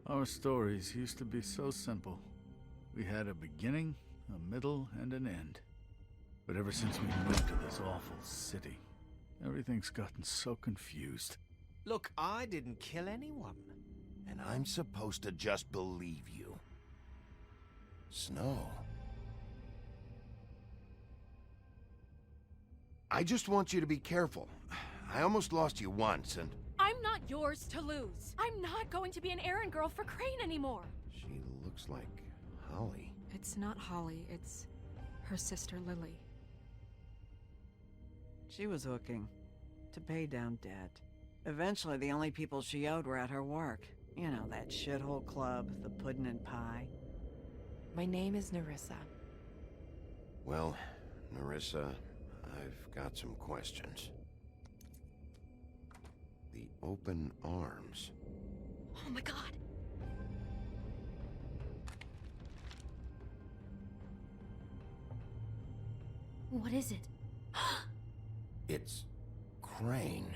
Our stories used to be so simple. We had a beginning, a middle, and an end. But ever since we moved to this awful city, everything's gotten so confused. Look, I didn't kill anyone. And I'm supposed to just believe you. Snow. I just want you to be careful. I almost lost you once, and... I'm not yours to lose. I'm not going to be an errand girl for Crane anymore. She looks like Holly. It's not Holly, it's her sister Lily. She was hooking to pay down debt. Eventually, the only people she owed were at her work. You know, that shithole club, the Puddin' and Pie. My name is Nerissa. Well, Nerissa, I've got some questions. The open arms. Oh my god. What is it? It's Crane.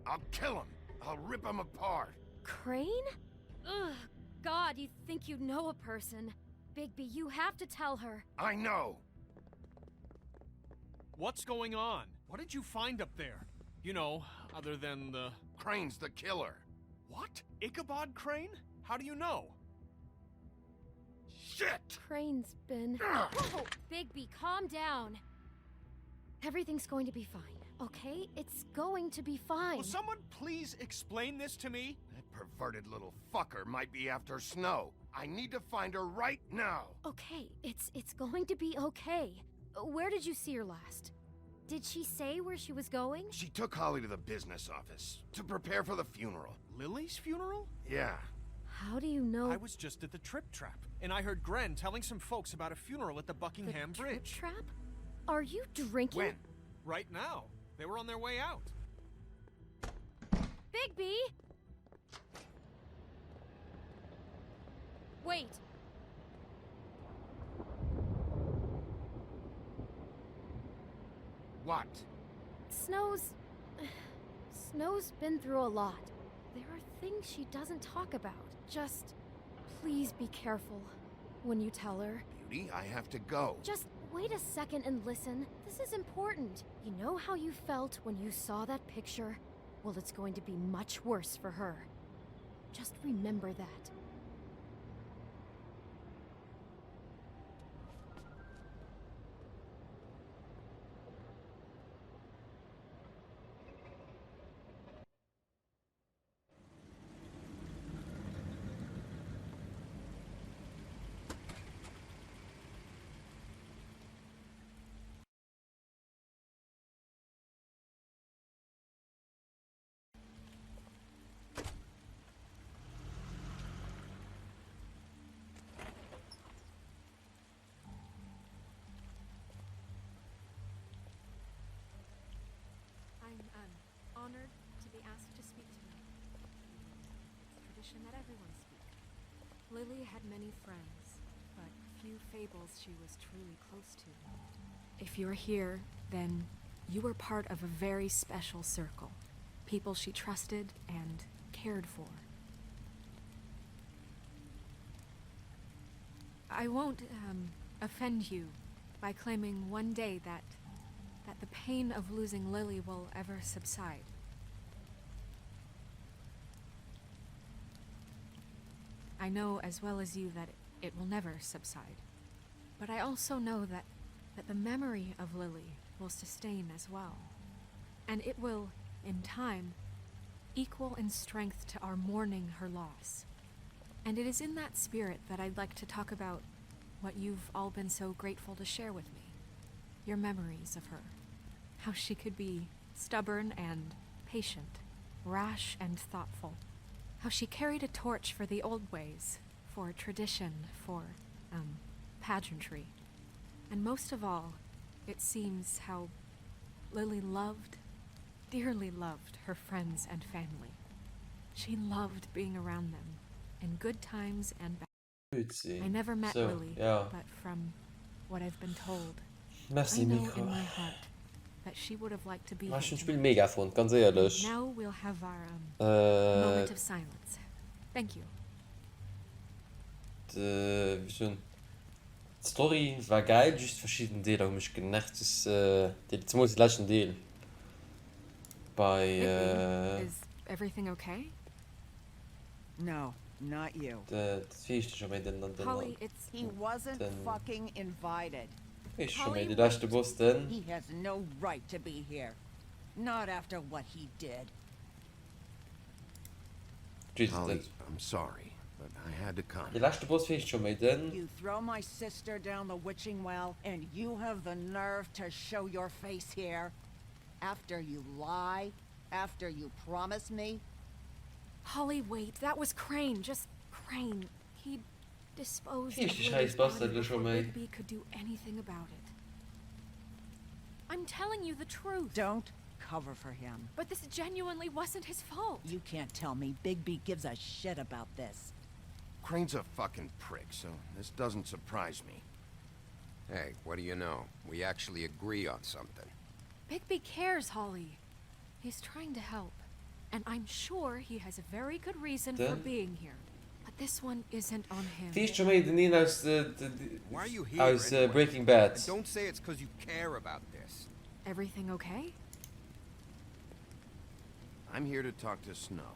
I'll kill him. I'll rip him apart. Crane? Ugh, God, you think you know a person. Bigby, you have to tell her. I know. What's going on? What did you find up there? You know, other than the... Crane's the killer. What? Ichabod Crane? How do you know? Shit! Crane's been... Whoa! Bigby, calm down. Everything's going to be fine, okay? It's going to be fine. Will someone please explain this to me? That perverted little fucker might be after Snow. I need to find her right now. Okay, it's going to be okay. Where did you see her last? Did she say where she was going? She took Holly to the business office to prepare for the funeral. Lily's funeral? Yeah. How do you know? I was just at the Trip Trap, and I heard Gren telling some folks about a funeral at the Buckingham the Bridge. Trip Trap? Are you drinking? When? Right now. They were on their way out. Bigby! Wait. What? Snow's been through a lot. There are things she doesn't talk about. Just please be careful when you tell her. Beauty, I have to go. Just wait a second and listen. This is important. You know how you felt when you saw that picture? Well, it's going to be much worse for her. Just remember that. I'm honored to be asked to speak tonight. It's tradition that everyone speak. Lily had many friends, but few fables she was truly close to. If you're here, then you were part of a very special circle. People she trusted and cared for. I won't, offend you by claiming one day that the pain of losing Lily will ever subside. I know as well as you that it will never subside. But I also know that the memory of Lily will sustain as well. And it will, in time, equal in strength to our mourning her loss. And it is in that spirit that I'd like to talk about what you've all been so grateful to share with me. Your memories of her. How she could be stubborn and patient, rash and thoughtful. How she carried a torch for the old ways, for tradition, for, pageantry. And most of all, it seems how Lily loved, dearly loved her friends and family. She loved being around them, in good times and bad. I never met Lily, but from what I've been told, Merci, I know Mikro. in my heart that she would have liked to be Maar here. ich spiel mega von, ganz ehrlich. Now we'll have our Äh, moment of silence. Thank you. wie schon. Die Story war geil, just verschiedene Deele haben mich genervt. Das ist der letzte Deal. Bei Is everything okay? No, not you. das Feste schon mit den Holly, it's He wasn't Then- fucking invited. Feste schon mit den letzten Boss dann. He has no right to be here. Not after what he did. Jesus, Holly, das- I'm sorry, but I had to come. der letzte Boss Feste schon mit dann. You throw my sister down the witching well, and you have the nerve to show your face here? After you lie? After you promise me? Holly, wait, that was Crane, just Crane. He disposed He of just Lily's has busted body little before mate. Rigby could do anything about it. I'm telling you the truth. Don't cover for him. But this genuinely wasn't his fault. You can't tell me Bigby gives a shit about this. Crane's a fucking prick, so this doesn't surprise me. Hey, what do you know? We actually agree on something. Bigby cares, Holly. He's trying to help. And I'm sure he has a very good reason for Then- being here. But this one isn't on him. Feste schon mit den aus Why are you here aus anyway? Breaking Bad. And don't say it's because you care about this. Everything okay? I'm here to talk to Snow.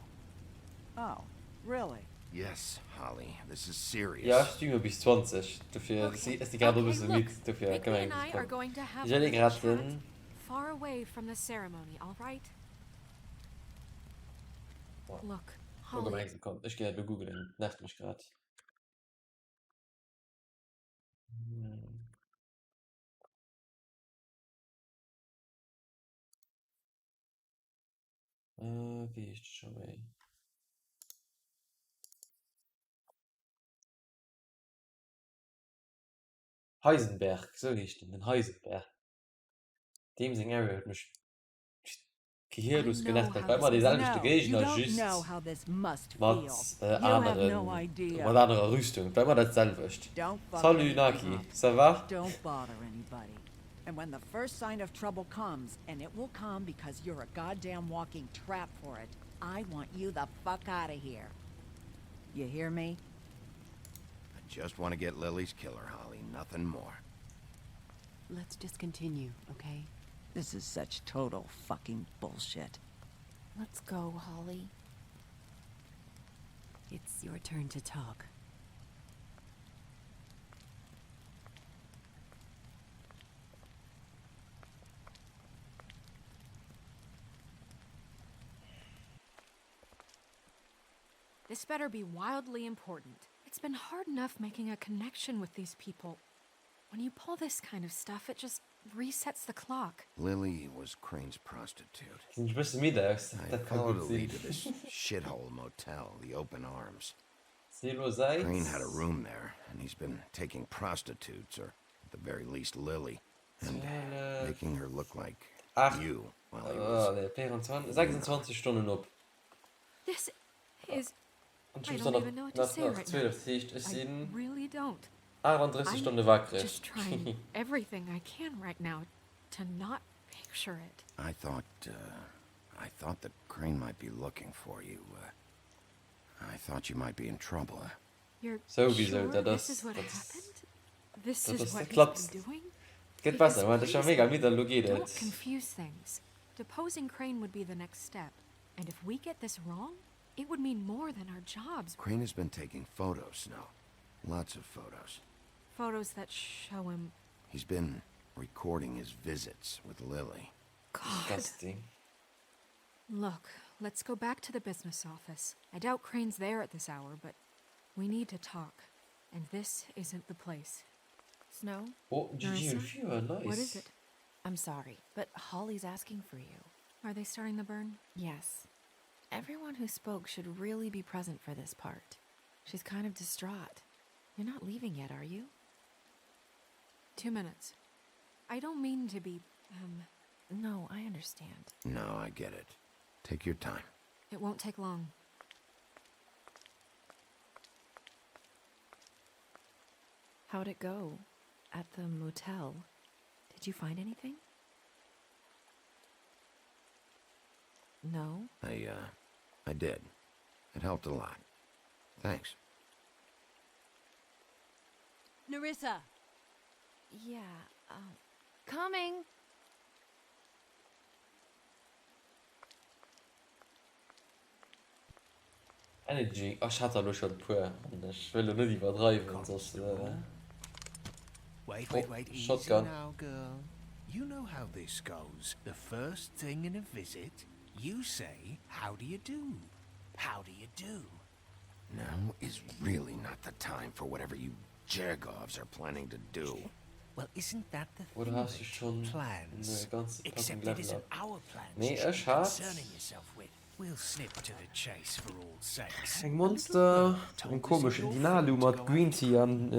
Oh, really? Yes, Holly, this is serious. Ja, ich stimme bis 20. Dafür ist die gerade ein bisschen look, mit. Dafür Bigby kann man and I are kommen. going to have Ich a hätte little gerade chat den. far away from the ceremony, all right? Look, Holly, Ich gehe halt googeln. Nervt mich gerade. Wie ist das schon mal? Heisenberg, so hieß den Heisenberg. Dem sing Area hat mich gehirlos I know genervt, how weil man die this selbe No, Gegner you don't just know how this must mit feel. You have no idea. anderer Rüstung, weil man das selber ist. Don't fuck Salut anything Naki, up. ça va? Don't bother anybody. And when the first sign of trouble comes, and it will come because you're a goddamn walking trap for it, I want you the fuck out of here. You hear me? I just want to get Lily's killer, Holly, nothing more. Let's just continue, okay? This is such total fucking bullshit. Let's go, Holly. It's your turn to talk. this better be wildly important. It's been hard enough making a connection with these people. When you pull this kind of stuff, it just resets the clock. Lily was Crane's prostitute. Sind ein bisschen müde aus. I Das kann followed gut a lead to sein. this shithole motel, the Open Arms. Zero Seid. Crane had a room there, and he's been taking prostitutes, or at the very least Lily, and making her look like Ach. you while he Oh, was... der 24, 26 Stunden ab. This is... Und I ich don't muss even know noch what to say right now. 12, ich I sind really don't. 38 Stunden wach. Just trying everything I can right now to not picture it. I thought that Crane might be looking for you. I thought you might be in trouble. You're Sowieso, sure dat this is- is what dat is- happened? This dat is is- what dat he's klopt. been doing? Geht besser, weil das ist ja mega mit der Logik. Don't confuse things. Deposing Crane would be the next step. And if we get this wrong, It would mean more than our jobs. Crane has been taking photos, Snow. Lots of photos. Photos that show him. He's been recording his visits with Lily. God. Disgusting. Look, let's go back to the business office. I doubt Crane's there at this hour, but we need to talk. And this isn't the place. Snow, Oh, GG Marissa? Ulfio, nice. What is it? I'm sorry, but Holly's asking for you. Are they starting the burn? Yes. Everyone who spoke should really be present for this part. She's kind of distraught. You're not leaving yet, are you? 2 minutes. I don't mean to be, No, I understand. No, I get it. Take your time. It won't take long. How'd it go? At the motel? Did you find anything? No? I did. It helped a lot. Thanks. Nerissa! Yeah, coming! Energy. Ich hatte auch schon pur. Und ich will nicht übertreiben, sonst, Wait, Oh, easy shotgun. now, girl. You know how this goes. The first thing in a visit, you say, how do you do? How do you do? Now is really not the time for whatever you Jergovs are planning to do. Well, isn't that the Oder thing? hast du schon Plans. eine ganze Except Packung it isn't Level Up? our plans Nee, you should ich be hab- concerning yourself with. We'll snip to the chase for all sakes. Ein Monster, ein komischer Dinalo mit Green Tea an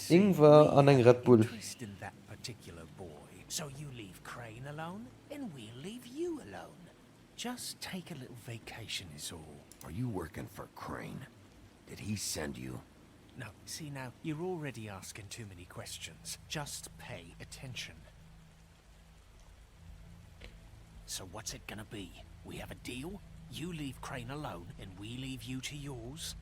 Ingwer an ein Red Bull. Interest in that particular boy. So you leave Crane alone, and we'll leave you alone. Just take a little vacation is all. Are you working for Crane? Did he send you? No, see now, you're already asking too many questions. Just pay attention. So what's it gonna be? We have a deal? You leave Crane alone, and we leave you to yours?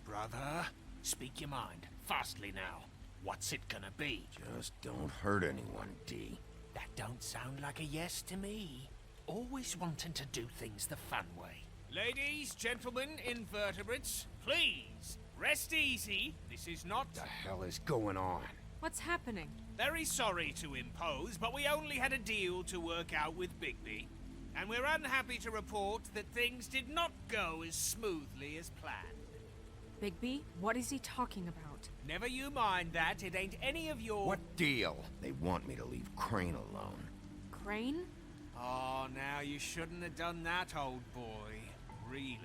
Brother, speak your mind. Fastly now. What's it gonna be? Just don't hurt anyone, D. That don't sound like a yes to me. Always wanting to do things the fun way. Ladies, gentlemen, invertebrates, please, rest easy. This is not... The hell is going on? What's happening? Very sorry to impose, but we only had a deal to work out with Bigby. And we're unhappy to report that things did not go as smoothly as planned. Bigby, what is he talking about? Never you mind that, it ain't any of your... What deal? They want me to leave Crane alone. Crane? Oh, now you shouldn't have done that, old boy. Really.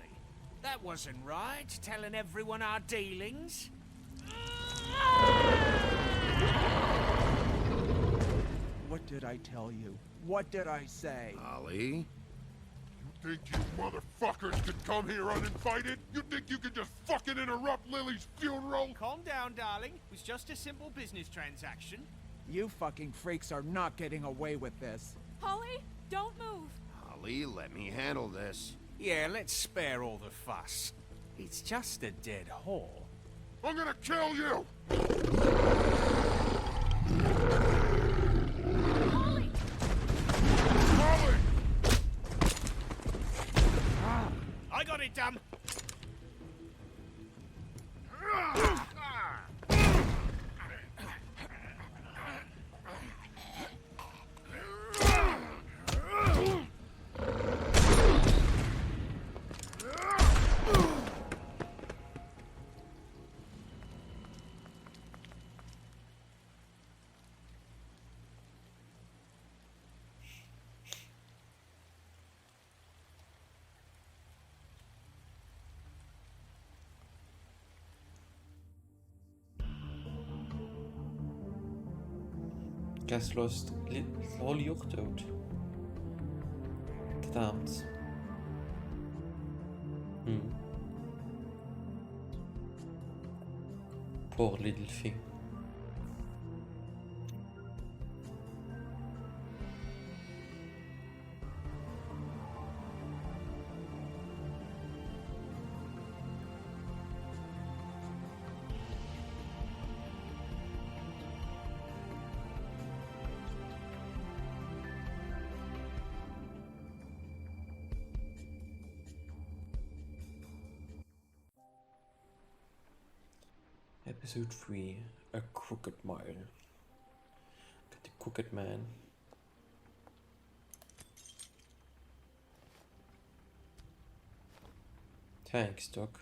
That wasn't right, telling everyone our dealings. What did I tell you? What did I say? Ollie? You think you motherfuckers could come here uninvited? You think you could just fucking interrupt Lily's funeral? Calm down, darling. It was just a simple business transaction. You fucking freaks are not getting away with this. Holly, don't move! Ollie, let me handle this. Yeah, let's spare all the fuss. It's just a dead whore. I'm gonna kill you! Holly! Molly! I got it, damn. Guess lost Holly auch tot. Verdammt. Poor little thing. Episode 3, A Crooked Mile. Got the Crooked Man. Thanks, Doc.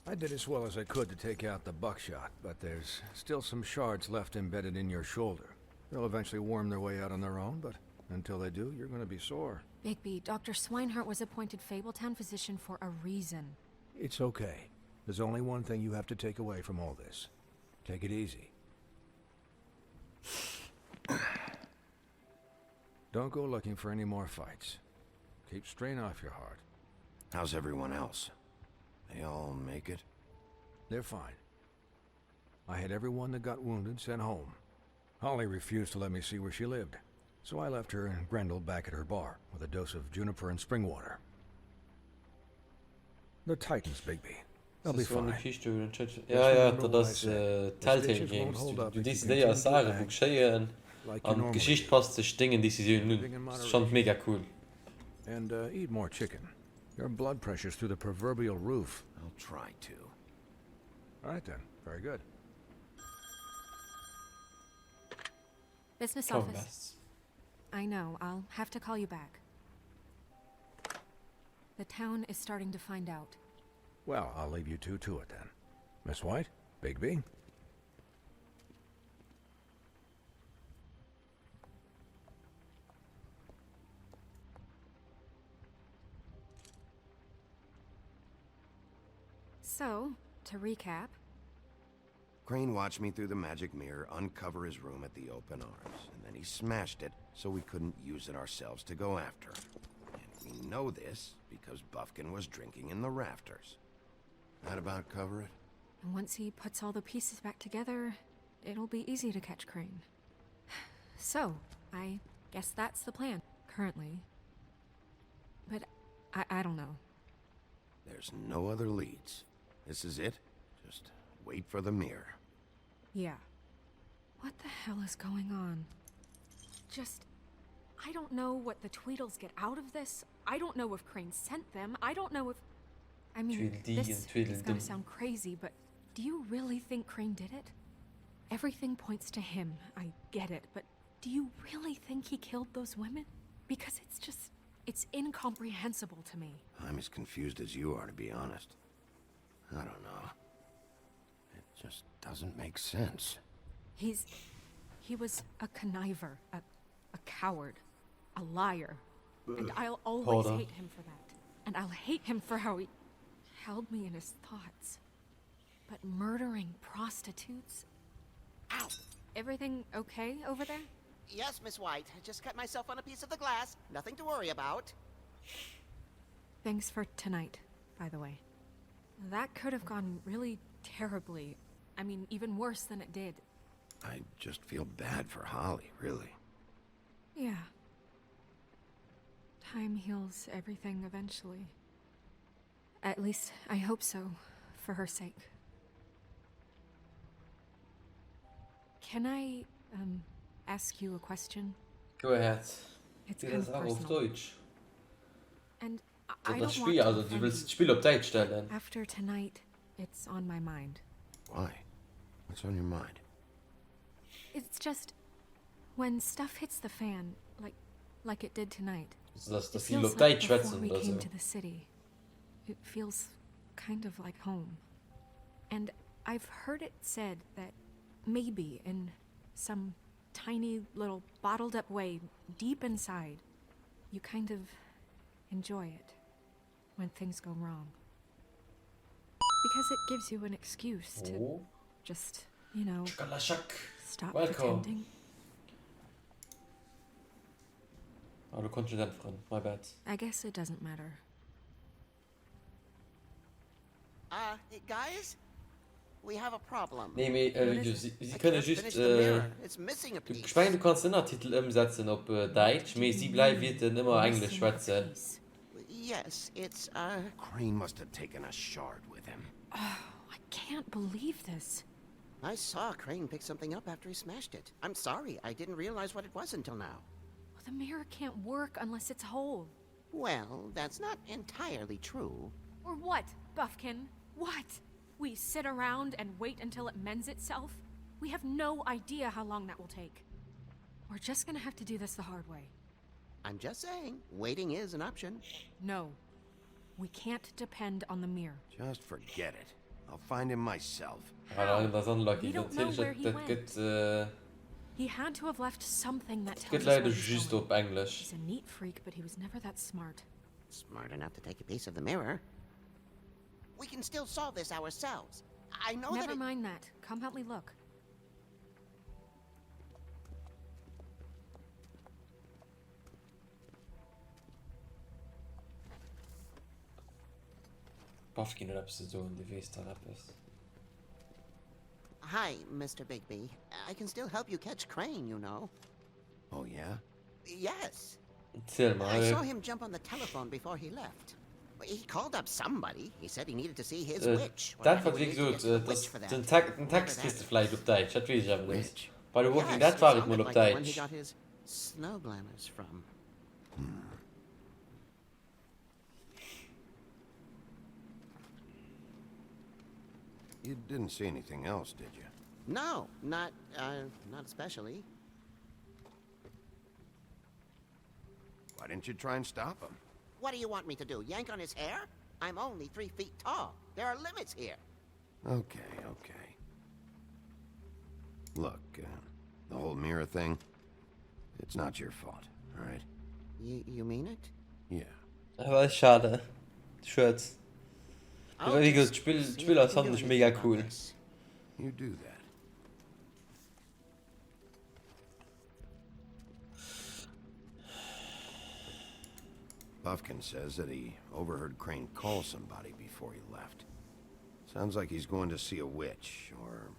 I did as well as I could to take out the buckshot, but there's still some shards left embedded in your shoulder. They'll eventually worm their way out on their own, but until they do, you're gonna be sore. Bigby, Dr. Swinehart was appointed Fabletown physician for a reason. It's okay. There's only one thing you have to take away from all this. Take it easy. Don't go looking for any more fights. Keep strain off your heart. How's everyone else? They all make it? They're fine. I had everyone that got wounded sent home. Holly refused to let me see where she lived, so I left her and Grendel back at her bar with a dose of juniper and spring water. The Titans, Bigby. They'll be fine. Ja, dat is Telltale Games. Du diese Idee als Sache, wo geschehen, an Geschichte passt sich Dingen, die sie nun. Das ist schon mega cool. And eat more chicken. Your blood pressure's through the proverbial roof. I'll try to. All right then. Very good. Business office. I know. I'll have to call you back. The town is starting to find out. Well, I'll leave you two to it then. Miss White, Bigby. So, to recap. Crane watched me through the magic mirror uncover his room at the open arms, and then he smashed it so we couldn't use it ourselves to go after him. And we know this because Buffkin was drinking in the rafters. That about cover it? And once he puts all the pieces back together, it'll be easy to catch Crane. So, I guess that's the plan, currently. But I don't know. There's no other leads. This is it. Just wait for the mirror. Yeah. What the hell is going on? I don't know what the Tweedles get out of this. I don't know if Crane sent them. I don't know if... I mean, this is gonna sound crazy, but do you really think Crane did it? Everything points to him. I get it, but do you really think he killed those women? Because it's incomprehensible to me. I'm as confused as you are, to be honest. I don't know. It just doesn't make sense. He was a conniver, a coward, a liar. And I'll always hate him for that. And I'll hate him for how he held me in his thoughts. But murdering prostitutes? Ow! Everything okay over there? Yes, Miss White. I just cut myself on a piece of the glass. Nothing to worry about. Thanks for tonight, by the way. That could have gone really terribly. I mean, even worse than it did. I just feel bad for Holly, really. Yeah. Time heals everything eventually. At least, I hope so, for her sake. Can I, ask you a question? Go ahead. It's kind of personal. Auf Deutsch. And So I das don't Spiel, want also to du willst das offend Spiel auf Deutsch stellen. you. After tonight, it's on my mind. Why? What's on your mind? It's just when stuff hits the fan, like it did tonight. Also, dass It das viel feels auf Deutsch like before schwätzen we oder came so. to the city. It feels kind of like home. And I've heard it said that maybe in some tiny little bottled up way deep inside, you kind of enjoy it when things go wrong. Because it gives you an excuse to just, you know, stop Welcome. pretending. Oh, du konntest nicht anfangen. My bad. I guess it doesn't matter. Guys? We have a problem. Nee, sie können just... Ich meine, du kannst den Titel umsetzen auf Deutsch, aber sie bleibt immer Englisch schwätzen. Yes, it's, Crane must have taken a shard with him. Oh, I can't believe this. I saw Crane pick something up after he smashed it. I'm sorry, I didn't realize what it was until now. Well, the mirror can't work unless it's whole. Well, that's not entirely true. Or what, Buffkin? What? We sit around and wait until it mends itself? We have no idea how long that will take. We're just gonna have to do this the hard way. I'm just saying, waiting is an option. No. We can't depend on the mirror. Just forget it. I'll find him myself. Dat is unlucky. We don't know where he Dat went. gaat... He had to have left something that tells Het us leider where he's juist going. op Engels. He's a neat freak, but he was never that smart. Smart enough to take a piece of the mirror. We can still solve this ourselves. I know Never that mind that. Come help me look. Puffkin raps ze doen, die feesta rappers. Hi, Mr. Bigby. I can still help you catch Crane, you know. Oh, yeah? Yes. Erzähl mal. I saw him jump on the telephone before he left. He called up somebody. He said he needed to see his witch. Dat wat ik zo, een tekst is vielleicht op Duits, dat weet ik even niet. Bij de Walking Dead war ik mal op He Duits. got his snow glamours from. You didn't see anything else, did you? No, not especially. Why didn't you try and stop him? What do you want me to do? Yank on his hair? I'm only 3 feet tall. There are limits here. Okay, okay. Look, the whole mirror thing, it's not your fault, all right? You mean it? Yeah. Aber ist schade. Shirts. Aber wie gesagt, Spieler fand ich mega cool. You do that. Buffkin says that he overheard Crane call somebody before he left. Sounds like he's going to see a witch, or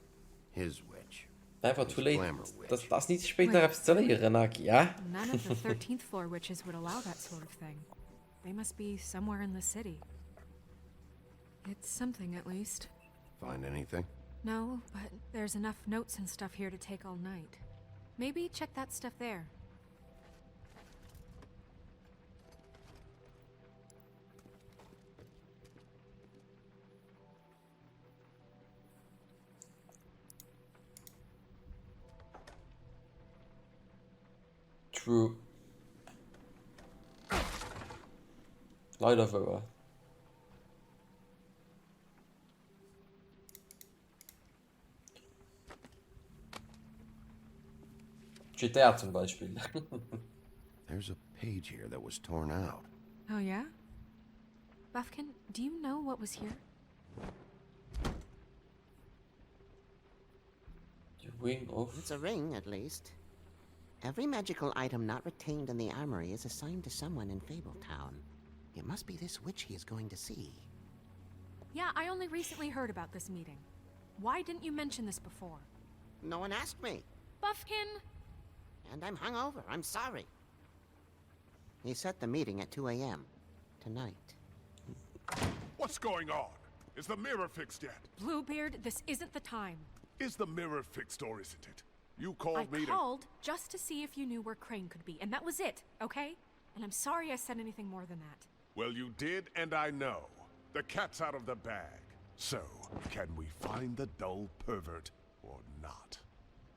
his witch. Einfach His too late. glamour witch. Das nicht später installieren, Naki, ja? None of the 13th floor witches would allow that sort of thing. They must be somewhere in the city. It's something, at least. Find anything? No, but there's enough notes and stuff here to take all night. Maybe check that stuff there. True. Leider sogar. GTA zum Beispiel. There's a page here that was torn out. Oh, yeah? Buffkin, do you know what was here? Ring of... It's a ring, at least. Every magical item not retained in the armory is assigned to someone in Fabletown. It must be this witch he is going to see. Yeah, I only recently heard about this meeting. Why didn't you mention this before? No one asked me. Buffkin! And I'm hungover. I'm sorry. He set the meeting at 2 a.m. tonight. What's going on? Is the mirror fixed yet? Bluebeard, this isn't the time. Is the mirror fixed or isn't it? You called me I called just to see if you knew where Crane could be, and that was it, okay? And I'm sorry I said anything more than that. Well, you did, and I know. The cat's out of the bag. So, can we find the dull pervert or not?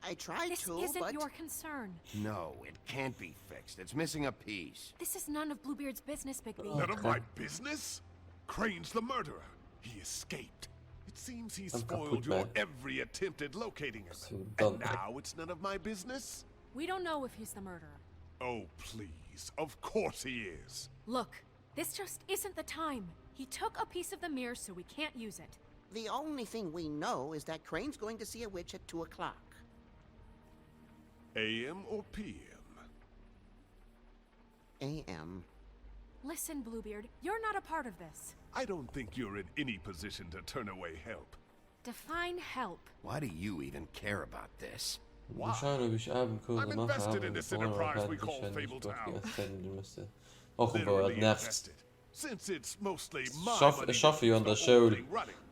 I tried This to, isn't but... your concern. No, it can't be fixed. It's missing a piece. This is none of Bluebeard's business, Bigby. None of my business? Crane's the murderer. He escaped. It seems he spoiled your every attempt at locating him. And now it's none of my business? We don't know if he's the murderer. Oh, please. Of course he is. Look, this just isn't the time. He took a piece of the mirror, so we can't use it. The only thing we know is that Crane's going to see a witch at 2 o'clock. AM or PM? AM. Listen, Bluebeard, you're not a part of this. I don't think you're in any position to turn away help. Define help. Why do you even care about this? I'm invested in this enterprise we call Fabletown. Literally invested. Since it's mostly my money Ich schaffe ja an der Show,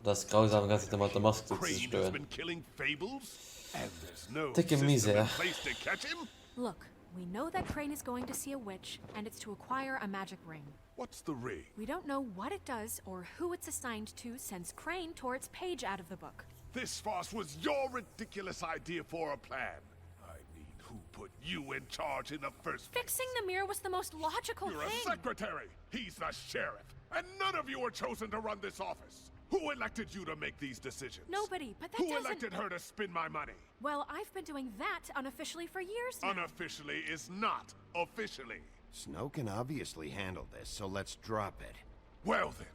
das grausame ganze Thema der Maske zu Crane has zerstören. been killing fables, and there's no Dicke system Misere. in place to catch him. Look, We know that Crane is going to see a witch, and it's to acquire a magic ring. What's the ring? We don't know what it does or who it's assigned to since Crane tore its page out of the book. This farce was your ridiculous idea for a plan. I mean, who put you in charge in the first place? Fixing the mirror was the most logical You're thing. a secretary. He's the sheriff. And none of you were chosen to run this office. Who elected you to make these decisions? Nobody, but that Who doesn't... elected her to spend my money? Well, I've been doing that unofficially for years now. Unofficially is not officially. Snow can obviously handle this, so let's drop it. Well then,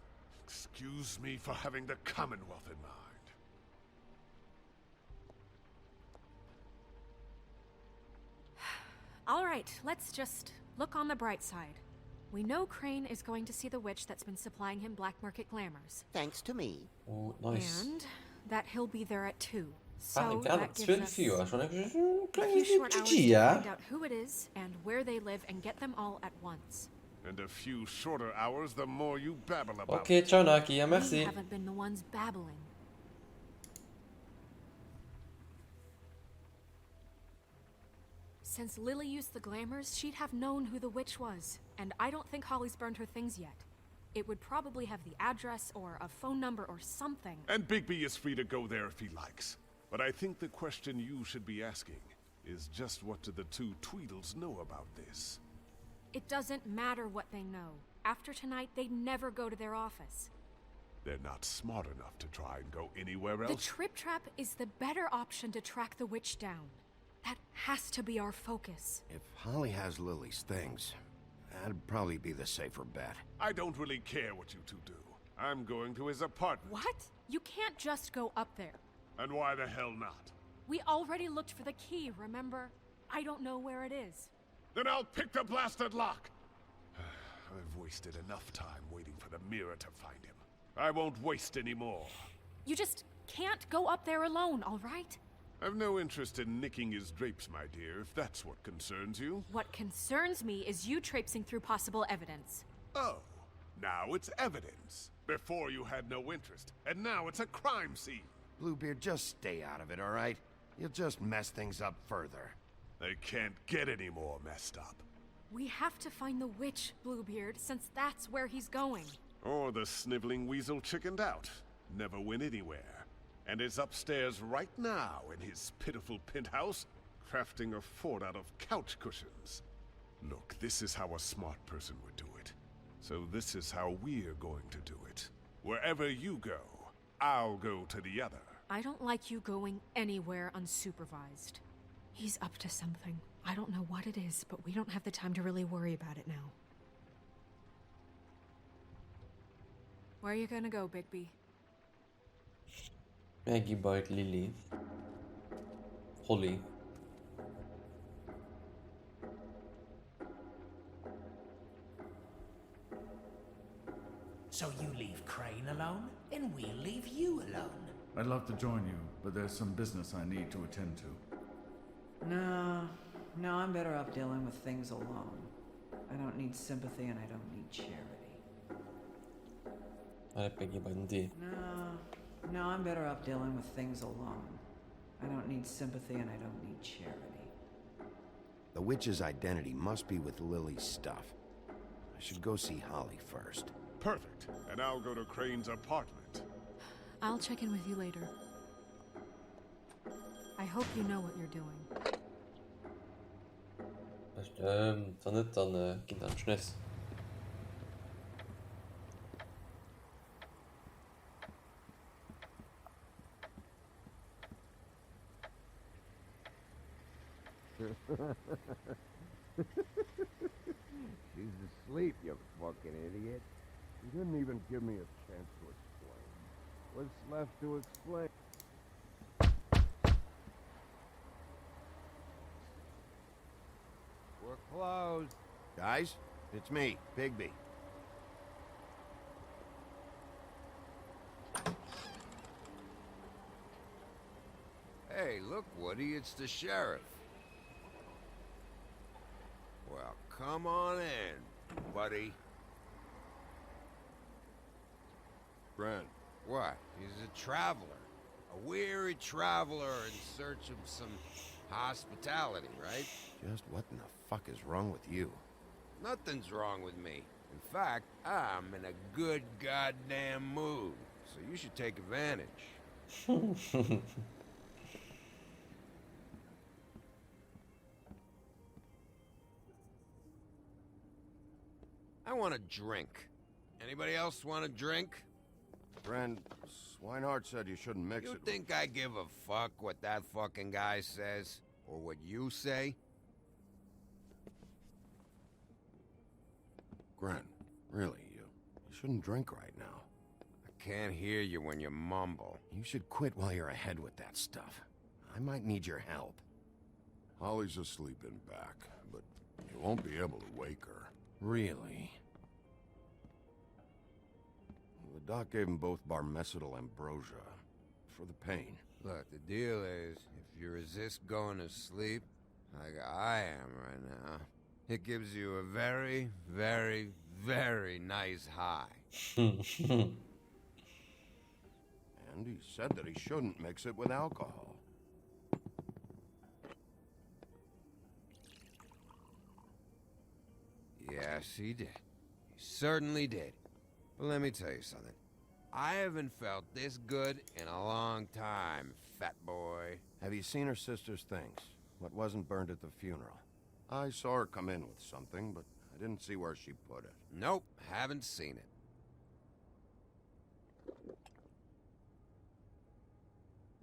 excuse me for having the Commonwealth in mind. All right, let's just look on the bright side. We know Crane is going to see the witch that's been supplying him black market glamours. Thanks to me. Oh, nice. And that he'll be there at 2. So Ah, ik that het gives us 12 uur. Zo'n een a klein few short hours beetje, to ja. find out who it is and where they live and get them all at once. And a few shorter hours, the more you babble about. Oké, ciao Naki, ja We merci. haven't been the ones babbling. Since Lily used the glamours, she'd have known who the witch was. And I don't think Holly's burned her things yet. It would probably have the address or a phone number or something. And Bigby is free to go there if he likes. But I think the question you should be asking is just what do the two Tweedles know about this? It doesn't matter what they know. After tonight, they'd never go to their office. They're not smart enough to try and go anywhere else. The Trip Trap is the better option to track the witch down. That has to be our focus. If Holly has Lily's things, that'd probably be the safer bet. I don't really care what you two do. I'm going to his apartment. What? You can't just go up there. And why the hell not? We already looked for the key, remember? I don't know where it is. Then I'll pick the blasted lock! I've wasted enough time waiting for the mirror to find him. I won't waste any more. You just can't go up there alone, all right? I've no interest in nicking his drapes, my dear, if that's what concerns you. What concerns me is you traipsing through possible evidence. Oh, now it's evidence. Before you had no interest, and now it's a crime scene. Bluebeard, just stay out of it, all right? You'll just mess things up further. They can't get any more messed up. We have to find the witch, Bluebeard, since that's where he's going. Or the sniveling weasel chickened out. Never went anywhere. And is upstairs right now in his pitiful penthouse, crafting a fort out of couch cushions. Look, this is how a smart person would do it. So this is how we're going to do it. Wherever you go, I'll go to the other. I don't like you going anywhere unsupervised. He's up to something. I don't know what it is, but we don't have the time to really worry about it now. Where are you gonna go, Bigby? Maggie Bite Lily. Holly. So you leave Crane alone, and we'll leave you alone. I'd love to join you, but there's some business I need to attend to. No, I'm better off dealing with things alone. I don't need sympathy and I don't need charity. Maggie Bite D. No, I'm better off dealing with things alone. I don't need sympathy and I don't need charity. The witch's identity must be with Lily's stuff. I should go see Holly first. Perfect. And I'll go to Crane's apartment. I'll check in with you later. I hope you know what you're doing. Dan niet, dan kind aan het She's asleep, you fucking idiot. You didn't even give me a chance to explain. What's left to explain? We're closed. Guys, it's me, Bigby. Hey, look, Woody, it's the sheriff. Well, come on in, buddy. Brent. What? He's a traveler. A weary traveler in search of some Hospitality, right? Just what in the fuck is wrong with you? Nothing's wrong with me. In fact, I'm in a good goddamn mood, so you should take advantage. I want a drink. Anybody else want a drink? Friend, Swinehart said you shouldn't mix it. You think I give a fuck what that fucking guy says? Or what you say? Gren, really, you shouldn't drink right now. I can't hear you when you mumble. You should quit while you're ahead with that stuff. I might need your help. Holly's asleep in back, but you won't be able to wake her. Really? The doc gave them both Barmecidal ambrosia for the pain. Look, the deal is, if you resist going to sleep, like I am right now, it gives you a very, very, very nice high. And he said that he shouldn't mix it with alcohol. Yes, he did. He certainly did. But let me tell you something. I haven't felt this good in a long time, fat boy. Have you seen her sister's things? What wasn't burned at the funeral? I saw her come in with something, but I didn't see where she put it. Nope, haven't seen it.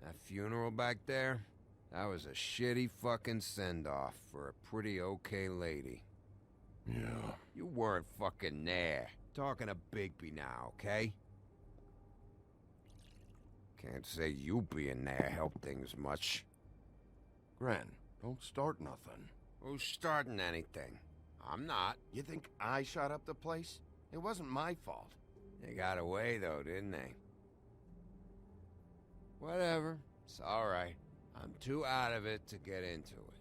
That funeral back there? That was a shitty fucking send-off for a pretty okay lady. Yeah. You weren't fucking there. Talking to Bigby now, okay? Can't say you being there helped things much. Gren, don't start nothing. Who's starting anything? I'm not. You think I shot up the place? It wasn't my fault. They got away though, didn't they? Whatever. It's alright. I'm too out of it to get into it.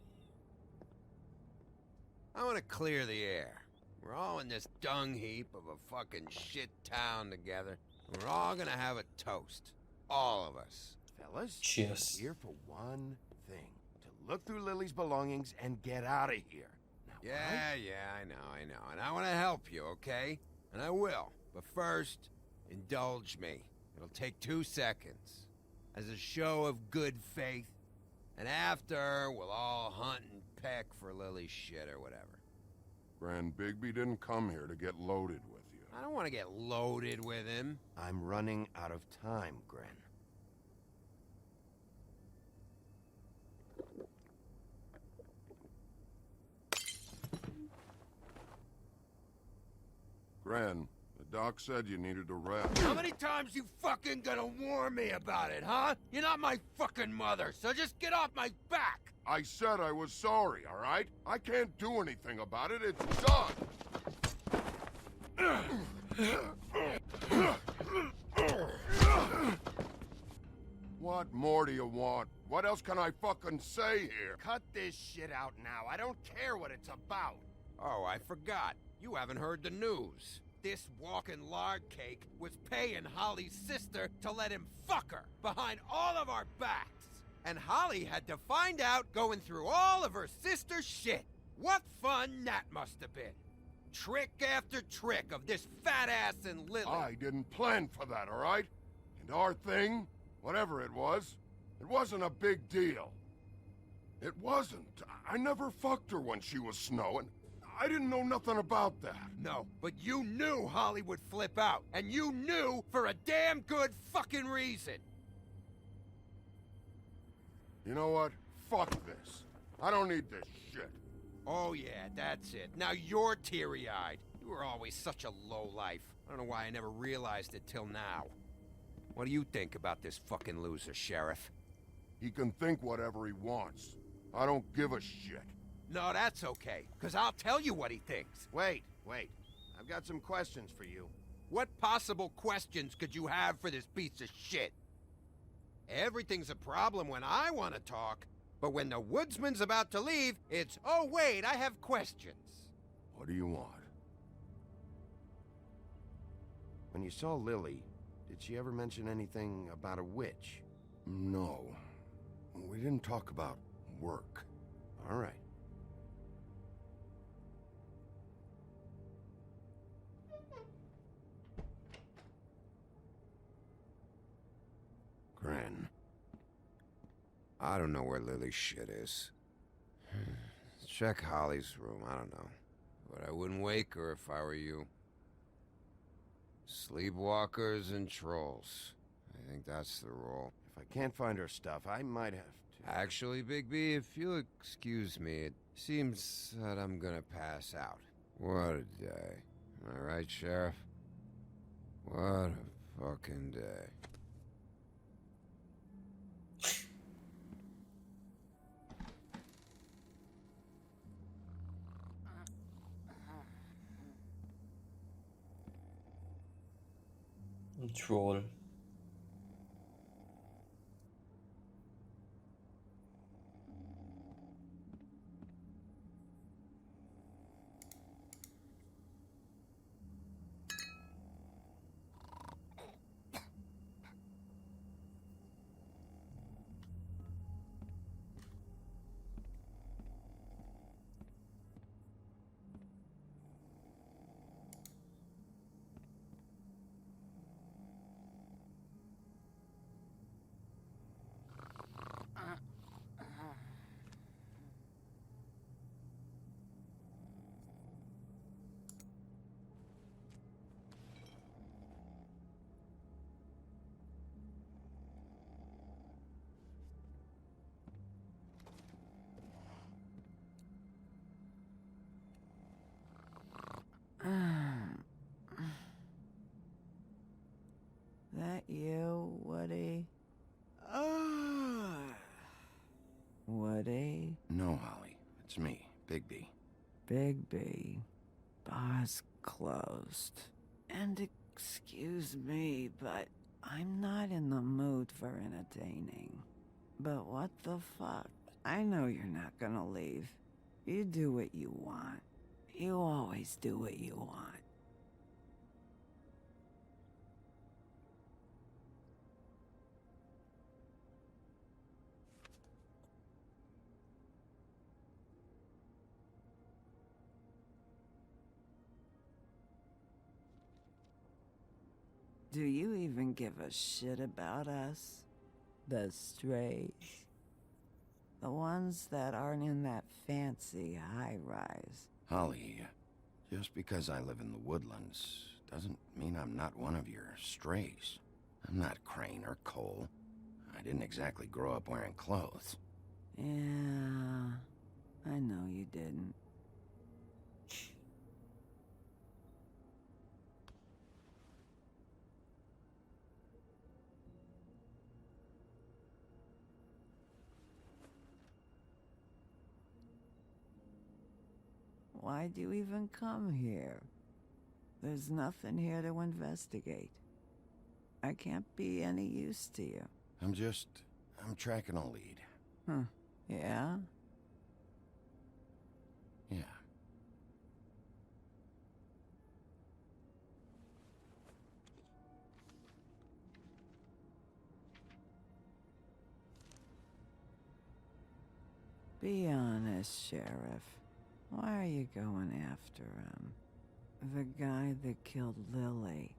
I want to clear the air. We're all in this dung heap of a fucking shit town together. And we're all gonna have a toast. All of us. Fellas, cheers. Here for one thing. To look through Lily's belongings and get out of here. Now, yeah, I know. And I want to help you, okay? And I will. But first, indulge me. It'll take 2 seconds. As a show of good faith. And after, we'll all hunt and peck for Lily's shit or whatever. Grand Bigby didn't come here to get loaded with you. I don't want to get loaded with him. I'm running out of time, Gren. Gren, the doc said you needed a rest. How many times you fucking gonna warn me about it, huh? You're not my fucking mother, so just get off my back! I said I was sorry, all right? I can't do anything about it. It's done. What more do you want? What else can I fucking say here? Cut this shit out now. I don't care what it's about. Oh, I forgot. You haven't heard the news. This walking lard cake was paying Holly's sister to let him fuck her behind all of our backs. And Holly had to find out going through all of her sister's shit. What fun that must have been. Trick after trick of this fat ass and Lily. I didn't plan for that, all right? And our thing, whatever it wasn't a big deal. It wasn't. I never fucked her when she was snowing. I didn't know nothing about that. No, but you knew Holly would flip out. And you knew for a damn good fucking reason. You know what? Fuck this. I don't need this shit. Oh yeah, that's it. Now you're teary-eyed. You were always such a lowlife. I don't know why I never realized it till now. What do you think about this fucking loser, Sheriff? He can think whatever he wants. I don't give a shit. No, that's okay, because I'll tell you what he thinks. Wait. I've got some questions for you. What possible questions could you have for this piece of shit? Everything's a problem when I want to talk, but when the woodsman's about to leave, it's, oh wait, I have questions. What do you want? When you saw Lily, did she ever mention anything about a witch? No. We didn't talk about work. All right. Gren. I don't know where Lily's shit is. Check Holly's room, I don't know. But I wouldn't wake her if I were you. Sleepwalkers and trolls. I think that's the rule. If I can't find her stuff, I might have to... Actually, Bigby, if you'll excuse me, it seems that I'm gonna pass out. What a day. Am I right, Sheriff? What a fucking day. Troll. That you, Woody? Woody? No, Holly. It's me, Bigby. Bigby. Bar's closed. And excuse me, but I'm not in the mood for entertaining. But what the fuck? I know you're not gonna leave. You do what you want. You always do what you want. Do you even give a shit about us? The strays? The ones that aren't in that fancy high-rise. Holly, just because I live in the woodlands doesn't mean I'm not one of your strays. I'm not Crane or Cole. I didn't exactly grow up wearing clothes. Yeah, I know you didn't. Why'd you even come here? There's nothing here to investigate. I can't be any use to you. I'm tracking a lead. Huh, yeah? Yeah. Be honest, Sheriff. Why are you going after him? The guy that killed Lily.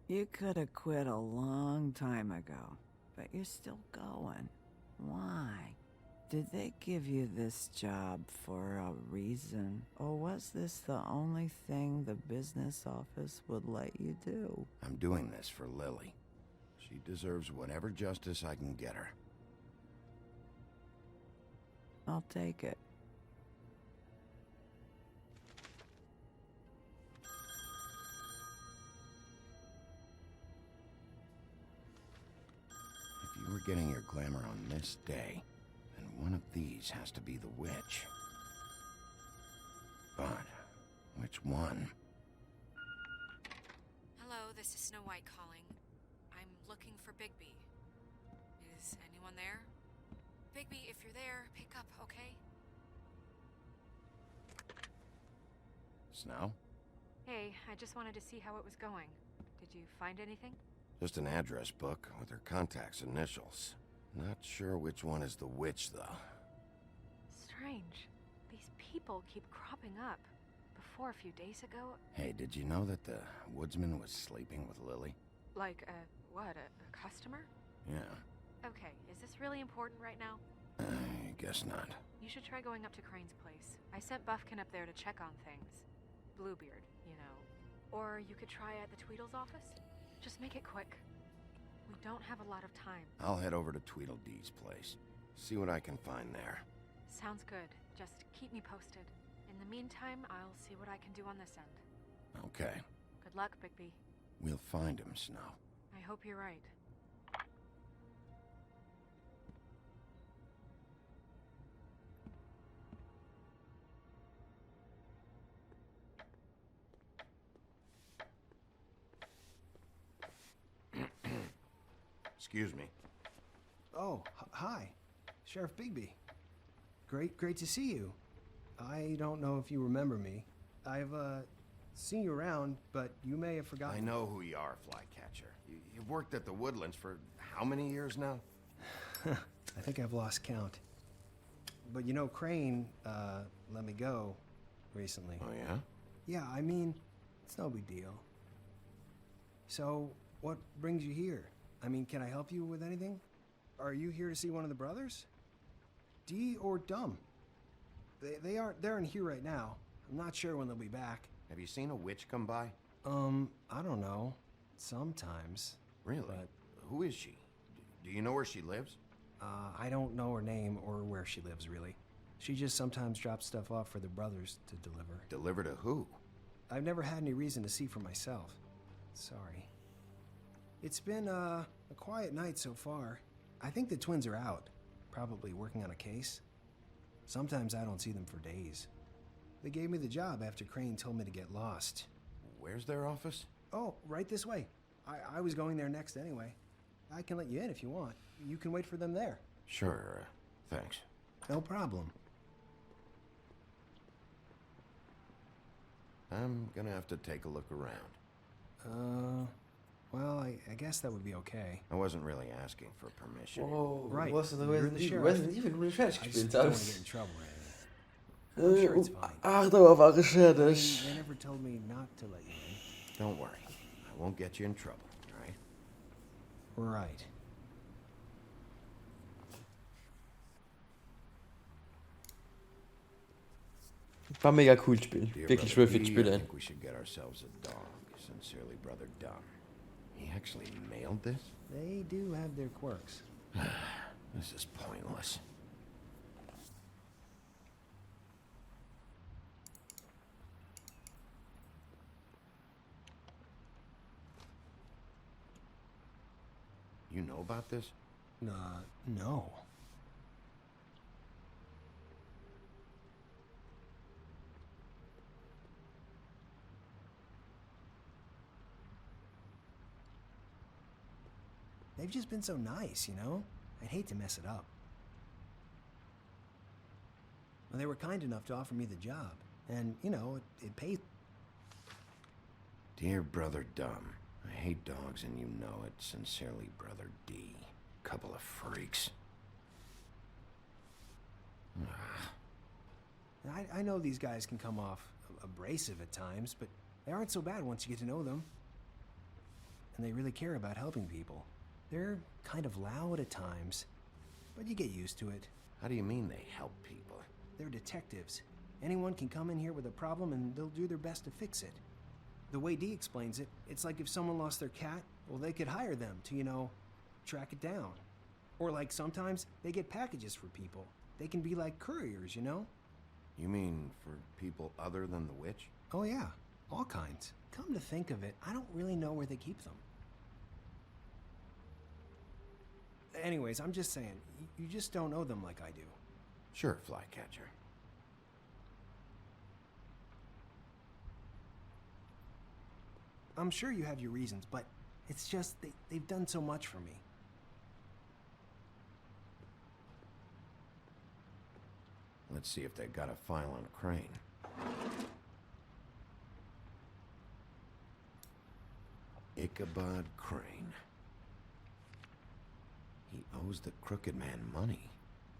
You could have quit a long time ago, but you're still going. Why? Did they give you this job for a reason? Or was this the only thing the business office would let you do? I'm doing this for Lily. She deserves whatever justice I can get her. I'll take it. If you were getting your glamour on this day, then one of these has to be the witch. But which one? Hello, this is Snow White calling. I'm looking for Bigby. Is anyone there? Bigby, if you're there, pick up, okay? Snow? Hey, I just wanted to see how it was going. Did you find anything? Just an address book with her contact's initials. Not sure which one is the witch, though. strange. These people keep cropping up. Before, a few days ago... Hey, did you know that the woodsman was sleeping with Lily? Like, what, a customer? Yeah. Okay, is this really important right now? I guess not. You should try going up to Crane's place. I sent Buffkin up there to check on things. Bluebeard, you know. Or you could try at the Tweedle's office. Just make it quick. We don't have a lot of time. I'll head over to Tweedledee's place. See what I can find there. Sounds good. Just keep me posted. In the meantime, I'll see what I can do on this end. Okay. Good luck, Bigby. We'll find him, Snow. I hope you're right. Excuse me. Oh, hi. Sheriff Bigby. Great to see you. I don't know if you remember me. I've, seen you around, but you may have forgotten. I know who you are, Flycatcher. You've worked at the Woodlands for how many years now? I think I've lost count. But you know, Crane, let me go recently. Oh, yeah? Yeah, I mean, it's no big deal. So, what brings you here? I mean, can I help you with anything? Are you here to see one of the brothers? D or Dumb? They're in here right now. I'm not sure when they'll be back. Have you seen a witch come by? I don't know. Sometimes. Really? But who is she? Do you know where she lives? I don't know her name or where she lives, really. She just sometimes drops stuff off for the brothers to deliver. Deliver to who? I've never had any reason to see for myself. Sorry. It's been, a quiet night so far. I think the twins are out, probably working on a case. Sometimes I don't see them for days. They gave me the job after Crane told me to get lost. Where's their office? Oh, right this way. I was going there next anyway. I can let you in if you want. You can wait for them there. Sure, thanks. No problem. I'm gonna have to take a look around. Well, I guess that would be okay. I wasn't really asking for permission. Oh, right. Resident Evil gut I gespielt just don't want to hast. get in trouble or anything. I'm sure it's fine. Ach, da war They geschädigt. never told me not to let you in. Don't worry. I won't get you in trouble, all right? Right. War mega cool Spiel. Dear Wirklich Brother würfig D, I spielen. think we should get ourselves a dog. Sincerely, Brother Dumb. He actually mailed this? They do have their quirks. This is pointless. You know about this? No. They've just been so nice, you know? I'd hate to mess it up. Well, they were kind enough to offer me the job. And, you know, it paid. Dear Brother Dumb, I hate dogs and you know it. Sincerely, Brother D. Couple of freaks. I know these guys can come off abrasive at times, but they aren't so bad once you get to know them. And they really care about helping people. They're kind of loud at times, but you get used to it. How do you mean they help people? They're detectives. Anyone can come in here with a problem and they'll do their best to fix it. The way Dee explains it, it's like if someone lost their cat, well, they could hire them to, you know, track it down. Or like sometimes they get packages for people. They can be like couriers, you know? You mean for people other than the witch? Oh yeah, all kinds. Come to think of it, I don't really know where they keep them. Anyways, I'm just saying, you just don't know them like I do. Sure, Flycatcher. I'm sure you have your reasons, but it's just they've done so much for me. Let's see if they got a file on Crane. Ichabod Crane. He owes the Crooked Man money.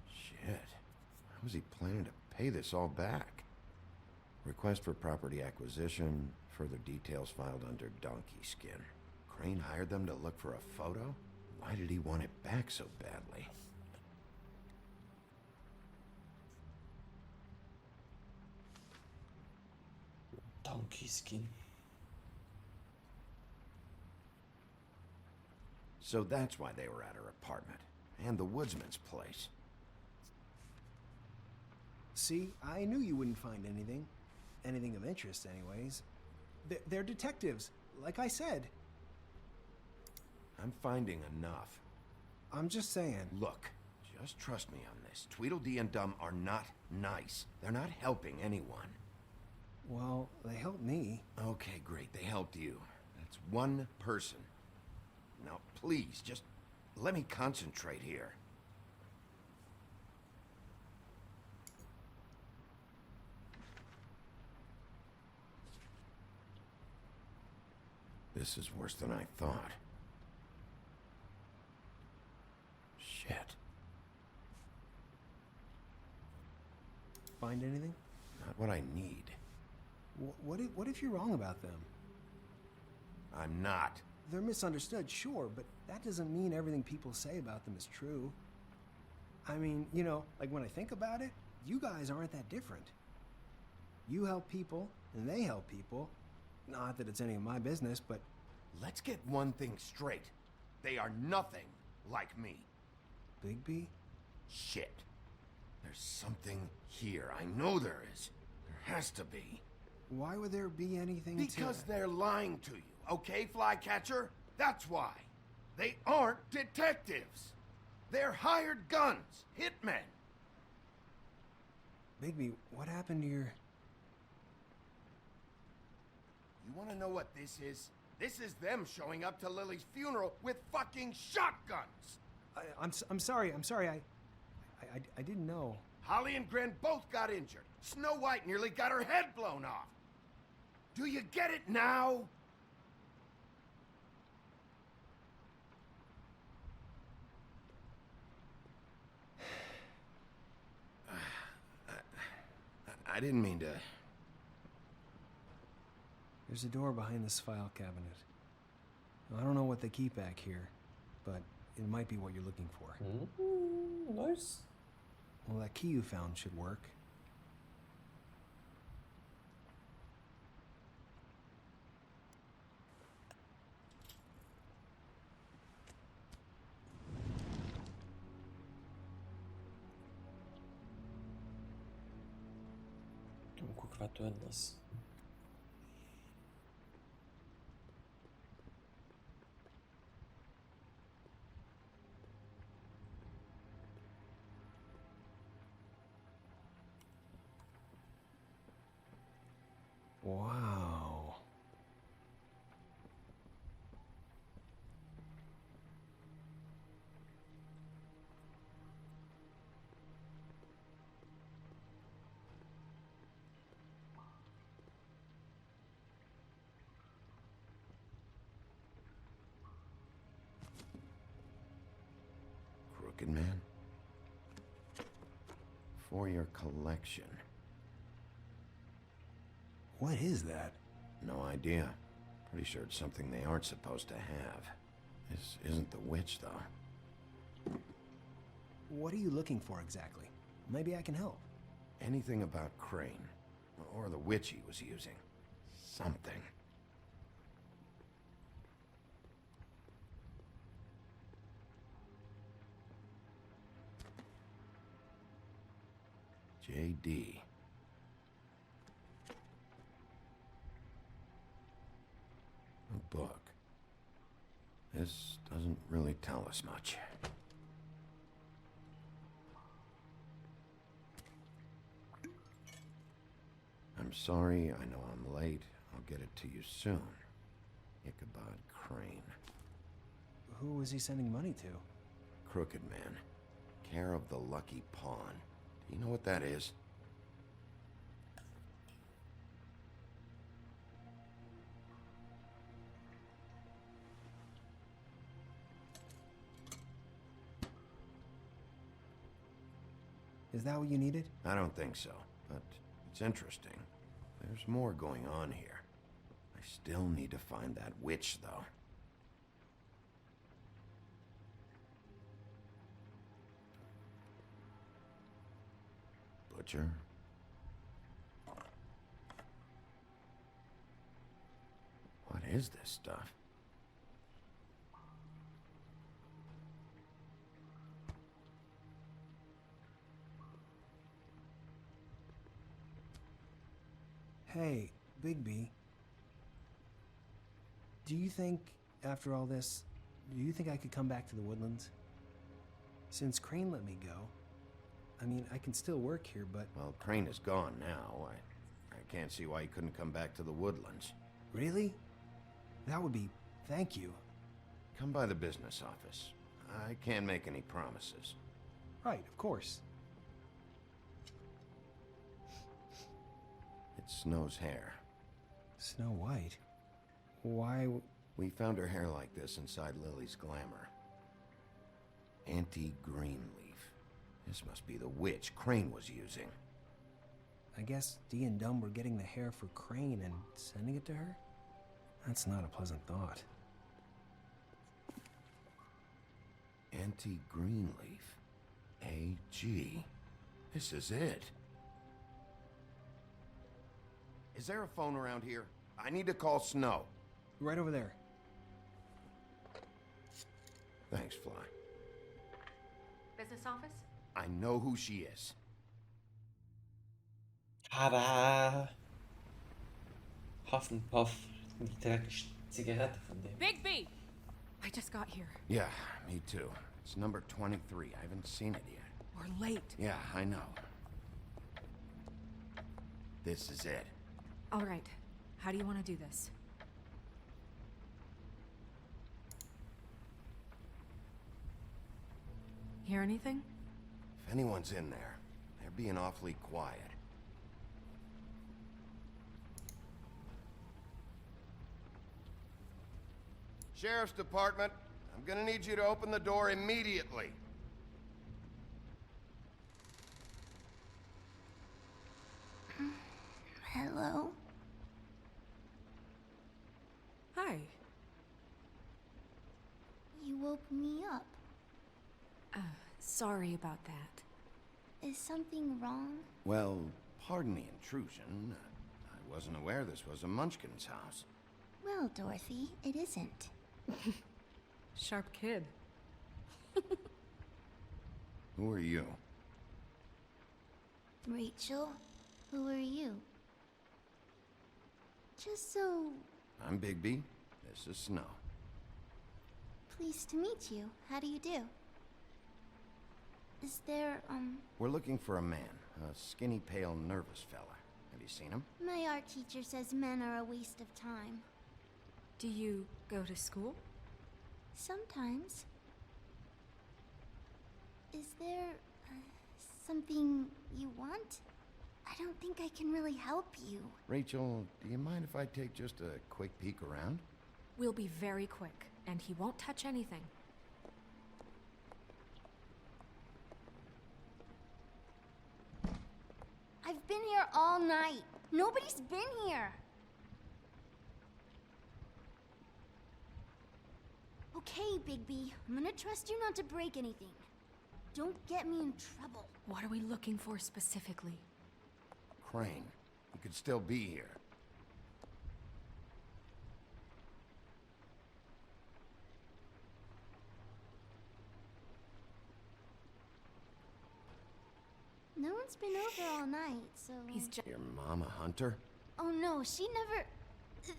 Shit. How was he planning to pay this all back? Request for property acquisition, further details filed under donkey skin. Crane hired them to look for a photo? Why did he want it back so badly? Donkey skin. So that's why they were at her apartment. And the woodsman's place. See, I knew you wouldn't find anything. Anything of interest, anyways. They're detectives, like I said. I'm finding enough. I'm just saying. Look, just trust me on this. Tweedledee and Dum are not nice. They're not helping anyone. Well, they helped me. Okay, great. They helped you. That's one person. Now, please, just let me concentrate here. This is worse than I thought. Shit. Find anything? Not what I need. What if you're wrong about them? I'm not. They're misunderstood, sure, but that doesn't mean everything people say about them is true. I mean, you know, like when I think about it, you guys aren't that different. You help people, and they help people. Not that it's any of my business, but... Let's get one thing straight. They are nothing like me. Bigby? Shit. There's something here. I know there is. There has to be. Why would there be anything Because they're lying to you, okay, Flycatcher? That's why. They aren't detectives. They're hired guns, hitmen. Bigby, what happened to your... You want to know what this is? This is them showing up to Lily's funeral with fucking shotguns. I'm sorry. I didn't know. Holly and Gren both got injured. Snow White nearly got her head blown off. Do you get it now? I didn't mean to... There's a door behind this file cabinet. I don't know what they keep back here, but it might be what you're looking for. Nice. Well, that key you found should work. Kukratően lesz. Wow. Crooked Man? For your collection. What is that? No idea. Pretty sure it's something they aren't supposed to have. This isn't the witch, though. What are you looking for exactly? Maybe I can help. Anything about Crane. Or the witch he was using. Something. J.D. A book. This doesn't really tell us much. I'm sorry, I know I'm late. I'll get it to you soon. Ichabod Crane. Who was he sending money to? Crooked Man. Care of the Lucky Pawn. Do you know what that is? Is that what you needed? I don't think so, but it's interesting. There's more going on here. I still need to find that witch, though. Butcher. What is this stuff? Hey, Bigby. Do you think, after all this, do you think I could come back to the Woodlands? Since Crane let me go. I mean, I can still work here, but... Well, Crane is gone now. I can't see why he couldn't come back to the Woodlands. Really? That would be... thank you. Come by the business office. I can't make any promises. Right, of course. It's Snow's hair. Snow White? Why... We found her hair like this inside Lily's glamour. Anti-Greenleaf. This must be the witch Crane was using. I guess Dee and Dumb were getting the hair for Crane and sending it to her? That's not a pleasant thought. Anti-Greenleaf. AG. This is it. Is there a phone around here? I need to call Snow. Right over there. Thanks, Fly. Business office? I know who she is. Tada! Huffenpuff. Die dreckige Zigarette von dem. Bigby! I just got here. Yeah, me too. It's number 23. I haven't seen it yet. We're late. Yeah, I know. This is it. All right. How do you want to do this? Hear anything? If anyone's in there, they're being awfully quiet. Sheriff's Department, I'm gonna need you to open the door immediately. Hello? Hi. You woke me up. Sorry about that. Is something wrong? Well, pardon the intrusion. I wasn't aware this was a Munchkin's house. Well, Dorothy, it isn't. Sharp kid. Who are you? Rachel, who are you? Just so... I'm Bigby. This is Snow. Pleased to meet you. How do you do? Is there, We're looking for a man. A skinny, pale, nervous fella. Have you seen him? My art teacher says men are a waste of time. Do you go to school? Sometimes. Is there, something you want? I don't think I can really help you. Rachel, do you mind if I take just a quick peek around? We'll be very quick, and he won't touch anything. I've been here all night. Nobody's been here. Okay, Bigby. I'm gonna trust you not to break anything. Don't get me in trouble. What are we looking for specifically? Crane. He could still be here. No one's been over all night, so... He's just... Your mom a hunter? Oh no, she never...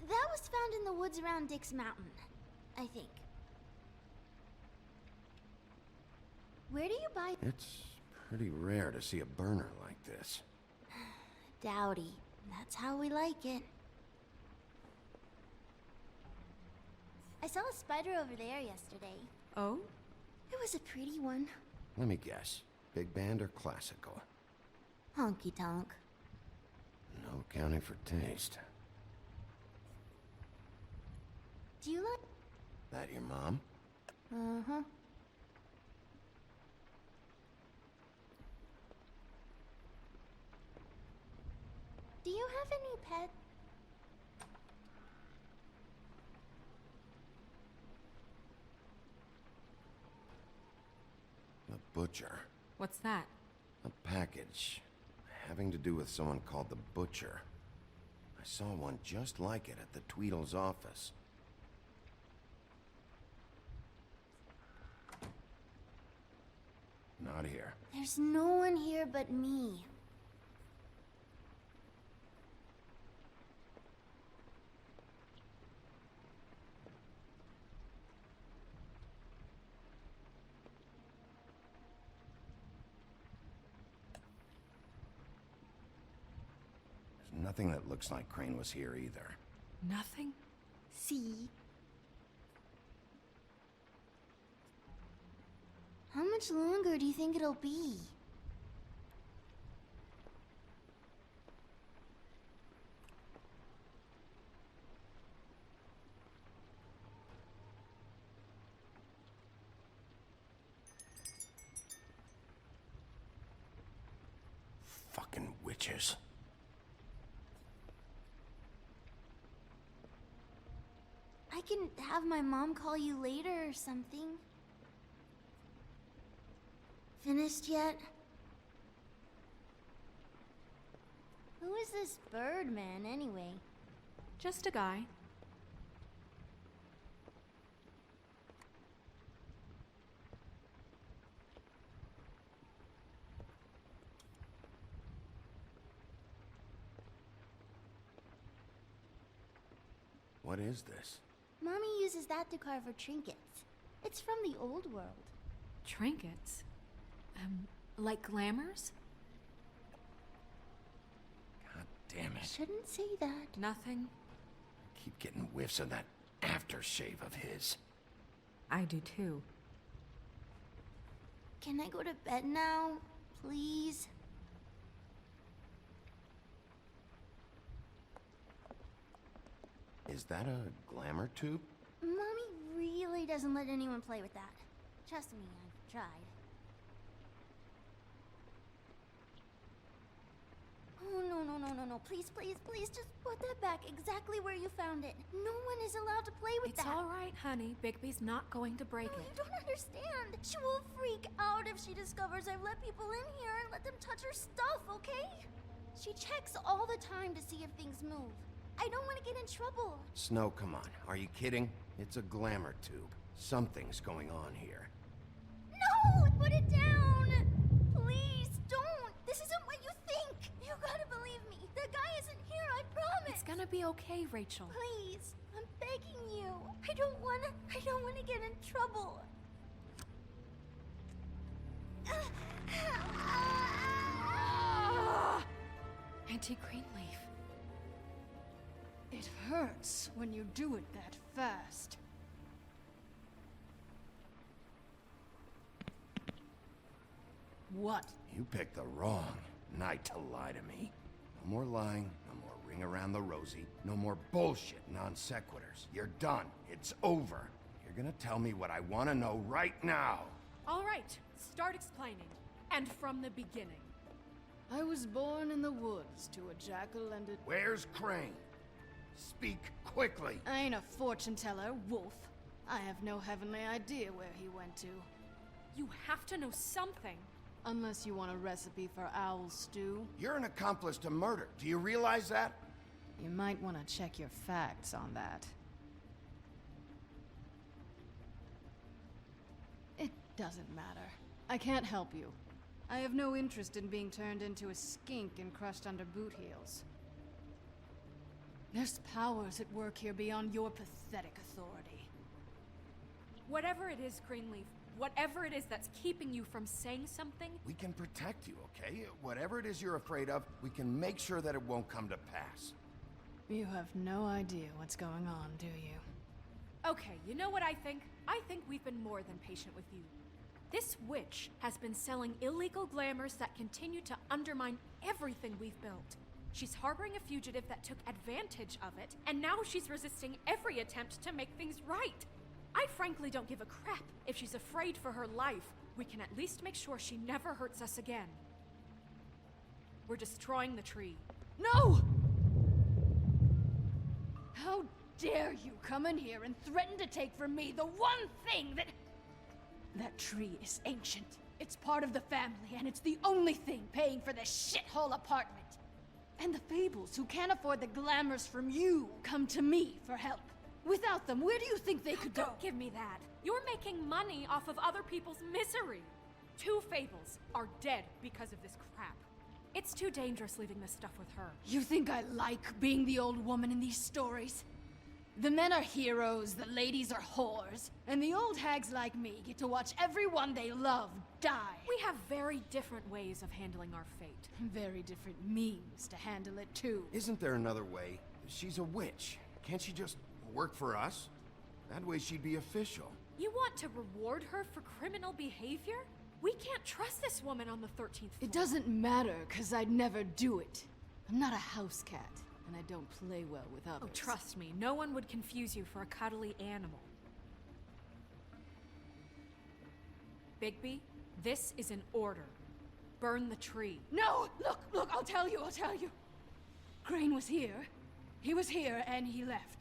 That was found in the woods around Dick's Mountain, I think. Where do you buy... It's pretty rare to see a burner like this. Dowdy. That's how we like it. I saw a spider over there yesterday. Oh? It was a pretty one. Let me guess. Big band or classical? Honky tonk. No accounting for taste. Do you like... That your mom? Uh-huh. have any pets? The butcher. What's that? A package having to do with someone called the Butcher. I saw one just like it at the Tweedle's office. Not here. There's no one here but me. There's nothing that looks like Crane was here either. Nothing? See? How much longer do you think it'll be? Fucking witches. I can have my mom call you later or something. Finished yet? Who is this bird man, anyway? Just a guy. What is this? Mommy uses that to carve her trinkets. It's from the old world. Trinkets? Like glamours? God damn it. Shouldn't say that. Nothing. Keep getting whiffs of that aftershave of his. I do too. Can I go to bed now, please? Is that a glamour tube? Mommy really doesn't let anyone play with that. Trust me, I've tried. Oh, no. Please, just put that back exactly where you found it. No one is allowed to play with that. It's all right, honey. Bigby's not going to break it. You don't understand. She will freak out if she discovers I've let people in here and let them touch her stuff, okay? She checks all the time to see if things move. I don't want to get in trouble. Snow, come on. Are you kidding? It's a glamour tube. Something's going on here. No! Put it down! Please, don't! This isn't what you think! You gotta believe me. The guy isn't here, I promise! It's gonna be okay, Rachel. Please, I'm begging you. I don't wanna get in trouble. Auntie Greenleaf. It hurts when you do it that fast. What? You picked the wrong night to lie to me. No more lying, no more ring around the rosy, no more bullshit non sequiturs. You're done. It's over. You're gonna tell me what I want to know right now. All right, start explaining. And from the beginning. I was born in the woods to a jackal and a... Where's Crane? Speak quickly. I ain't a fortune teller, wolf. I have no heavenly idea where he went to. You have to know something. Unless you want a recipe for owl stew. You're an accomplice to murder. Do you realize that? You might want to check your facts on that. It doesn't matter. I can't help you. I have no interest in being turned into a skink and crushed under boot heels. There's powers at work here beyond your pathetic authority. Whatever it is, Greenleaf, whatever it is that's keeping you from saying something... We can protect you, okay? Whatever it is you're afraid of, we can make sure that it won't come to pass. You have no idea what's going on, do you? Okay, you know what I think? I think we've been more than patient with you. This witch has been selling illegal glamours that continue to undermine everything we've built. She's harboring a fugitive that took advantage of it, and now she's resisting every attempt to make things right. I frankly don't give a crap if she's afraid for her life. We can at least make sure she never hurts us again. We're destroying the tree. No! How dare you come in here and threaten to take from me the one thing that... That tree is ancient. It's part of the family, and it's the only thing paying for this shithole apartment. And the Fables, who can't afford the glamours from you, come to me for help. Without them, where do you think they could go? Don't give me that. You're making money off of other people's misery. 2 Fables are dead because of this crap. It's too dangerous leaving this stuff with her. You think I like being the old woman in these stories? The men are heroes, the ladies are whores, and the old hags like me get to watch everyone they love die. We have very different ways of handling our fate. Very different means to handle it, too. Isn't there another way? She's a witch. Can't she just work for us? That way she'd be official. You want to reward her for criminal behavior? We can't trust this woman on the 13th floor. It doesn't matter, because I'd never do it. I'm not a house cat, and I don't play well with others. Oh, trust me, no one would confuse you for a cuddly animal. Bigby, this is an order. Burn the tree. No! Look, I'll tell you. Crane was here. He was here, and he left.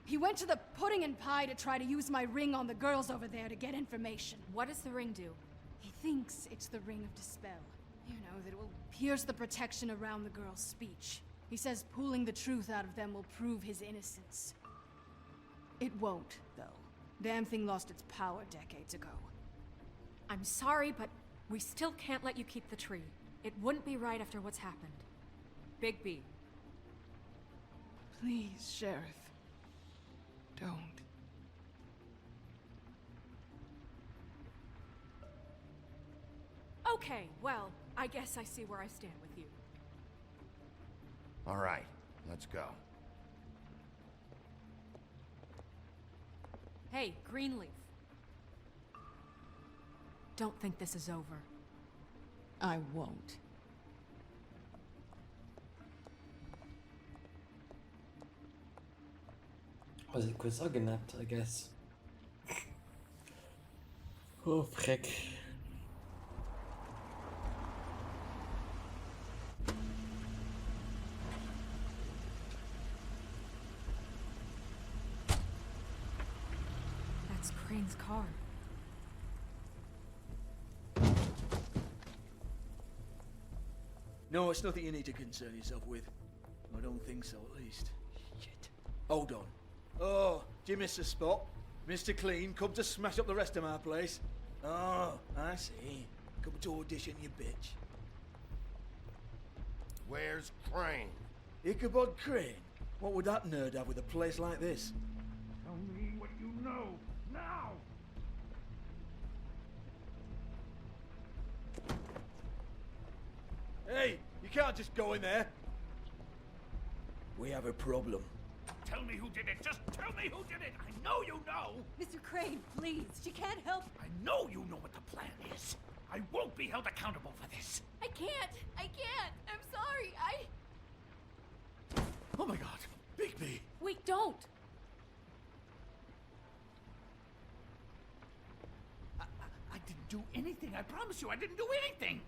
He went to the pudding and pie to try to use my ring on the girls over there to get information. What does the ring do? He thinks it's the ring of dispel. You know, that it will pierce the protection around the girls' speech. He says pulling the truth out of them will prove his innocence. It won't, though. Damn thing lost its power decades ago. I'm sorry, but we still can't let you keep the tree. It wouldn't be right after what's happened. Bigby. Please, Sheriff. Don't. Okay, well, I guess I see where I stand with you. All right, let's go. Hey, Greenleaf. Don't think this is over. I won't. Was ik was sagen net, I guess. Oh, frek. That's Crane's car. No, it's nothing you need to concern yourself with. I don't think so, at least. Shit. Hold on. Oh, do you miss a spot? Mr. Clean, come to smash up the rest of my place. Oh, I see. Come to audition, you bitch. Where's Crane? Ichabod Crane? What would that nerd have with a place like this? Tell me what you know, now! Hey, you can't just go in there. We have a problem. Tell me who did it. Just tell me who did it. I know you know. Mr. Crane, please. She can't help. I know you know what the plan is. I won't be held accountable for this. I can't. I'm sorry. Oh my God, Bigby. Wait, don't. I didn't do anything. I promise you, I didn't do anything.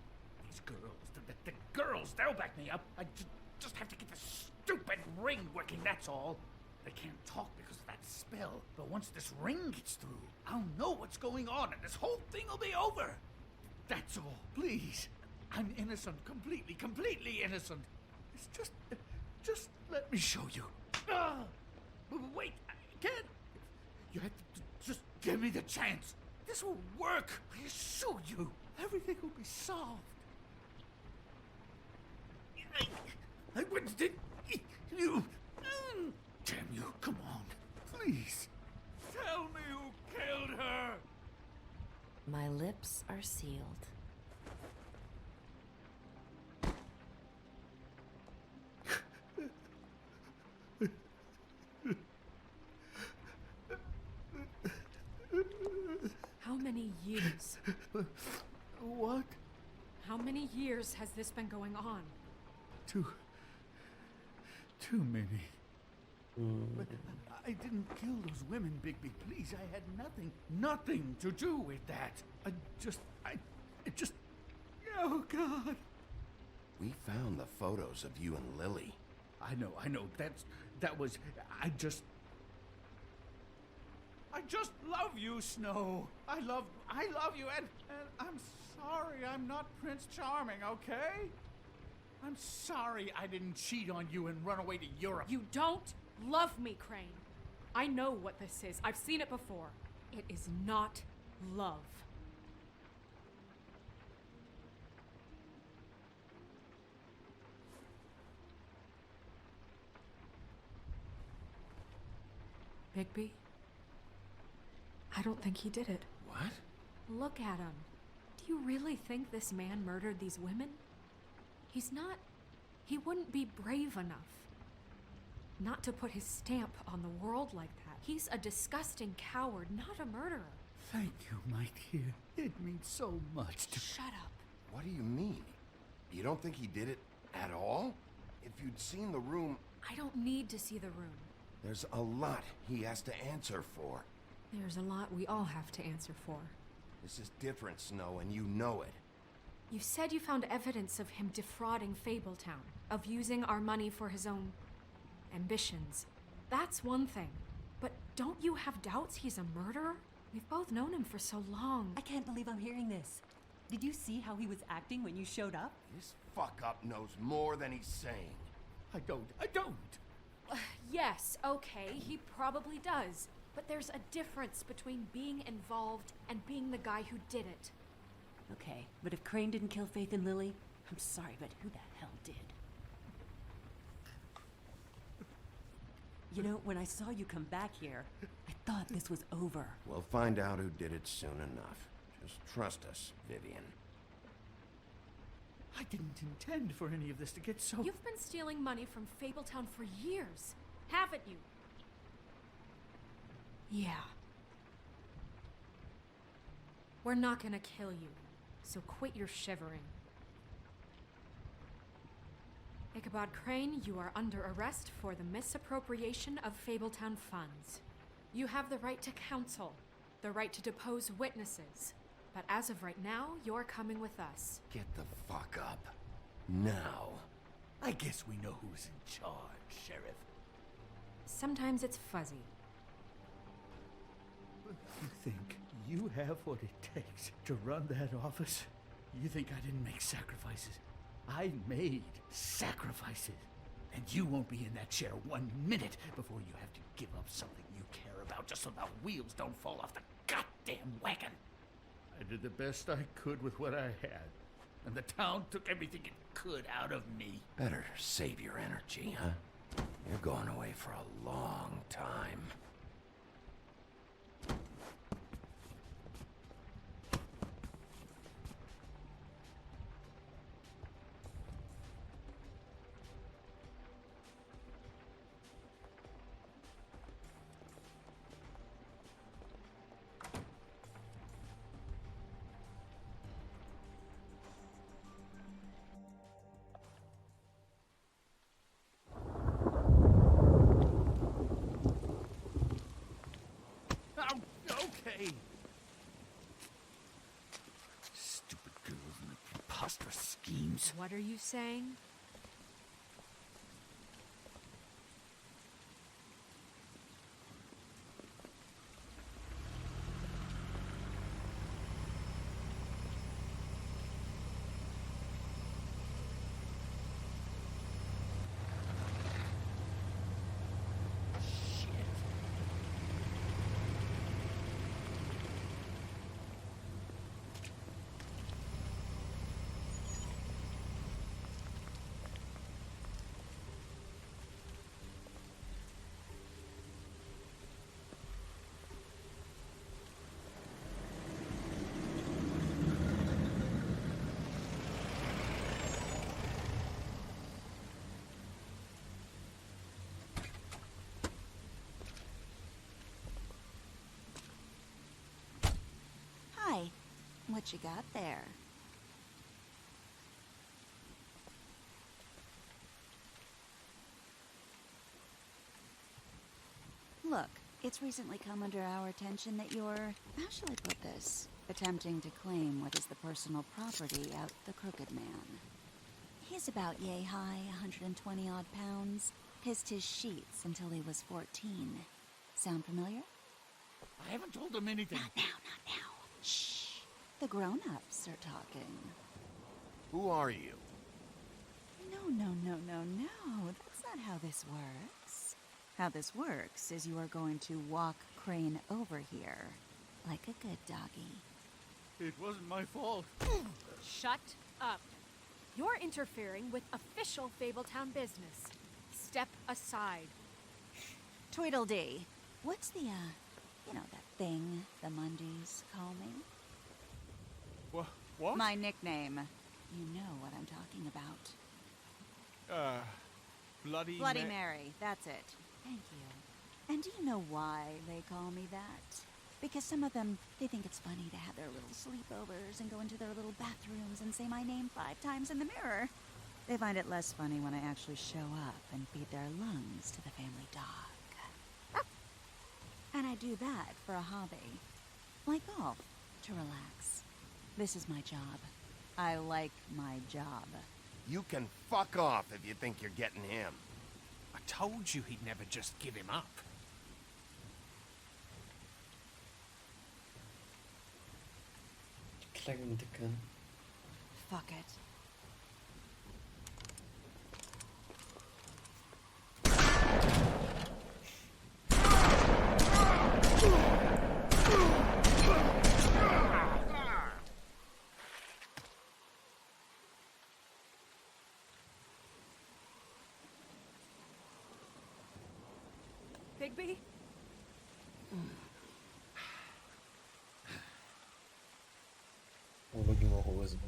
These girls, the girls, they'll back me up. I just have to get this stupid ring working, that's all. They can't talk because of that spell, but once this ring gets through, I'll know what's going on and this whole thing will be over. That's all, please. I'm innocent, completely innocent. It's just let me show you. Wait, I can't. You have to just give me the chance. This will work, I assure you. Everything will be solved. I wouldn't you. Damn you, come on. Please. Tell me who killed her. My lips are sealed. How many years? What? How many years has this been going on? Too many. But I didn't kill those women, Bigby. Please, I had nothing to do with that. It just, oh God. We found the photos of you and Lily. I know, that was... I just love you, Snow. I love you, and I'm sorry I'm not Prince Charming, okay? I'm sorry I didn't cheat on you and run away to Europe. You don't love me, Crane. I know what this is. I've seen it before. It is not love. Bigby? I don't think he did it. What? Look at him. Do you really think this man murdered these women? He's not... He wouldn't be brave enough. Not to put his stamp on the world like that. He's a disgusting coward, not a murderer. Thank you, my dear. It means so much to... Shut up. What do you mean? You don't think he did it at all? If you'd seen the room... I don't need to see the room. There's a lot he has to answer for. There's a lot we all have to answer for. This is different, Snow, and you know it. You said you found evidence of him defrauding Fabletown, of using our money for his own ambitions. That's one thing. But don't you have doubts he's a murderer? We've both known him for so long. I can't believe I'm hearing this. Did you see how he was acting when you showed up? This fuck-up knows more than he's saying. I don't. Yes, okay, he probably does. But there's a difference between being involved and being the guy who did it. Okay, but if Crane didn't kill Faith and Lily, I'm sorry, but who the hell did? You know, when I saw you come back here, I thought this was over. We'll find out who did it soon enough. Just trust us, Vivian. I didn't intend for any of this to get so... You've been stealing money from Fabletown for years, haven't you? Yeah. We're not gonna kill you, so quit your shivering. Ichabod Crane, you are under arrest for the misappropriation of Fabletown funds. You have the right to counsel, the right to depose witnesses. But as of right now, you're coming with us. Get the fuck up. Now. I guess we know who's in charge, Sheriff. Sometimes it's fuzzy. You think you have what it takes to run that office? You think I didn't make sacrifices? I made sacrifices. And you won't be in that chair 1 minute before you have to give up something you care about just so the wheels don't fall off the goddamn wagon. I did the best I could with what I had. And the town took everything it could out of me. Better save your energy, huh? You're going away for a long time. Stupid girls and preposterous schemes. What are you saying? Hi. What you got there? Look, it's recently come under our attention that you're, how shall I put this, attempting to claim what is the personal property of the Crooked Man. He's about yay high, 120 odd pounds, Kissed his sheets until he was 14. Sound familiar? I haven't told him anything. Not now. Shh. The grown-ups are talking. Who are you? No. That's not how this works. How this works is you are going to walk Crane over here. Like a good doggy. It wasn't my fault. Shut up. You're interfering with official Fabletown business. Step aside. Tweedledee. What's the, that thing the Mundies call me? What? My nickname. You know what I'm talking about. Bloody Mary, that's it. Thank you. And do you know why they call me that? Because some of them, they think it's funny to have their little sleepovers and go into their little bathrooms and say my name 5 times in the mirror. They find it less funny when I actually show up and feed their lungs to the family dog. And I do that for a hobby. Like golf, to relax. This is my job. I like my job. You can fuck off if you think you're getting him. I told you he'd never just give him up. Kleine Dicke. Fuck it. Bigby? Hol gehen wir Hose.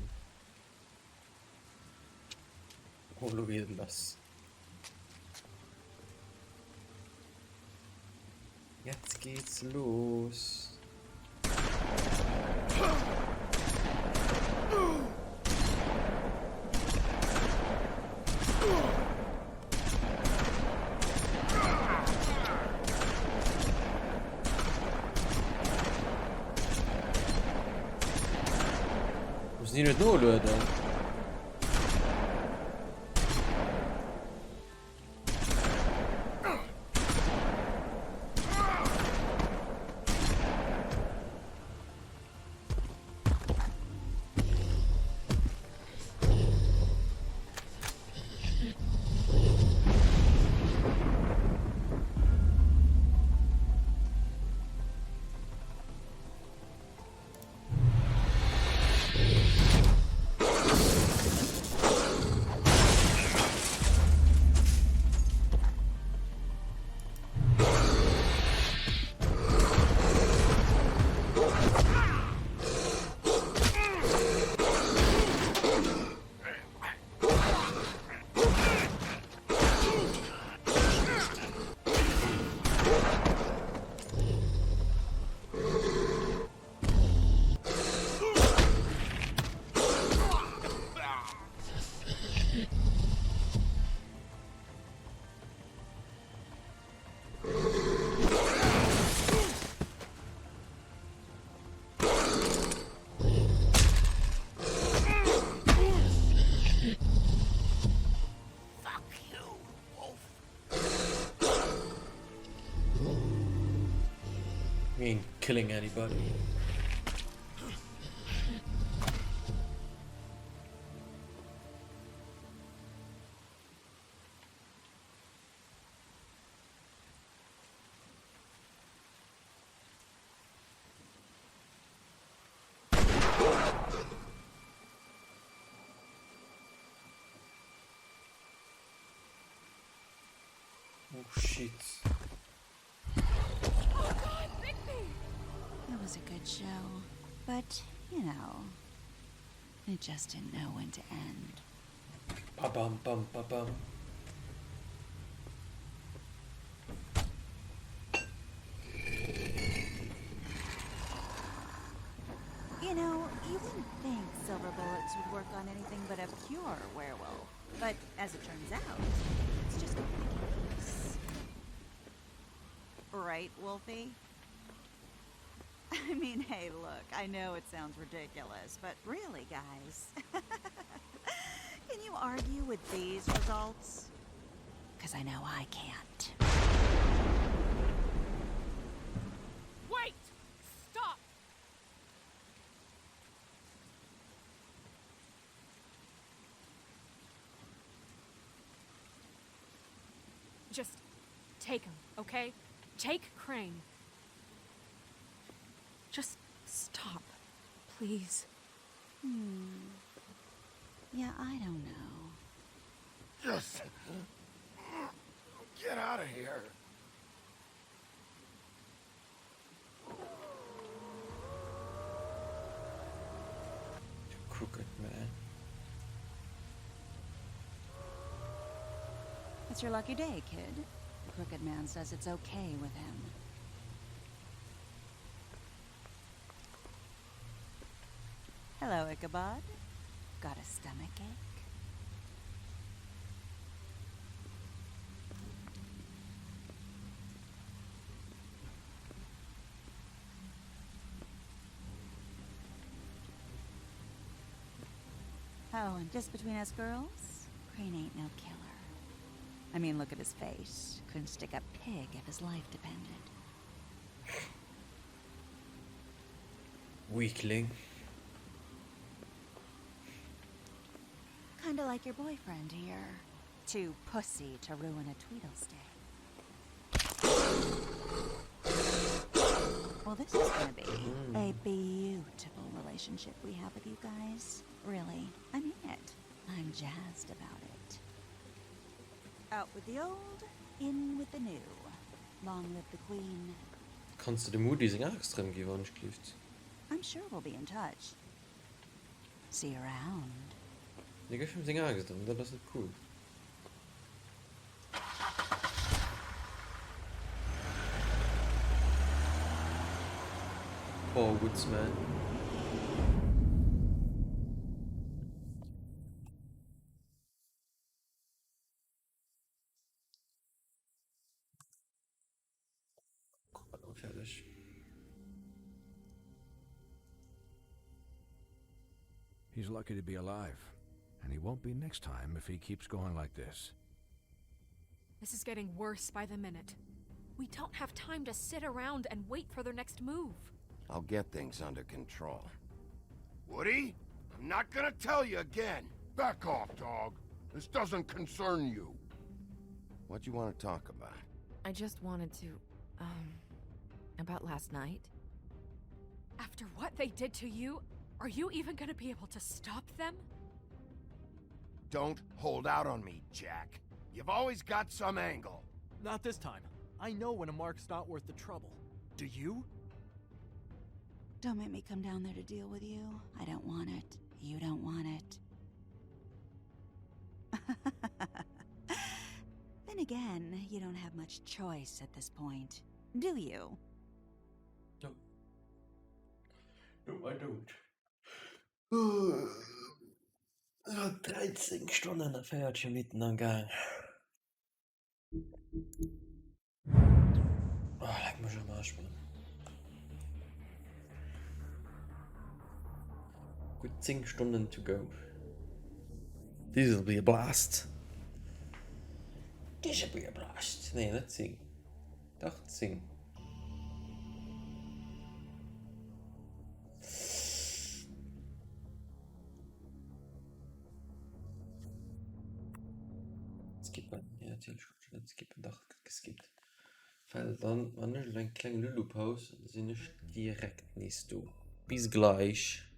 Hol wieder los. Jetzt geht's los. Müssen die nicht nur, Leute? We ain't killing anybody. Oh shit. It was a good show, but, you know, it just didn't know when to end. Ba-bum, bum, ba-bum. You know, you wouldn't think silver bullets would work on anything but a pure werewolf. But as it turns out, it's just a case. Right, Wolfie? I mean, hey, look, I know it sounds ridiculous, but really, guys, can you argue with these results? because I know I can't. Wait! Stop! Just take him, okay? Take Crane. Just stop, please. Yeah, I don't know. Just get out of here. Crooked man. It's your lucky day, kid. The Crooked Man says it's okay with him. Hello, Ichabod. Got a stomachache? Oh, and just between us girls, Crane ain't no killer. I mean, look at his face. Couldn't stick a pig if his life depended. Weakling. Kinda like your boyfriend here. Too pussy to ruin a Tweedle stay. Well, this is gonna be a beautiful relationship we have with you guys. Really, I mean it. I'm jazzed about it. Out with the old, in with the new. Long live the queen. Kannst du dem Moody sing extrem gewünscht, Gift? I'm sure we'll be in touch. See you around. Ich gebe ihm sing extrem, das ist cool. Poor woodsman. Fertig. He's lucky to be alive, and he won't be next time if he keeps going like this. This is getting worse by the minute. We don't have time to sit around and wait for their next move. I'll get things under control. Woody, I'm not gonna tell you again. Back off, dog. This doesn't concern you. What do you want to talk about? I just wanted to, about last night. After what they did to you, are you even gonna be able to stop them? Don't hold out on me, Jack. You've always got some angle. Not this time. I know when a mark's not worth the trouble. Do you? Don't make me come down there to deal with you. I don't want it. You don't want it. Then again, you don't have much choice at this point, do you? No. No, I don't. 13 Stunden der fährt schon mitten am Gang. Oh, leck mich am Arsch, Mann. Good 10 Stunden to go. This will be a blast. This will be a blast. Nee, nicht 10. Doch, 10. Skippen. Ja, natürlich. Skippen. Doch, geskippt. Weil dann, wenn ich einen kleinen Lulu-Pause, sind ich direkt nicht du. Bis gleich.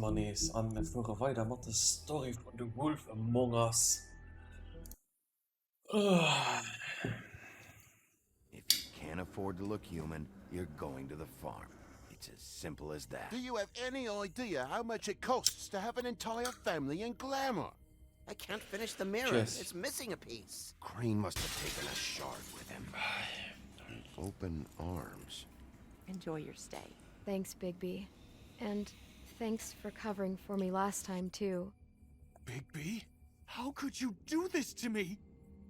Funnies an wir fuhren weiter mit der Story von The Wolf Among Us. If you can't afford to look human, you're going to the farm. It's as simple as that. Do you have any idea how much it costs to have an entire family in glamour? I can't finish the mirror. Yes. It's missing a piece. Crane must have taken a shard with him. Open arms. Enjoy your stay. Thanks, Bigby. And thanks for covering for me last time, too. Bigby? How could you do this to me?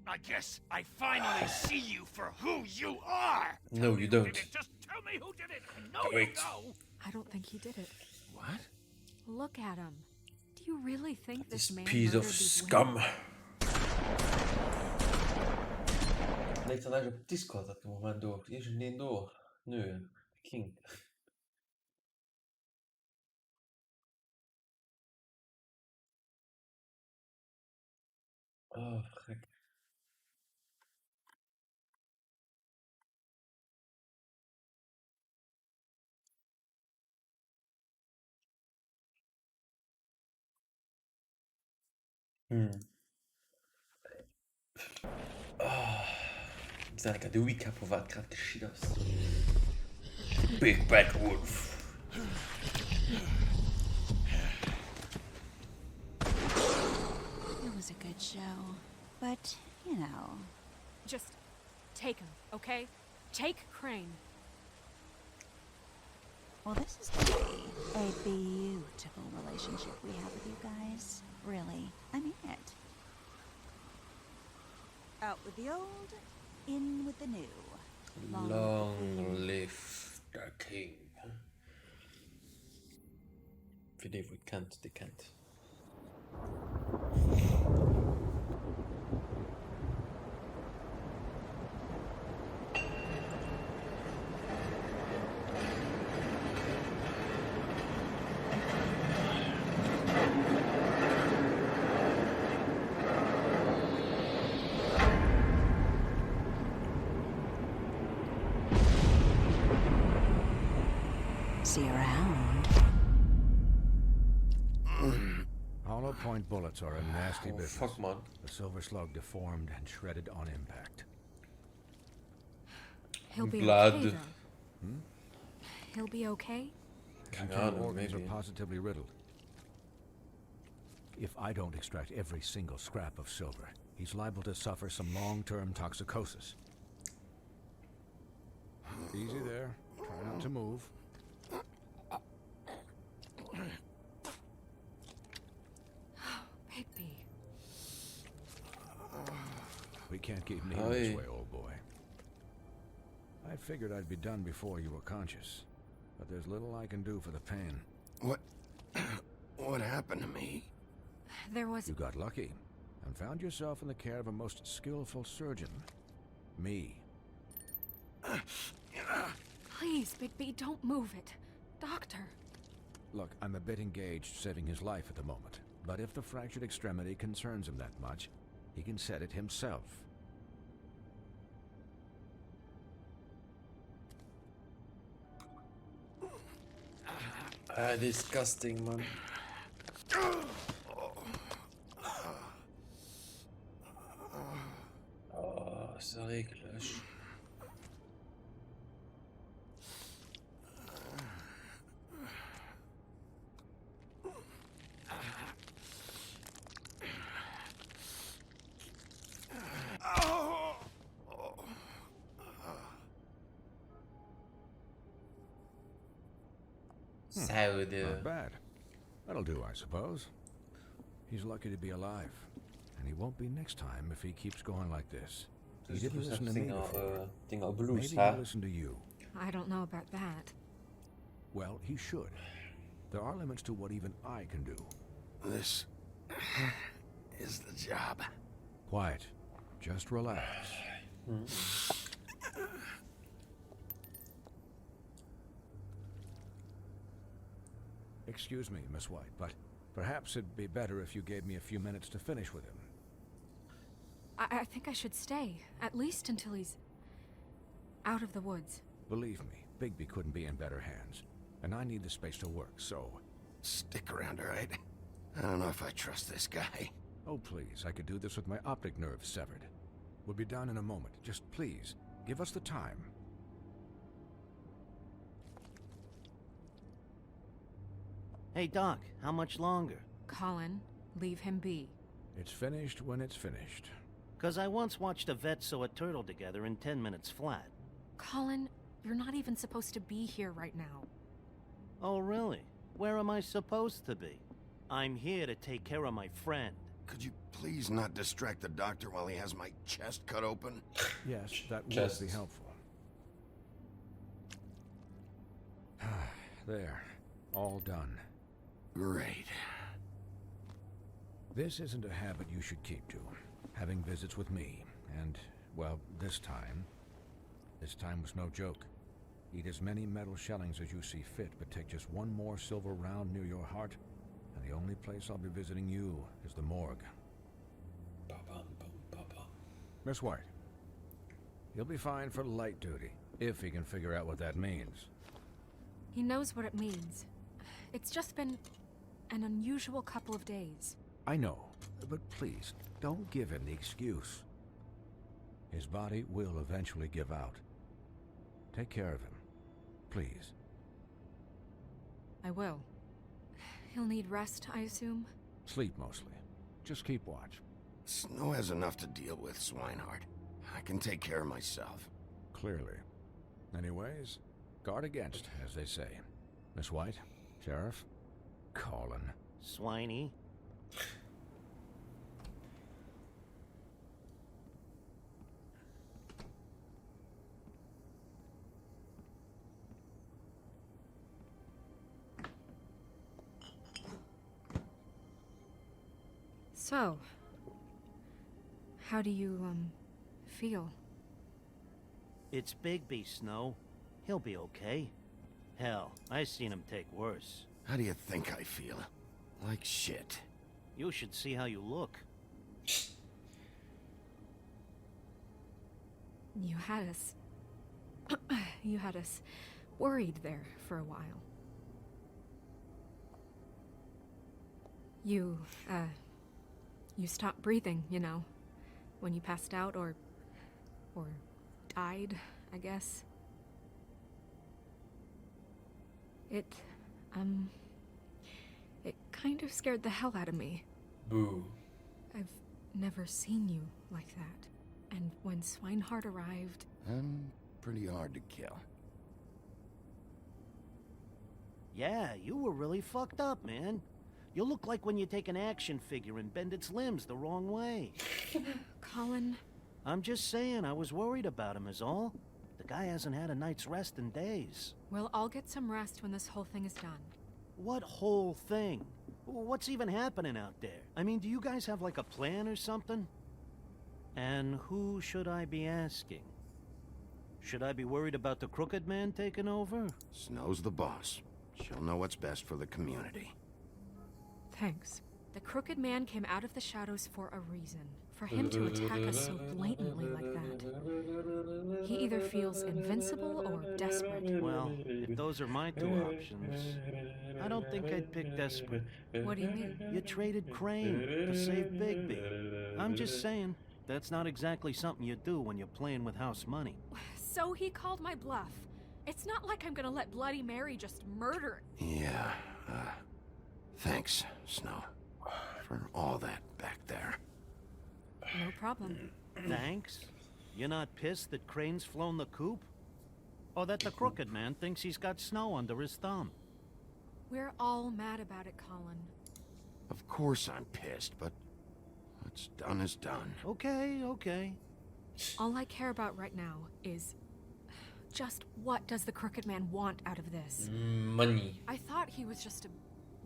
I guess I finally see you for who you are! No, you don't. Just tell me who did it! I know Wait. you know! I don't think he did it. What? Look at him. Do you really think this man Piece of murdered these scum. women? Lijkt dan eigenlijk op Discord dat moment door. Die is er niet door. Nee, King. Oh, gek. Jetzt habe ich den Recap, was gerade geschieht ist. Big Bad Wolf. It was a good show. But, you know. Just take him, okay? Take Crane. Well, this is gonna be a beautiful relationship we have with you guys. Really. I mean it. Out with the old, in with the new. Long live the king. För det vi kant, det kant. See you around. Hollow point bullets are a nasty business. Fuck, man. The silver slug deformed and shredded on impact. He'll be Blood. okay, though. He'll be okay? Internal organs are positively riddled. If I don't extract every single scrap of silver, he's liable to suffer some long-term toxicosis. Easy there. Try not to move. Bigby. We can't keep kneeling this way, old boy. I figured I'd be done before you were conscious, but there's little I can do for the pain. What happened to me? There was... You got lucky and found yourself in the care of a most skillful surgeon. Me. Please, Bigby, don't move it. Doctor. Look, I'm a bit engaged saving his life at the moment, but if the fractured extremity concerns him that much, he can set it himself. Disgusting, man. Oh, så eklig. Not bad. That'll do, I suppose. He's lucky to be alive. And he won't be next time if he keeps going like this. He didn't listen to me before. Maybe he'll listen to you. I don't know about that. Well, he should. There are limits to what even I can do. This is the job. Quiet. Just relax. Excuse me, Miss White, but perhaps it'd be better if you gave me a few minutes to finish with him. I think I should stay, at least until he's out of the woods. Believe me, Bigby couldn't be in better hands, and I need the space to work, so... Stick around, all right? I don't know if I trust this guy. Oh, please, I could do this with my optic nerve severed. We'll be down in a moment. Just please, give us the time. Hey, Doc, how much longer? Colin, leave him be. It's finished when it's finished. 'Cause I once watched a vet sew a turtle together in 10 minutes flat. Colin, you're not even supposed to be here right now. Oh, really? Where am I supposed to be? I'm here to take care of my friend. Could you please not distract the doctor while he has my chest cut open? Yes, that would be helpful. There. All done. Great. This isn't a habit you should keep to. Having visits with me. And, well, this time was no joke. Eat as many metal shellings as you see fit, but take just one more silver round near your heart, and the only place I'll be visiting you is the morgue. Miss White, he'll be fine for light duty, if he can figure out what that means. He knows what it means. It's just been an unusual couple of days. I know, but please, don't give him the excuse. His body will eventually give out. Take care of him, please. I will. He'll need rest, I assume? Sleep mostly. Just keep watch. Snow has enough to deal with, Swinehart. I can take care of myself. Clearly. Anyways, guard against, as they say. Miss White, Sheriff, Colin. Swiney. So, how do you, feel? It's Bigby, Snow. He'll be okay. Hell, I seen him take worse. How do you think I feel? Like shit. You should see how you look. You had us worried there for a while. You stopped breathing, you know, when you passed out or died, I guess. It kind of scared the hell out of me. Boo. I've never seen you like that. And when Swinehart arrived... I'm pretty hard to kill. Yeah, you were really fucked up, man. You look like when you take an action figure and bend its limbs the wrong way. Colin... I'm just saying, I was worried about him is all. The guy hasn't had a night's rest in days. We'll all get some rest when this whole thing is done. What whole thing? What's even happening out there? I mean, do you guys have like a plan or something? And who should I be asking? Should I be worried about the Crooked Man taking over? Snow's the boss. She'll know what's best for the community. Thanks. The Crooked Man came out of the shadows for a reason. For him to attack us so blatantly like that. He either feels invincible or desperate. Well, if those are my two options, I don't think I'd pick desperate. What do you mean? You traded Crane to save Bigby. I'm just saying, that's not exactly something you do when you're playing with house money. So he called my bluff. It's not like I'm gonna let Bloody Mary just murder... Yeah, thanks, Snow, for all that back there. No problem. Thanks? You're not pissed that Crane's flown the coop? Or that the Crooked Man thinks he's got Snow under his thumb? We're all mad about it, Colin. Of course I'm pissed, but what's done is done. Okay, okay. All I care about right now is... just what does the Crooked Man want out of this? Money. I thought he was just a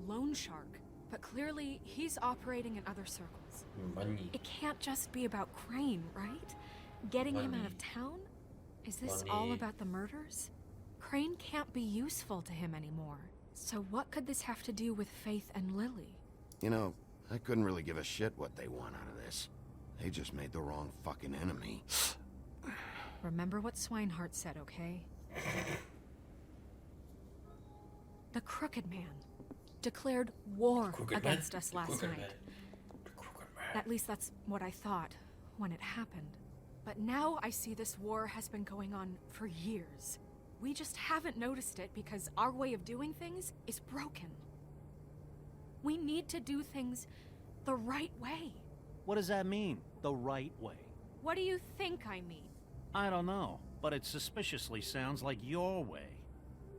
loan shark, but clearly he's operating in other circles. Money. It can't just be about Crane, right? Getting him out of town? Is this all about the murders? Crane can't be useful to him anymore. So what could this have to do with Faith and Lily? You know, I couldn't really give a shit what they want out of this. They just made the wrong fucking enemy. Remember what Swinehart said, okay? The Crooked Man. declared war Crooked against man. us last Crooked night. man. At least that's what I thought when it happened. But now I see this war has been going on for years. We just haven't noticed it because our way of doing things is broken. We need to do things the right way. What does that mean, the right way? What do you think I mean? I don't know, but it suspiciously sounds like your way.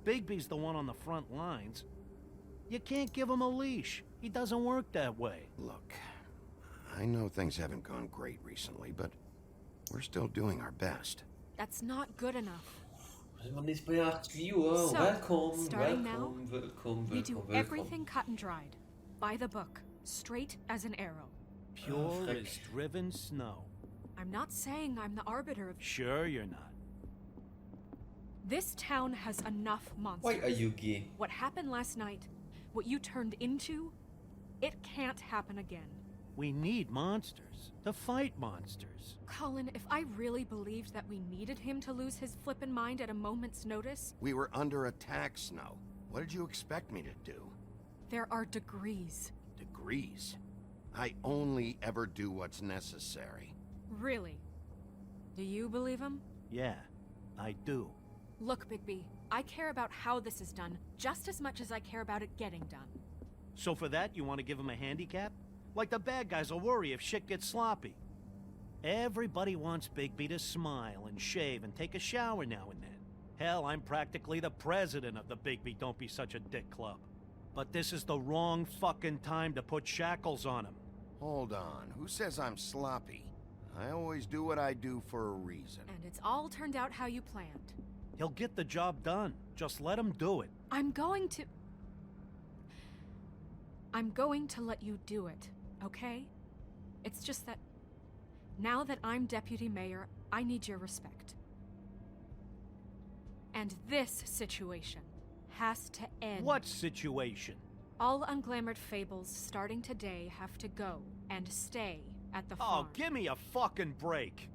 Bigby's the one on the front lines. You can't give him a leash. He doesn't work that way. Look, I know things haven't gone great recently, but we're still doing our best. That's not good enough. So, welcome, starting now, we do everything cut and dried. By the book, straight as an arrow. Pure as driven snow. I'm not saying I'm the arbiter of... Sure you're not. This town has enough monsters. Why are you gay? What happened last night, what you turned into, it can't happen again. We need monsters to fight monsters. Colin, if I really believed that we needed him to lose his flippin' mind at a moment's notice... We were under attack, Snow. What did you expect me to do? There are degrees. Degrees? I only ever do what's necessary. Really? Do you believe him? Yeah, I do. Look, Bigby, I care about how this is done just as much as I care about it getting done. So for that, you want to give him a handicap? Like the bad guys will worry if shit gets sloppy. Everybody wants Bigby to smile and shave and take a shower now and then. Hell, I'm practically the president of the Bigby Don't Be Such a Dick Club. But this is the wrong fucking time to put shackles on him. Hold on, who says I'm sloppy? I always do what I do for a reason. And it's all turned out how you planned. He'll get the job done. Just let him do it. I'm going to let you do it, okay? It's just that now that I'm deputy mayor, I need your respect. And this situation has to end. What situation? All unglamored fables starting today have to go and stay at the farm. Oh, give me a fucking break.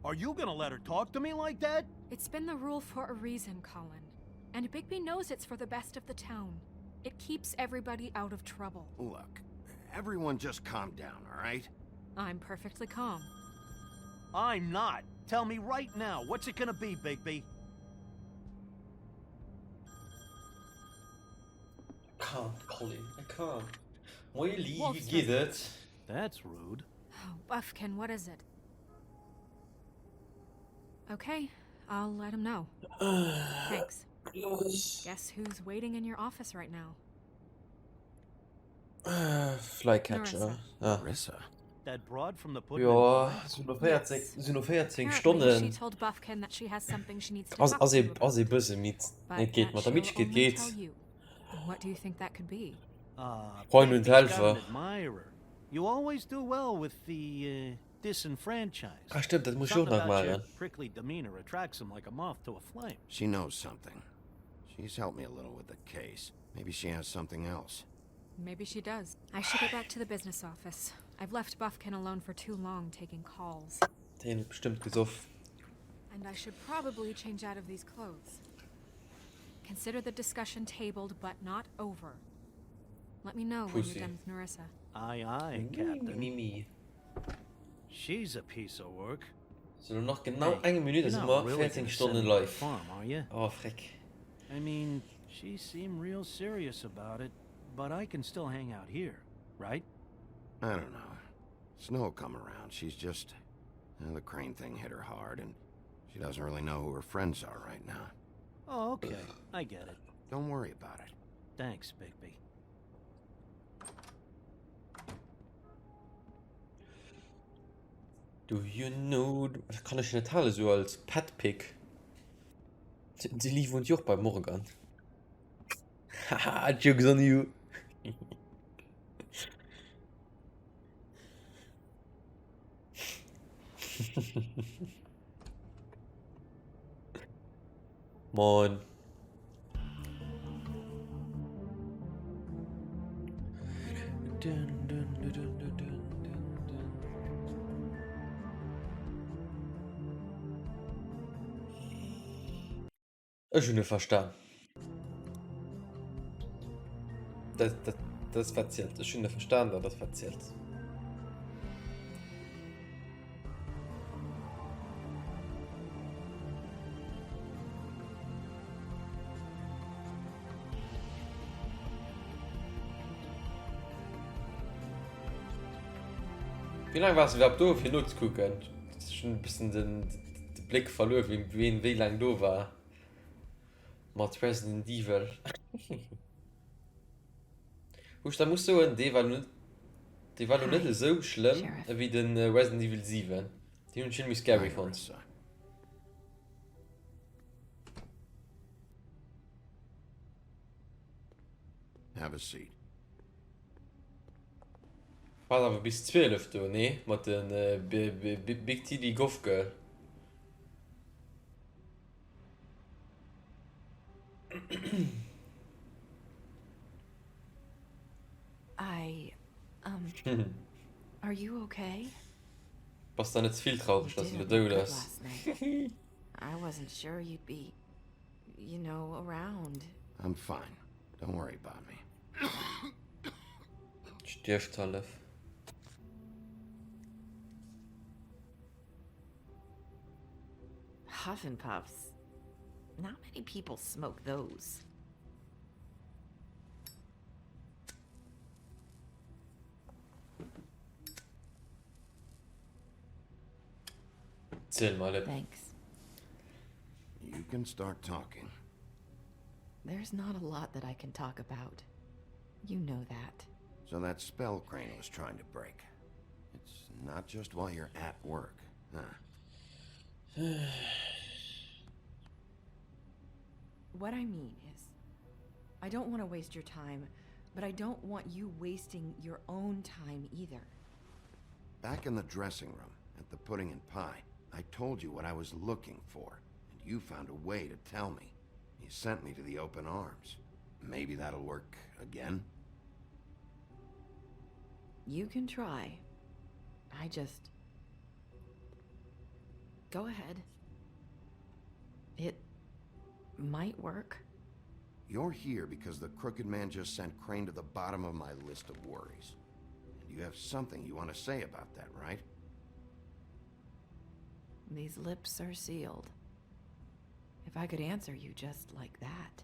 Are you gonna let her talk to me like that? It's been the rule for a reason, Colin. And Bigby knows it's for the best of the town. It keeps everybody out of trouble. Look, everyone just calm down, all right? I'm perfectly calm. I'm not. Tell me right now, what's it gonna be, Bigby? I can't, Colin. I can't. Moje Liebe, geht it? That's rude. Oh, Buffkin, what is it? Okay, I'll let him know. Thanks. Guess who's waiting in your office right now? Flycatcher. Marissa. That broad from the Ja, sind noch 14 Stunden. She told Buffkin that she has something she needs to talk to Also you about. ein bisschen mit. Nicht geht, But damit she'll geht, only geht's. tell you. What do you think that could be? Freund und Bigby's got Helfer. an admirer. You always do well with the disenfranchised. Ah, stimmt, das muss ich auch Something noch about your machen. prickly demeanor attracts him like a moth to a flame. She knows something. She's helped me a little with the case. Maybe she has something else. Maybe she does. I should get back to the business office. I've left Buffkin alone for too long taking calls. Den hat bestimmt gesoffen. And I should probably change out of these clothes. Consider the discussion tabled but not over. Let me know when Pussy. you're done with Marissa. Aye, aye, Captain. Mimi. She's a piece of work. So noch genau Hey, eine Minute you're sind not wir really 14 gonna Stunden send me to the live. farm, are you? Oh, frick. I mean, she seemed real serious about it, but I can still hang out here, right? I don't know. Snow will come around. She's just... the Crane thing hit her hard, and she doesn't really know who her friends are right now. Oh, okay. I get it. Don't worry about it. Thanks, Bigby. Do you know... Das kann ich nicht alle so als Petpick. Sie lief und auch bei Morgan. Haha, jokes on you. Moin. Ich habe nicht verstanden. Das verzählt. Das schöne Verstanden, das verzählt. Wie lange warst du überhaupt da, für nur zu gucken? Das ist schon ein bisschen den Blick verloren, wie lange du war. Mit Resident Evil. Da musst du die war noch nicht so schlimm wie den Resident Evil 7. Die haben schon mich scary fand. Have a seat. War aber bis 12 da, ne? Mit den Big TD Golf Girl. Are you okay? Was dann jetzt viel traurig, dass du da bist. I wasn't sure you'd be, you know, around. I'm fine. Don't worry about me. Stirbt alles. Huff and Puffs. Not many people smoke those. Thanks. You can start talking. There's not a lot that I can talk about. You know that. So that spell Crane was trying to break. It's not just while you're at work, huh? What I mean is, I don't want to waste your time, but I don't want you wasting your own time either. Back in the dressing room, at the pudding and pie, I told you what I was looking for, and you found a way to tell me. You sent me to the open arms. Maybe that'll work again? You can try. I just... Go ahead. It might work. You're here because the crooked man just sent Crane to the bottom of my list of worries. And you have something you want to say about that, right? These lips are sealed. If I could answer you just like that,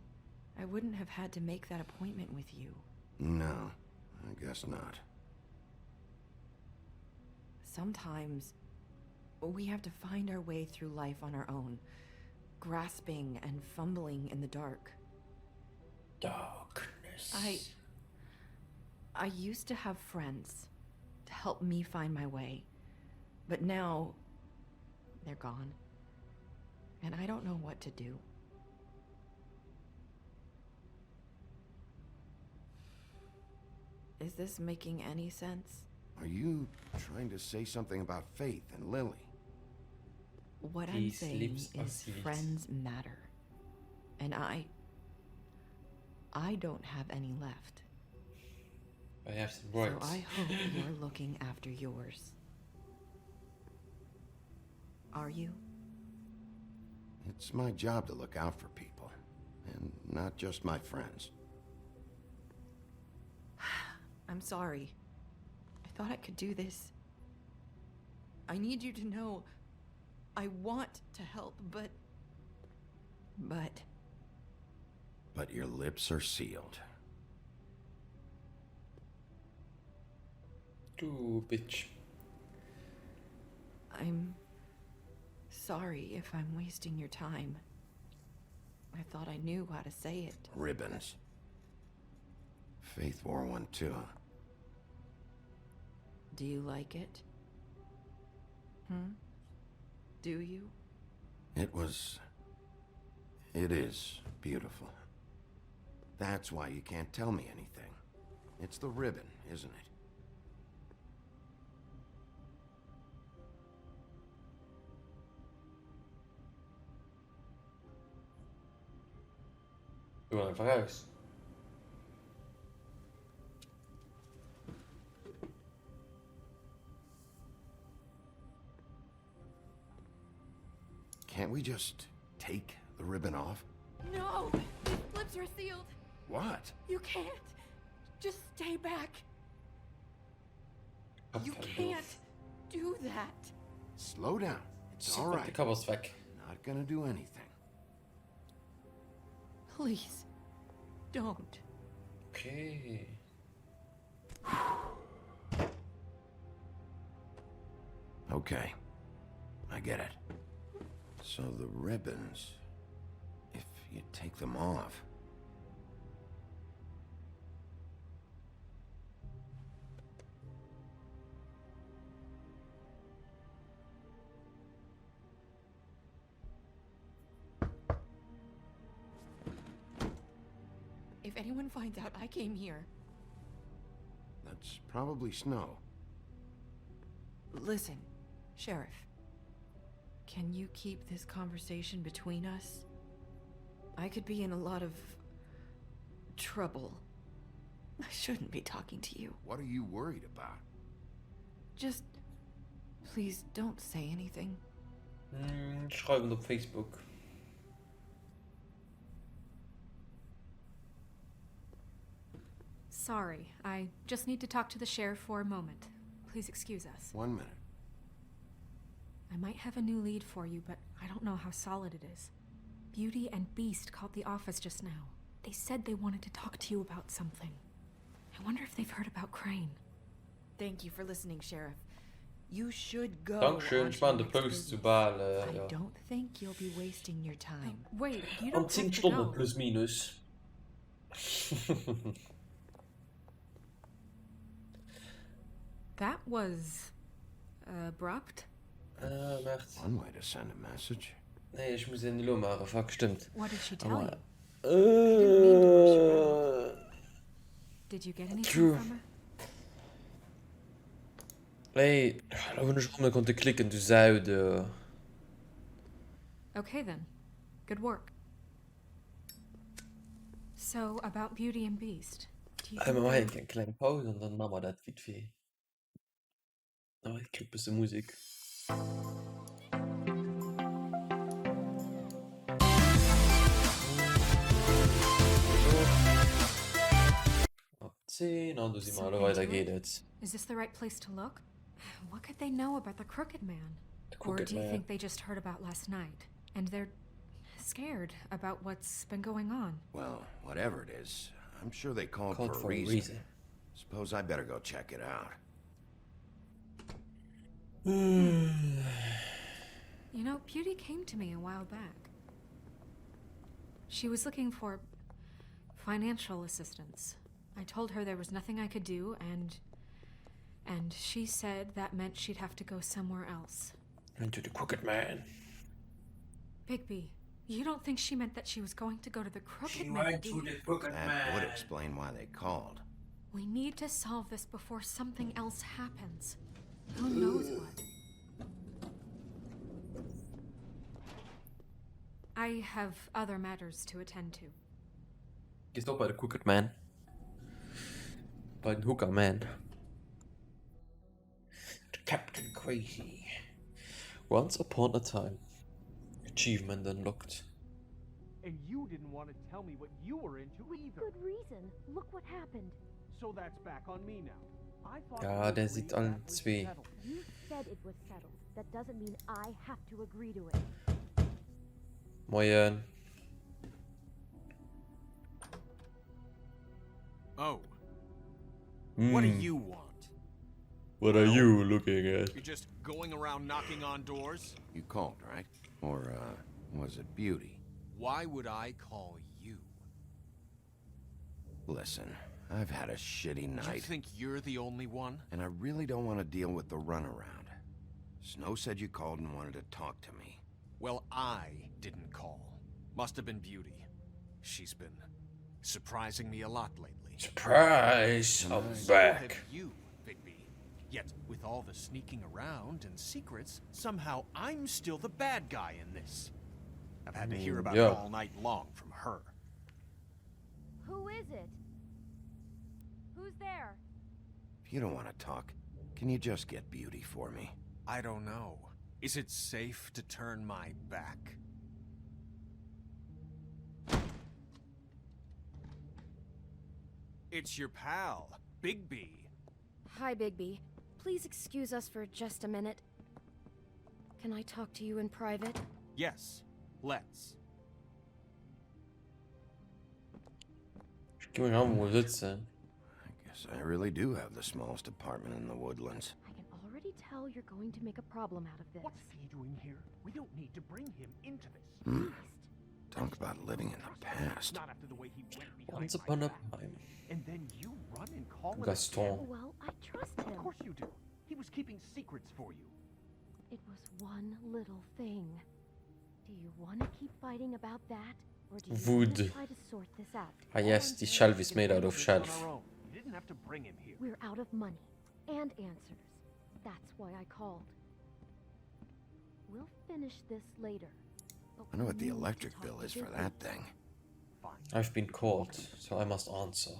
I wouldn't have had to make that appointment with you. No, I guess not. Sometimes we have to find our way through life on our own, grasping and fumbling in the dark. Darkness. I used to have friends to help me find my way, but now they're gone, and I don't know what to do. Is this making any sense? Are you trying to say something about Faith and Lily? What I'm saying is friends matter. And I don't have any left. I have some rights. So I hope you're looking after yours. Are you? It's my job to look out for people, and not just my friends. I'm sorry. I thought I could do this. I need you to know I want to help, but... But your lips are sealed. Du bitch. I'm sorry if I'm wasting your time. I thought I knew how to say it. Ribbons. Faith wore one too. Do you like it? Do you? It is beautiful. That's why you can't tell me anything. It's the ribbon, isn't it? Doe einfach raus. Can't we just take the ribbon off? No! These lips are sealed. What? You can't. Just stay back. You can't do that. Slow down. It's all right. De was weg. Not gonna do anything. Please, don't. Okay. Okay. I get it. So the ribbons, if you take them off. If anyone finds out I came here... That's probably Snow. Listen, Sheriff. Can you keep this conversation between us? I could be in a lot of... trouble. I shouldn't be talking to you. What are you worried about? Just... please don't say anything. Schreiben op Facebook. Sorry, I just need to talk to the sheriff for a moment. Please excuse us. 1 minute. I might have a new lead for you, but I don't know how solid it is. Beauty and Beast called the office just now. They said they wanted to talk to you about something. I wonder if they've heard about Crane. Thank you for listening, Sheriff. You should go. Dankeschön, ich war an der Post zu Ball. I don't think you'll be wasting your time. Wait, you An don't 10 have to Stunden go. plus minus. That was... abrupt. Wacht. One way to send a message. Nee, ich muss in die Lo machen. Fuck, stimmt. What did she tell you? Did you get anything True. from her? Hey, da hun ich rum konnte klicken, du Saude. Okay then. Good work. So, about Beauty and Beast. Do you Einmal think mal eine kleine Pause und dann machen wir das wie viel. Aber ich krieg ein bisschen Musik. Ab 10 und du siehst mal, So weiter into geht it? jetzt. Is this the right place to look? What could they know about the Crooked Man? Or Crooked do you Man. think they just heard about last night? And they're scared about what's been going on? Well, whatever it is, I'm sure they called Called for a reason. reason. Suppose I better go check it out. You know, Beauty came to me a while back. She was looking for financial assistance. I told her there was nothing I could do, and she said that meant she'd have to go somewhere else. Into the Crooked Man. Bigby, you don't think she meant that she was going to go to the Crooked She Man, went do to you? the Crooked That would Man. explain why they called. We need to solve this before something else happens. Who knows what? I have other matters to attend to. Gehst doch bei der Crooked Man. Bei den Hooker Man. The Captain Crazy. Once upon a time. Achievement unlocked. And you didn't want to tell me what you were into either. Good reason. Look what happened. So that's back on me now. I thought Ja, we der agreed sieht allen that was zwei. settled. You said it was settled. That doesn't mean I have to agree to it. Moin. Oh. What do you want? What are you looking at? You're just going around knocking on doors? You called, right? Or, was it Beauty? Why would I call you? Listen, I've had a shitty night. You think you're the only one? And I really don't want to deal with the runaround. Snow said you called and wanted to talk to me. Well, I didn't call. Must have been Beauty. She's been surprising me a lot lately. Surprise! I'm So back. have you, Bigby. Yet, with all the sneaking around and secrets, somehow I'm still the bad guy in this. I've had to hear about yeah. it all night long from her. Who is it? Who's there? If you don't want to talk, can you just get Beauty for me? I don't know. Is it safe to turn my back? It's your pal, Bigby. Hi, Bigby. Please excuse us for just a minute. Can I talk to you in private? Yes, let's. Gib mir Raum, wo sitzen. Guess I really do have the smallest apartment in the woodlands. I can already tell you're going to make a problem out of this. What's he doing here? We don't need to bring him into this. Talk about living in the past. Not after the way he went Once behind upon my a back. time. And then you run and call him Gaston. a- Well, I trust him. Of course you do. He was keeping secrets for you. It was one little thing. Do you want to keep fighting about that? Or do you want to Wood. try to sort this out? Ah yes, the shelf is made out of shelf. You didn't have to bring him here. We're out of money and answers. That's why I called. We'll finish this later. I wonder what the electric bill is for that thing. I've been called, so I must answer.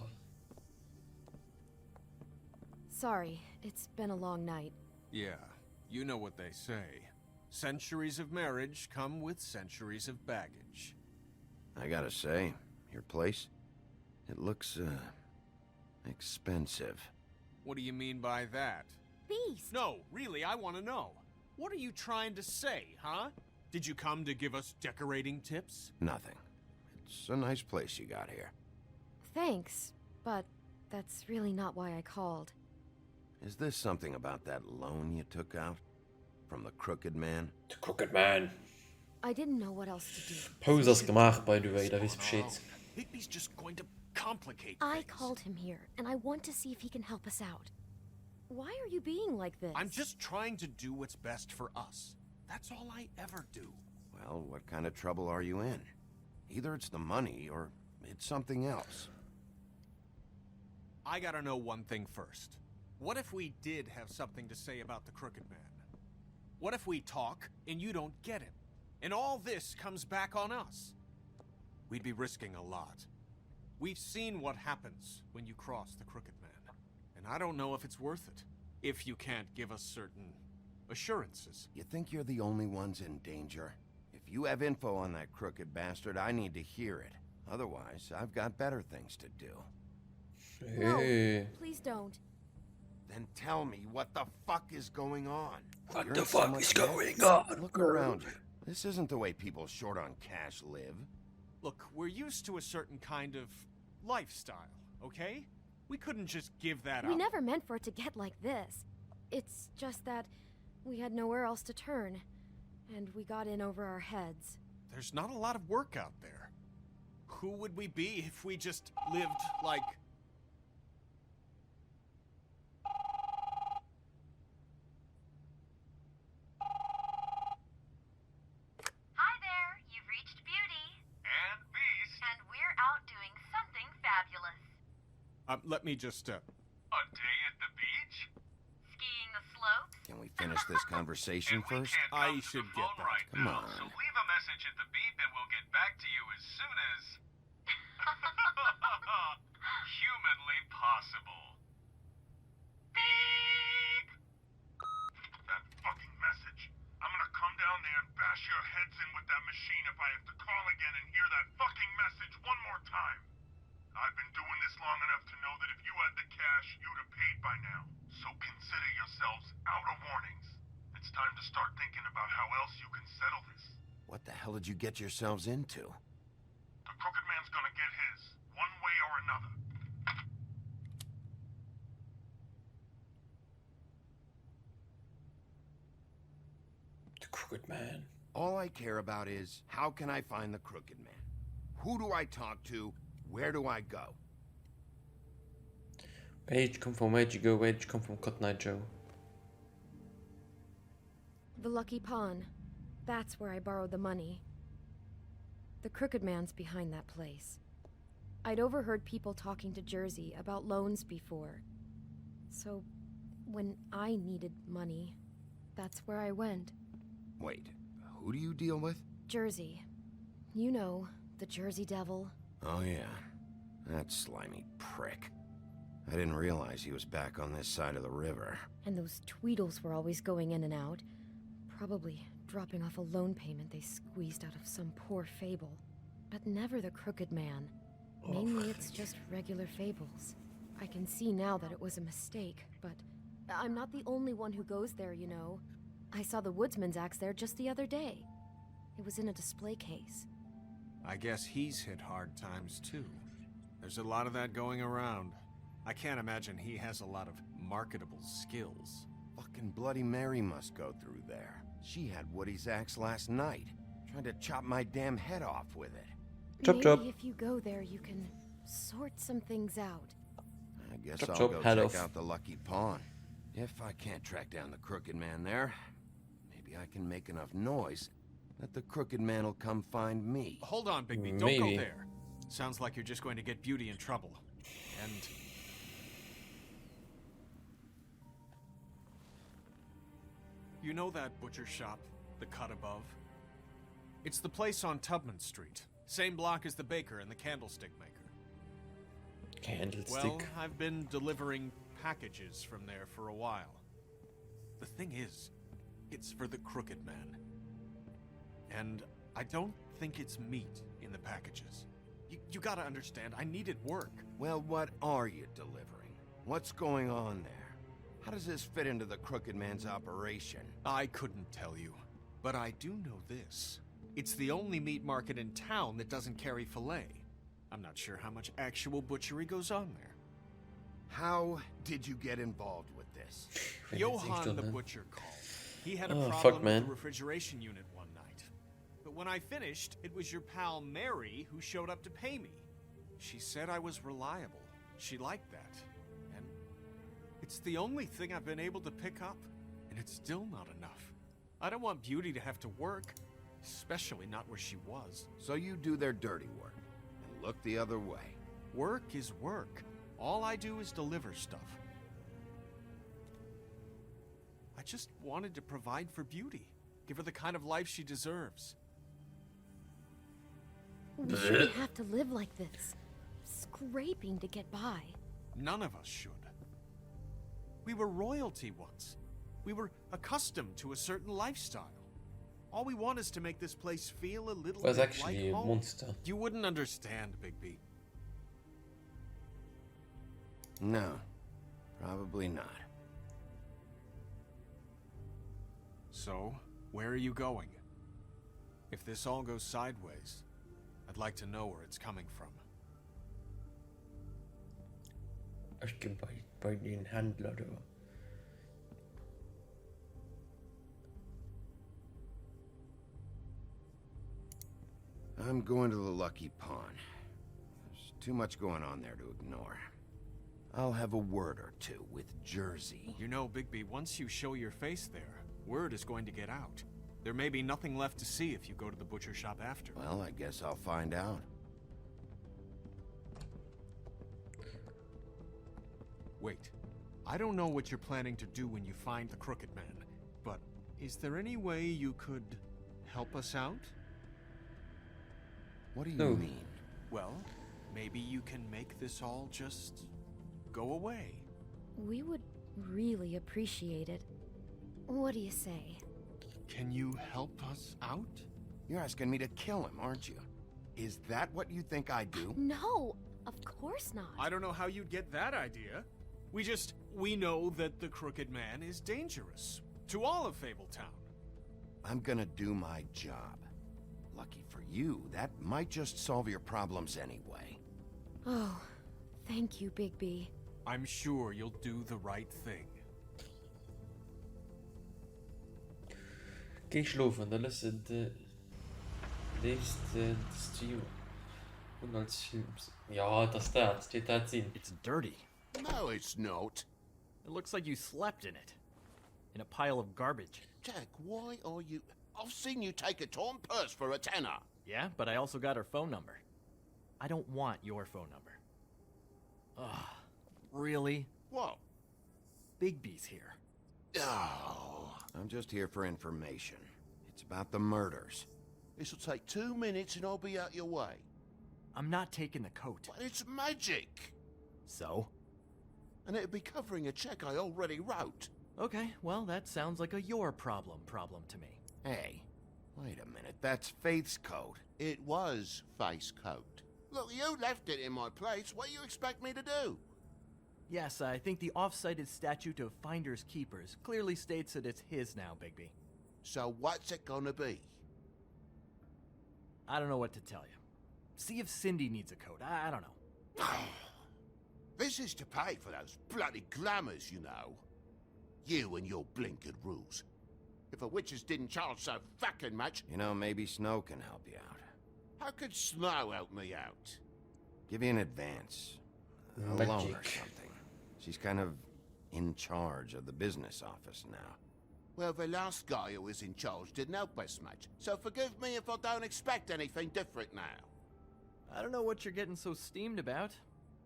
Sorry, it's been a long night. Yeah, you know what they say. Centuries of marriage come with centuries of baggage. I gotta say, your place, it looks, expensive. What do you mean by that? Beast! No, really, I want to know. What are you trying to say, huh? Did you come to give us decorating tips? Nothing. It's a nice place you got here. Thanks, but that's really not why I called. Is this something about that loan you took out? From the Crooked Man? The Crooked Man. I didn't know what else to do. Pauzers gemacht, by the way, da wisst Bescheid. Bigby's just going to complicate I things. called him here, and I want to see if he can help us out. Why are you being like this? I'm just trying to do what's best for us. That's all I ever do. Well, what kind of trouble are you in? Either it's the money, or it's something else. I gotta know one thing first. What if we did have something to say about the Crooked Man? What if we talk, and you don't get him? And all this comes back on us? We'd be risking a lot. We've seen what happens when you cross the Crooked Man. And I don't know if it's worth it. If you can't give us certain assurances. You think you're the only ones in danger? If you have info on that crooked bastard, I need to hear it. Otherwise, I've got better things to do. Hey. No, please don't. Then tell me what the fuck is going on. What You're the in so fuck much is debt. going on? Look around you. This isn't the way people short on cash live. Look, we're used to a certain kind of lifestyle, okay? We couldn't just give that We up. never meant for it to get like this. It's just that we had nowhere else to turn, and we got in over our heads. There's not a lot of work out there. Who would we be if we just lived like... Hi there, you've reached Beauty. And Beast. And we're out doing something fabulous. let me just, A day at the beach? Skiing the slopes. Can we finish this conversation first? I should get that. Right Come now, on. so leave a message at the beep and we'll get back to you as soon as... humanly possible. Beep! That fucking message. I'm gonna come down there and bash your heads in with that machine if I have to call again and hear that fucking message one more time. I've been doing this long enough to know that if you had the cash, you'd have paid by now. So consider yourselves out of warnings. It's time to start thinking about how else you can settle this. What the hell did you get yourselves into? The Crooked Man's gonna get his, one way or another. The Crooked Man. All I care about is, how can I find the Crooked Man? Who do I talk to? Where do I go? Page come from where'd you go? Where'd you come from, Cotton Eye Joe? The Lucky Pawn. That's where I borrowed the money. The Crooked Man's behind that place. I'd overheard people talking to Jersey about loans before. So, when I needed money, that's where I went. Wait, who do you deal with? Jersey. You know, the Jersey Devil. Oh yeah, that slimy prick. I didn't realize he was back on this side of the river. And those Tweedles were always going in and out. Probably dropping off a loan payment they squeezed out of some poor fable. But never the Crooked Man. Mainly it's just regular fables. I can see now that it was a mistake, but I'm not the only one who goes there, you know. I saw the woodsman's axe there just the other day. It was in a display case. I guess he's hit hard times too. There's a lot of that going around. I can't imagine he has a lot of marketable skills. Fucking Bloody Mary must go through there. She had Woody's axe last night. Tried to chop my damn head off with it. Maybe if you go there, you can sort some things out. I guess I'll go check out the Lucky Pawn. If I can't track down the Crooked Man there, maybe I can make enough noise that the Crooked Man will come find me. Hold on, Bigby. Don't go there. Sounds like you're just going to get Beauty in trouble. And... you know that butcher shop, the cut above? It's the place on Tubman Street. Same block as the baker and the candlestick maker. Candlestick? Well, I've been delivering packages from there for a while. The thing is, it's for the Crooked Man. And I don't think it's meat in the packages. You gotta understand, I needed work. Well, what are you delivering? What's going on there? How does this fit into the Crooked Man's operation? I couldn't tell you, but I do know this. It's the only meat market in town that doesn't carry filet. I'm not sure how much actual butchery goes on there. How did you get involved with this? Johann the butcher called. He had a problem with the refrigeration unit one night. But when I finished, it was your pal Mary who showed up to pay me. She said I was reliable. She liked that. And it's the only thing I've been able to pick up. And it's still not enough. I don't want Beauty to have to work. Especially not where she was. So you do their dirty work, and look the other way. Work is work. All I do is deliver stuff. I just wanted to provide for Beauty. Give her the kind of life she deserves. We shouldn't have to live like this. Scraping to get by. None of us should. We were royalty once. We were accustomed to a certain lifestyle. All we want is to make this place feel a little bit like home. Monster. You wouldn't understand, Bigby. No, probably not. So, where are you going? If this all goes sideways, I'd like to know where it's coming from. Ich gehe bei den Händler da. I'm going to the Lucky Pawn. There's too much going on there to ignore. I'll have a word or two with Jersey. You know, Bigby, once you show your face there, word is going to get out. There may be nothing left to see if you go to the butcher shop after. Well, I guess I'll find out. Wait. I don't know what you're planning to do when you find the Crooked Man, but is there any way you could help us out? What do you mean? Well, maybe you can make this all just go away. We would really appreciate it. What do you say? Can you help us out? You're asking me to kill him, aren't you? Is that what you think I do? No, of course not. I don't know how you'd get that idea. We know that the Crooked Man is dangerous to all of Fabletown. I'm gonna do my job. Lucky for you, that might just solve your problems anyway. Oh, thank you, Bigby. I'm sure you'll do the right thing. Geh schlafen, dann lass den nächsten Stream. Und als Films. Ja, das steht da drin. It's dirty. No, it's not. It looks like you slept in it. In a pile of garbage. Jack, why are you... I've seen you take a torn purse for a tenner. Yeah, but I also got her phone number. I don't want your phone number. Ugh. Really? What? Bigby's here. Oh. I'm just here for information. It's about the murders. This'll take 2 minutes and I'll be out your way. I'm not taking the coat. But it's magic. So? And it'll be covering a check I already wrote. Okay, well, that sounds like a your problem to me. Hey, wait a minute. That's Faith's coat. It was Faith's coat. Look, you left it in my place. What do you expect me to do? Yes, I think the off-cited statute of Finders Keepers clearly states that it's his now, Bigby. So what's it gonna be? I don't know what to tell you. See if Cindy needs a coat. I don't know. This is to pay for those bloody glamours, you know. You and your blinkered rules. If a witches didn't charge so fucking much... You know, maybe Snow can help you out. How could Snow help me out? Give you an advance. A loan or something. She's kind of in charge of the business office now. Well, the last guy who was in charge didn't help us much, so forgive me if I don't expect anything different now. I don't know what you're getting so steamed about.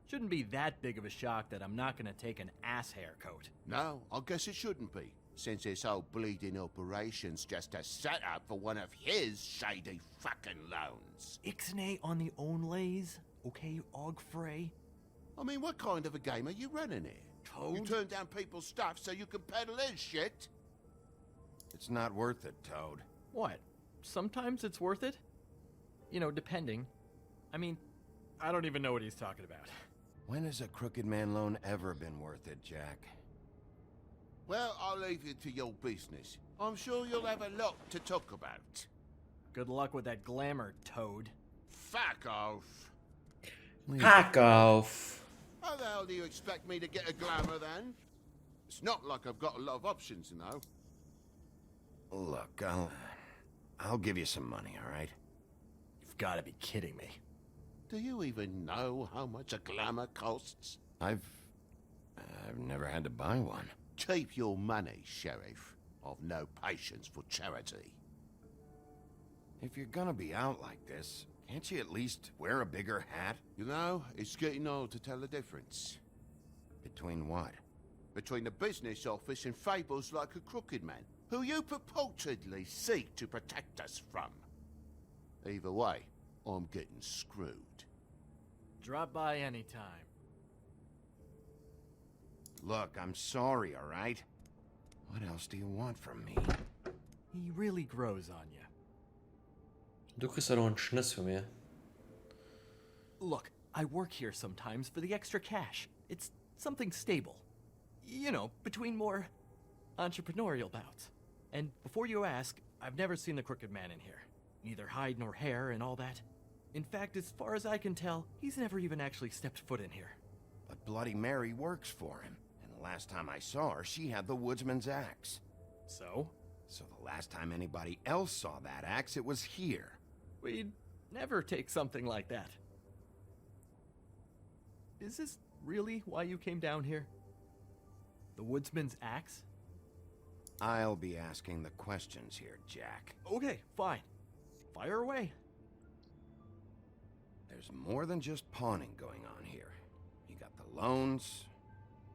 Shouldn't be that big of a shock that I'm not gonna take an ass haircoat. No, I guess it shouldn't be, since this whole bleeding operation's just a setup for one of his shady fucking loans. Ixnay on the own lays, okay, Og Frey? I mean, what kind of a game are you running here? Toad? You turn down people's stuff so you can peddle his shit? It's not worth it, Toad. What? Sometimes it's worth it? You know, depending. I mean, I don't even know what he's talking about. When has a crooked man loan ever been worth it, Jack? Well, I'll leave you to your business. I'm sure you'll have a lot to talk about. Good luck with that glamour, Toad. Fuck off. Fuck off. How the hell do you expect me to get a glamour then? It's not like I've got a lot of options, you know. Look, I'll give you some money, all right? You've got to be kidding me. Do you even know how much a glamour costs? I've never had to buy one. Keep your money, Sheriff. I've no patience for charity. If you're gonna be out like this, can't you at least wear a bigger hat? You know, it's getting hard to tell the difference. Between what? Between the business office and fables like a crooked man, who you purportedly seek to protect us from. Either way, I'm getting screwed. Drop by anytime. Look, I'm sorry, all right? What else do you want from me? He really grows on you. Du kriegst doch noch einen Schniss von mir. Look, I work here sometimes for the extra cash. It's something stable. You know, between more entrepreneurial bouts. And before you ask, I've never seen the crooked man in here. Neither hide nor hair and all that. In fact, as far as I can tell, he's never even actually stepped foot in here. But Bloody Mary works for him. And the last time I saw her, she had the woodsman's axe. So? So the last time anybody else saw that axe, it was here. We'd never take something like that. Is this really why you came down here? The woodsman's axe? I'll be asking the questions here, Jack. Okay, fine. Fire away. There's more than just pawning going on here. You got the loans.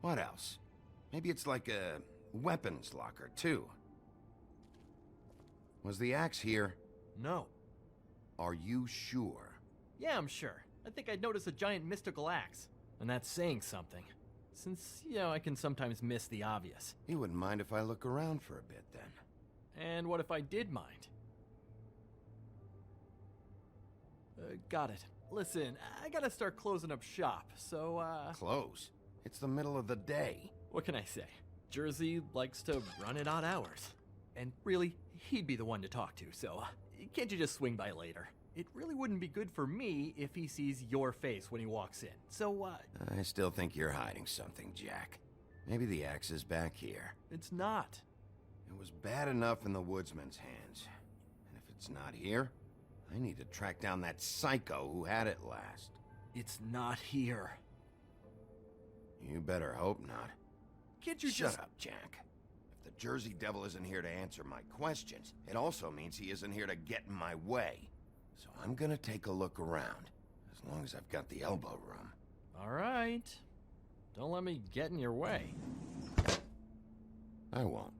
What else? Maybe it's like a weapons locker, too. Was the axe here? No. Are you sure? Yeah, I'm sure. I think I'd notice a giant mystical axe. And that's saying something. Since, you know, I can sometimes miss the obvious. You wouldn't mind if I look around for a bit, then? And what if I did mind? Got it. Listen, I gotta start closing up shop, so, Close? It's the middle of the day. What can I say? Jersey likes to run at odd hours. And really, he'd be the one to talk to, so, can't you just swing by later? It really wouldn't be good for me if he sees your face when he walks in, so, I still think you're hiding something, Jack. Maybe the axe is back here. It's not. It was bad enough in the woodsman's hands. And if it's not here, I need to track down that psycho who had it last. It's not here. You better hope not. Can't you Shut up, Jack. If the Jersey Devil isn't here to answer my questions, it also means he isn't here to get in my way. So I'm gonna take a look around, as long as I've got the elbow room. All right. Don't let me get in your way. I won't.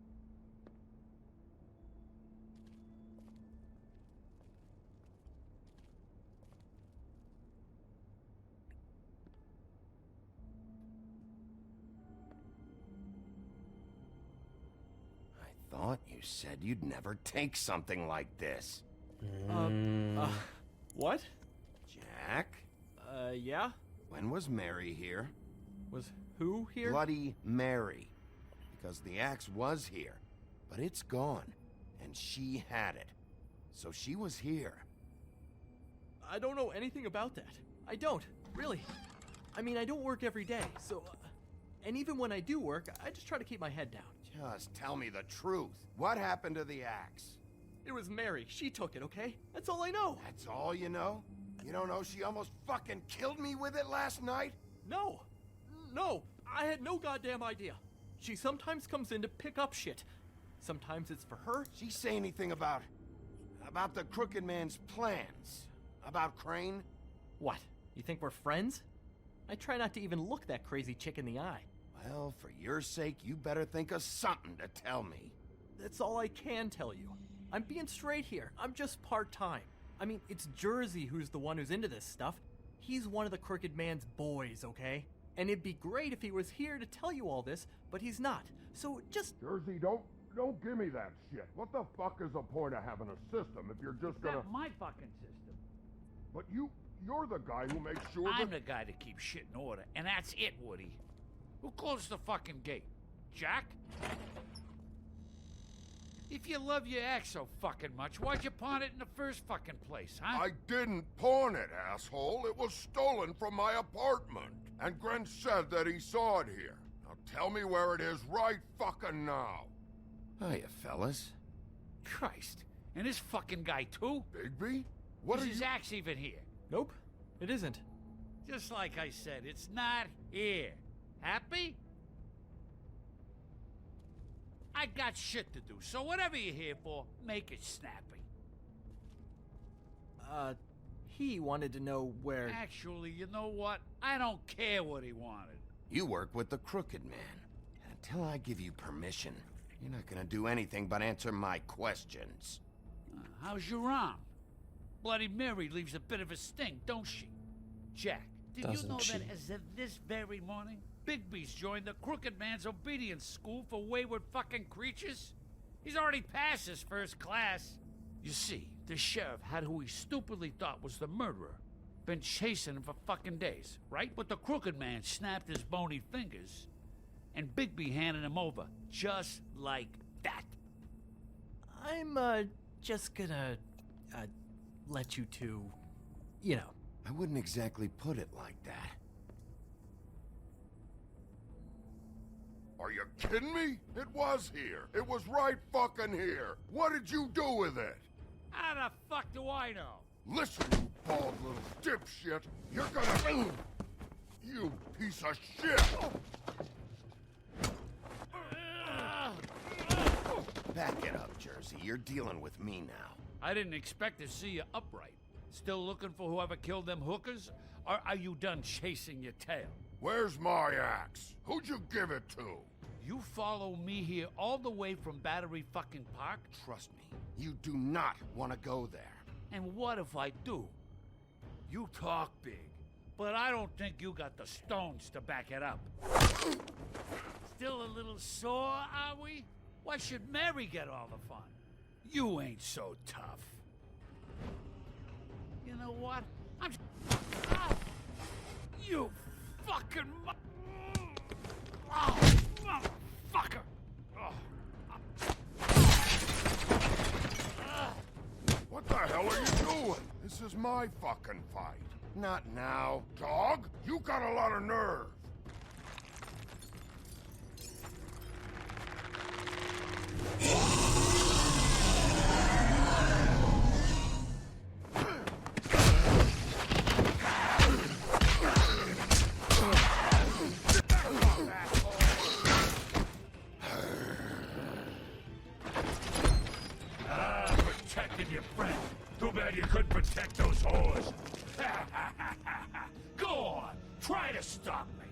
I thought you said you'd never take something like this. What? Jack? Yeah? When was Mary here? Was who here? Bloody Mary. Because the axe was here, but it's gone, and she had it. So she was here. I don't know anything about that. I don't, really. I mean, I don't work every day, so... and even when I do work, I just try to keep my head down. Just tell me the truth. What happened to the axe? It was Mary. She took it, okay? That's all I know. That's all you know? You don't know she almost fucking killed me with it last night? No. No. I had no goddamn idea. She sometimes comes in to pick up shit. Sometimes it's for her. She say anything about the Crooked Man's plans? About Crane? What? You think we're friends? I try not to even look that crazy chick in the eye. Well, for your sake, you better think of something to tell me. That's all I can tell you. I'm being straight here. I'm just part-time. I mean, it's Jersey who's the one who's into this stuff. He's one of the Crooked Man's boys, okay? And it'd be great if he was here to tell you all this, but he's not. So just... Jersey, don't give me that shit. What the fuck is the point of having a system if you're just gonna... That's my fucking system. But you're the guy who makes sure I'm the guy to keep shit in order, and that's it, Woody. Who closed the fucking gate? Jack? If you love your axe so fucking much, why'd you pawn it in the first fucking place, huh? I didn't pawn it, asshole. It was stolen from my apartment. And Gren said that he saw it here. Now tell me where it is right fucking now. Hiya, fellas. Christ. And this fucking guy, too? Bigby? What is are his you... axe even here? Nope, it isn't. Just like I said, it's not here. Happy? I got shit to do, so whatever you're here for, make it snappy. He wanted to know where... Actually, you know what? I don't care what he wanted. You work with the Crooked Man. Until I give you permission, you're not gonna do anything but answer my questions. How's your arm? Bloody Mary leaves a bit of a sting, don't she? Jack, did you know that as of this very morning, Bigby's joined the Crooked Man's obedience school for wayward fucking creatures? He's already passed his first class. You see, the sheriff had who he stupidly thought was the murderer. Been chasing him for fucking days, right? But the Crooked Man snapped his bony fingers, and Bigby handed him over, just like that. I'm, just gonna, let you two, you know. I wouldn't exactly put it like that. Are you kidding me? It was here. It was right fucking here. What did you do with it? How the fuck do I know? Listen, you bald little dipshit. You're gonna... You piece of shit! Back it up, Jersey. You're dealing with me now. I didn't expect to see you upright. Still looking for whoever killed them hookers? Or are you done chasing your tail? Where's my axe? Who'd you give it to? You follow me here all the way from Battery fucking Park? Trust me, you do not want to go there. And what if I do? You talk big, but I don't think you got the stones to back it up. Still a little sore, are we? Why should Mary get all the fun? You ain't so tough. You know what? I'm... Oh, you fucking... Oh, motherfucker! What the hell are you doing? This is my fucking fight. Not now. Dog, you got a lot of nerve. Protected your friend. Too bad you couldn't protect those whores. Go on, try to stop me.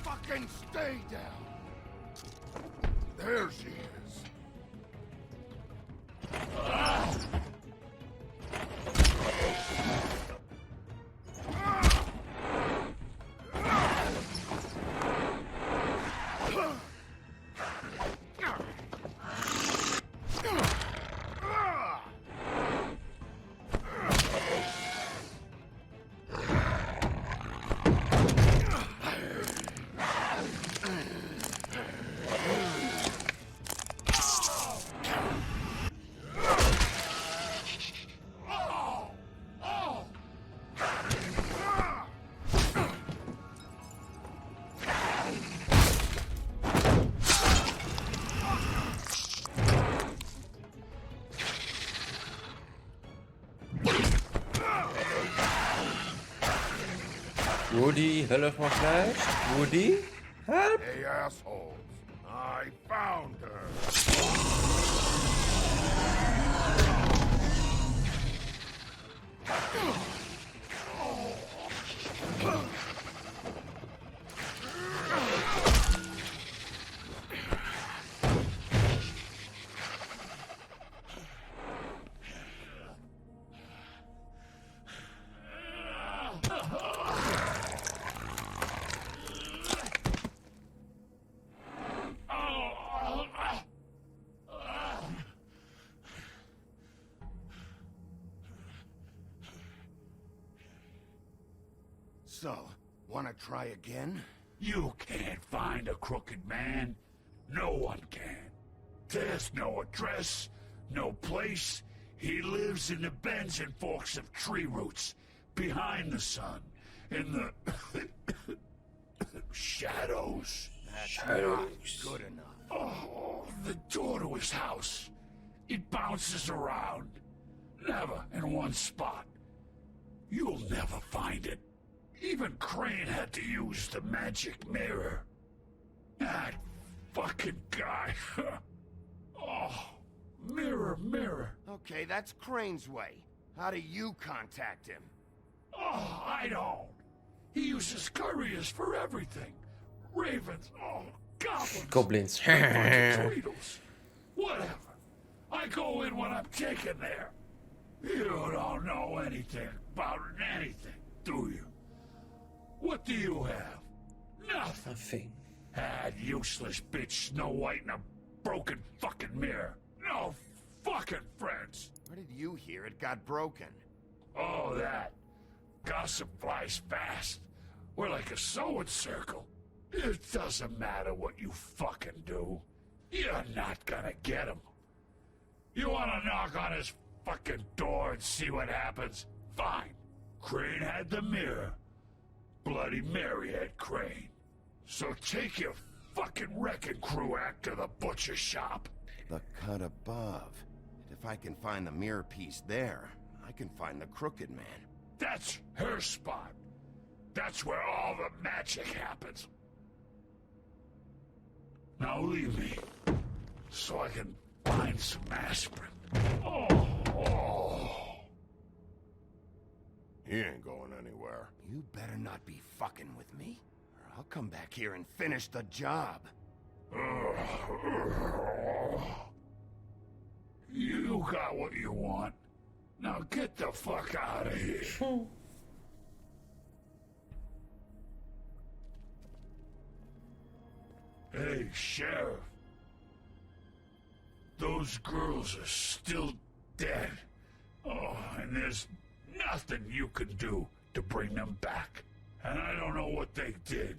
Fucking stay down. There she is. Woody, help me gleich. Woody? Help! Hey, assholes. I found her. So, wanna try again? You can't find a crooked man. No one can. There's no address, no place. He lives in the bends and forks of tree roots, behind the sun, in the shadows. That's not good enough. Oh, the door to his house. It bounces around. Never in one spot. You'll never find it. Even Crane had to use the magic mirror. That fucking guy. Oh, mirror, mirror. Okay, that's Crane's way. How do you contact him? Oh, I don't. He uses couriers for everything. Ravens, goblins. Tweedles. Whatever. I go in when I'm taken there. You don't know anything about anything, do you? What do you have? Nothing. That useless bitch Snow White and a broken fucking mirror. No fucking friends. Where did you hear it got broken? Oh, that. Gossip flies fast. We're like a sewing circle. It doesn't matter what you fucking do. You're not gonna get him. You wanna knock on his fucking door and see what happens? Fine. Crane had the mirror. Bloody Mary had Crane. So take your fucking wrecking crew act to the butcher shop. The cut above. If I can find the mirror piece there, I can find the crooked man. That's her spot. That's where all the magic happens. Now leave me, so I can find some aspirin. Oh. He ain't going anywhere. You better not be fucking with me, or I'll come back here and finish the job. You got what you want. Now get the fuck out of here. Hey, Sheriff. Those girls are still dead. Oh, and there's nothing you can do to bring them back. And I don't know what they did,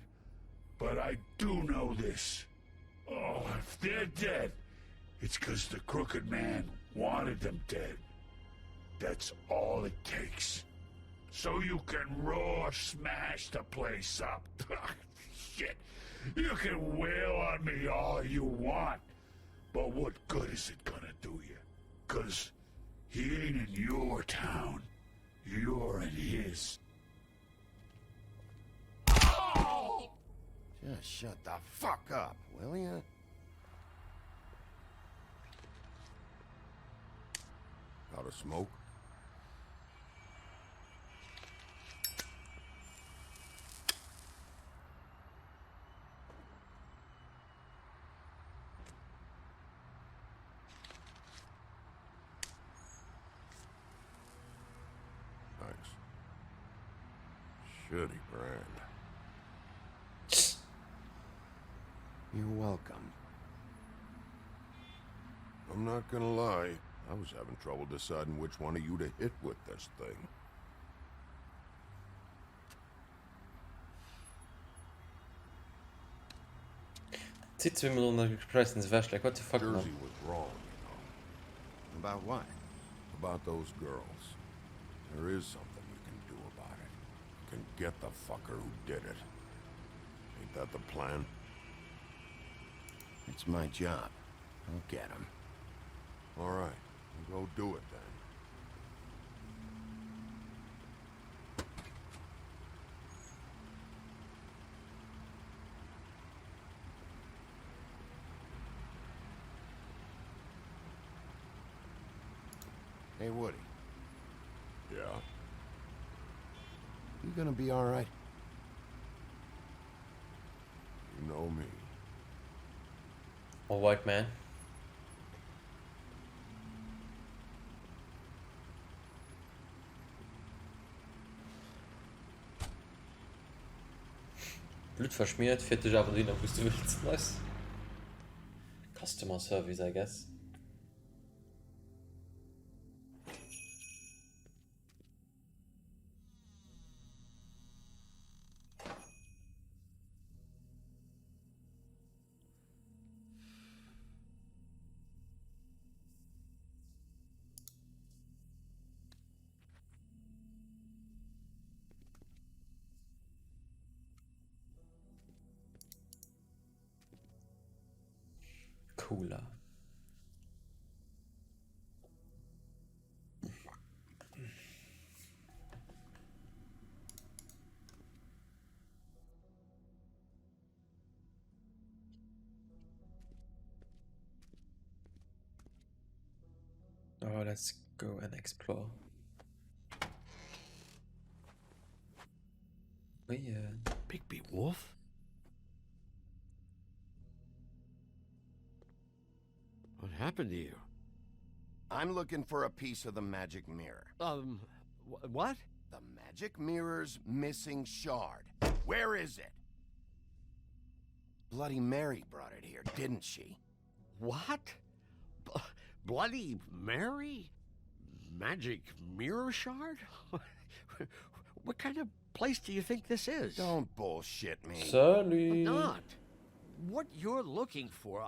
but I do know this. Oh, if they're dead, it's 'cause the crooked man wanted them dead. That's all it takes. So you can roar smash the place up. Shit. You can wail on me all you want, but what good is it gonna do you? 'Cause he ain't in your town. You're in his. Oh! Just shut the fuck up, will ya? Got a smoke? Shitty brand. You're welcome. I'm not gonna lie. I was having trouble deciding which one of you to hit with this thing. Zit 2 Millionen gepresst ins Wäsch, like what the fuck, man? Jersey was wrong, you know. About what? About those girls. There is something you can do about it. You can get the fucker who did it. Ain't that the plan? It's my job. I'll get him. All right, go do it then. Hey, Woody. Yeah? You gonna be all right? You know me. A white man. Blut verschmiert, fette Javelin, ob du willst. Nice. Customer service, I guess. Cooler. Oh, let's go and explore. Weird. Bigby Wolf? What happened to you? I'm looking for a piece of the magic mirror. What? The magic mirror's missing shard. Where is it? Bloody Mary brought it here, didn't she? What? Bloody Mary? Magic mirror shard? What kind of place do you think this is? Don't bullshit me. Salut. Not. What you're looking for,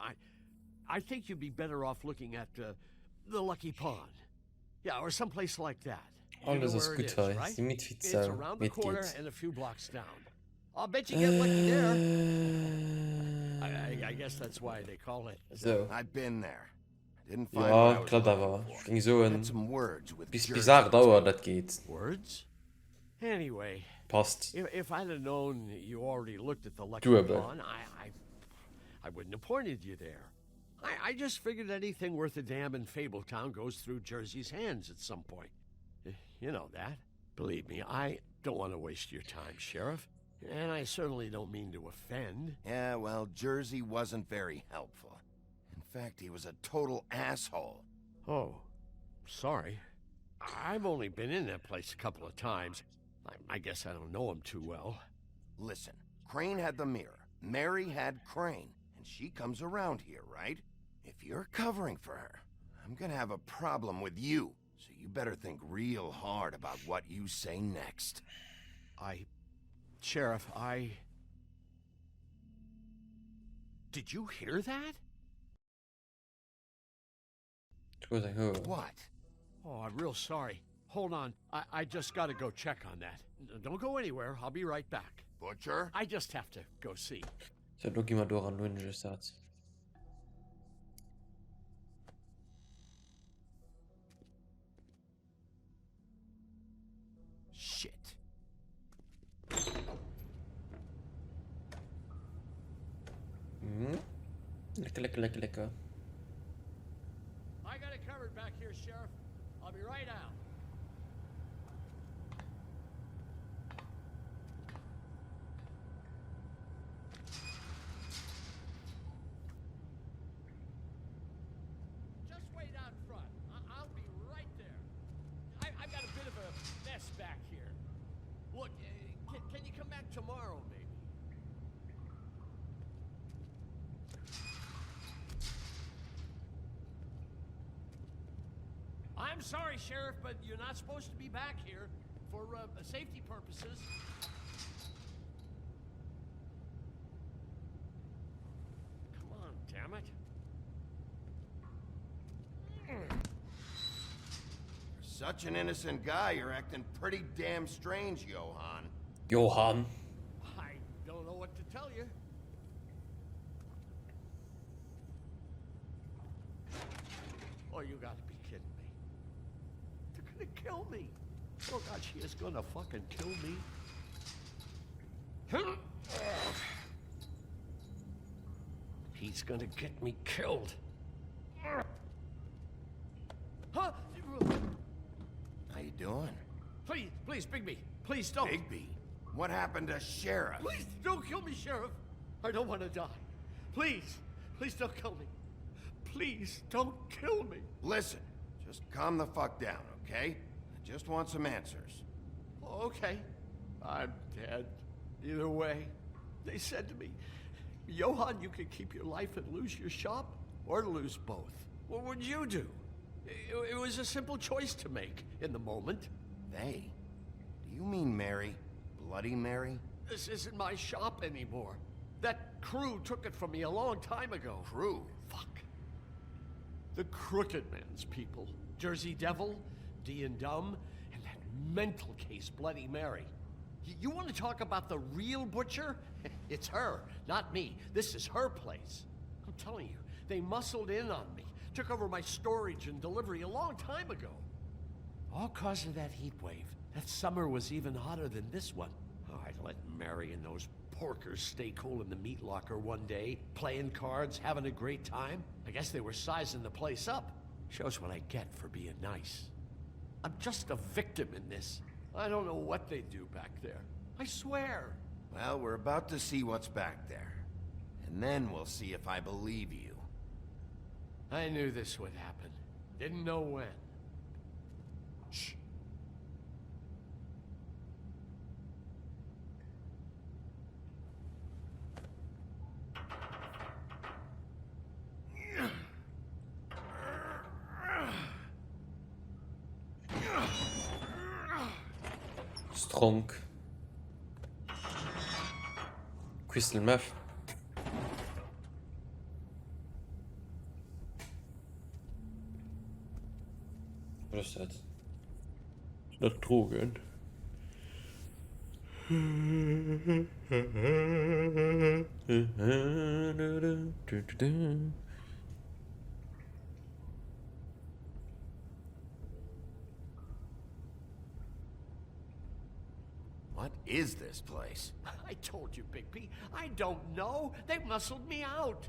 I think you'd be better off looking at the Lucky Pond. Yeah, or someplace like that. Alles ist gut, right? It's around the corner and a few blocks down. I'll bet you get lucky there. I guess that's why they call it. So. I've been there. Didn't find Ja, klar, da war. Ging so ein bizarre Dauer, das geht. Words? Anyway. Passt. If I'd have known you already looked at the Lucky Doable. Pond, I wouldn't have pointed you there. I just figured anything worth a damn in Fabletown goes through Jersey's hands at some point. You know that. Believe me, I don't want to waste your time, Sheriff. And I certainly don't mean to offend. Yeah, well, Jersey wasn't very helpful. In fact, he was a total asshole. Oh, sorry. I've only been in that place a couple of times. I guess I don't know him too well. Listen, Crane had the mirror. Mary had Crane. And she comes around here, right? If you're covering for her, I'm gonna have a problem with you. So you better think real hard about what you say next. Sheriff, Did you hear that? What? Oh, I'm real sorry. Hold on. I just gotta go check on that. Don't go anywhere. I'll be right back. Butcher? I just have to go see. So, schau mal durch an den Satz. Shit. Lecker. I got it covered back here, Sheriff. I'll be right out. Just wait out front. I'll be right there. I've got a bit of a mess back here. Look, can you come back tomorrow, maybe? I'm sorry, Sheriff, but you're not supposed to be back here for safety purposes. Come on, damn it. For such an innocent guy, you're acting pretty damn strange, Johan. Johan. I don't know what to tell you. Oh, you gotta be kidding me. They're gonna kill me. Oh, God, she is gonna fucking kill me. He's gonna get me killed. Huh? Please don't. Bigby, what happened to Sheriff? Please don't kill me, Sheriff. I don't want to die. Please, please don't kill me. Please don't kill me. Listen, just calm the fuck down, okay? I just want some answers. Okay, I'm dead. Either way, they said to me, Johann, you can keep your life and lose your shop, or lose both. What would you do? It was a simple choice to make in the moment. They? Do you mean Mary? Bloody Mary? This isn't my shop anymore. That crew took it from me a long time ago. Crew? Fuck. The Crooked Man's people. Jersey Devil, D and Dumb, and that mental case, Bloody Mary. You want to talk about the real butcher? It's her, not me. This is her place. I'm telling you, they muscled in on me, took over my storage and delivery a long time ago. All cause of that heat wave. That summer was even hotter than this one. Oh, I let Mary and those porkers stay cool in the meat locker one day, playing cards, having a great time. I guess they were sizing the place up. Shows what I get for being nice. I'm just a victim in this. I don't know what they do back there. I swear. Well, we're about to see what's back there. And then we'll see if I believe you. I knew this would happen. Didn't know when. Shh. Strong. Crystal meth. Wat is dat? Is dat drogen? What is this place? I told you, Bigby. I don't know. They muscled me out.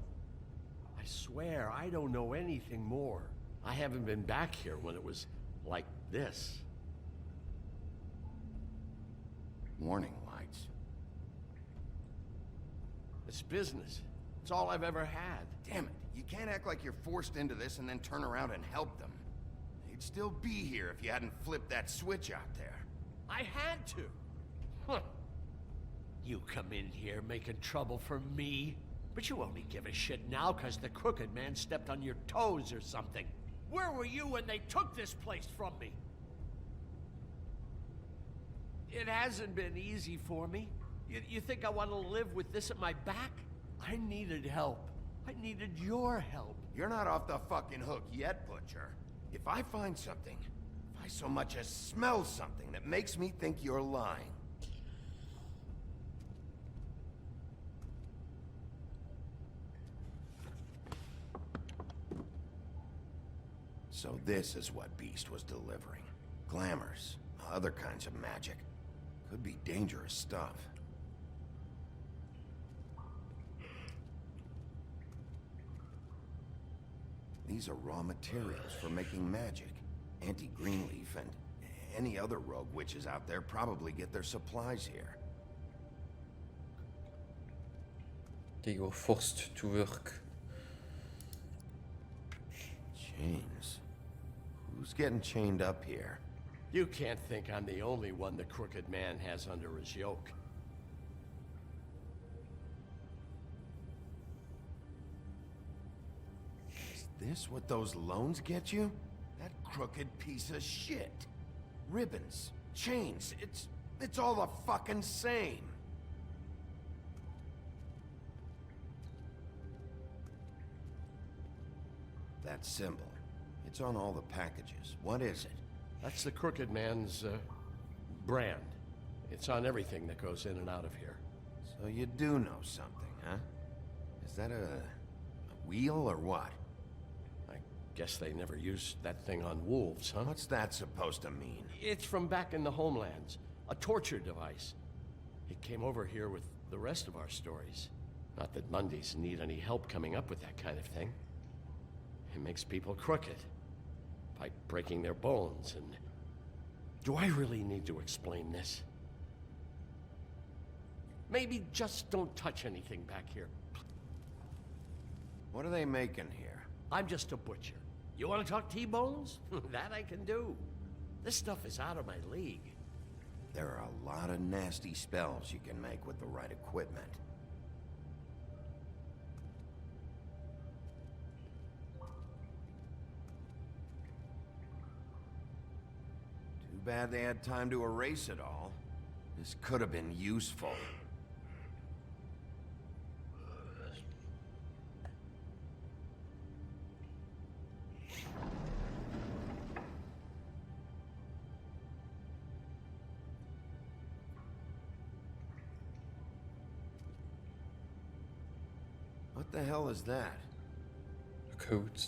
I swear, I don't know anything more. I haven't been back here when it was like this. Warning lights. It's business. It's all I've ever had. Damn it. You can't act like you're forced into this and then turn around and help them. They'd still be here if you hadn't flipped that switch out there. I had to. Huh. You come in here making trouble for me, but you only give a shit now because the Crooked Man stepped on your toes or something. Where were you when they took this place from me? It hasn't been easy for me. You think I want to live with this at my back? I needed help. I needed your help. You're not off the fucking hook yet, Butcher. If I find something, if I so much as smell something that makes me think you're lying, so this is what Beast was delivering. Glamours, other kinds of magic. Could be dangerous stuff. These are raw materials for making magic. Auntie Greenleaf and any other rogue witches out there probably get their supplies here. They were forced to work. Chains. Who's getting chained up here? You can't think I'm the only one the Crooked Man has under his yoke. Is this what those loans get you? That crooked piece of shit. Ribbons, chains, it's all the fucking same. That symbol, it's on all the packages. What is it? That's the Crooked Man's, brand. It's on everything that goes in and out of here. So you do know something, huh? Is that a wheel or what? I guess they never used that thing on wolves, huh? What's that supposed to mean? It's from back in the homelands. A torture device. It came over here with the rest of our stories. Not that Mondays need any help coming up with that kind of thing. It makes people crooked. By breaking their bones and... Do I really need to explain this? Maybe just don't touch anything back here. What are they making here? I'm just a butcher. You want to talk T-bones? That I can do. This stuff is out of my league. There are a lot of nasty spells you can make with the right equipment. Too bad they had time to erase it all. This could have been useful. What the hell is that? A coat.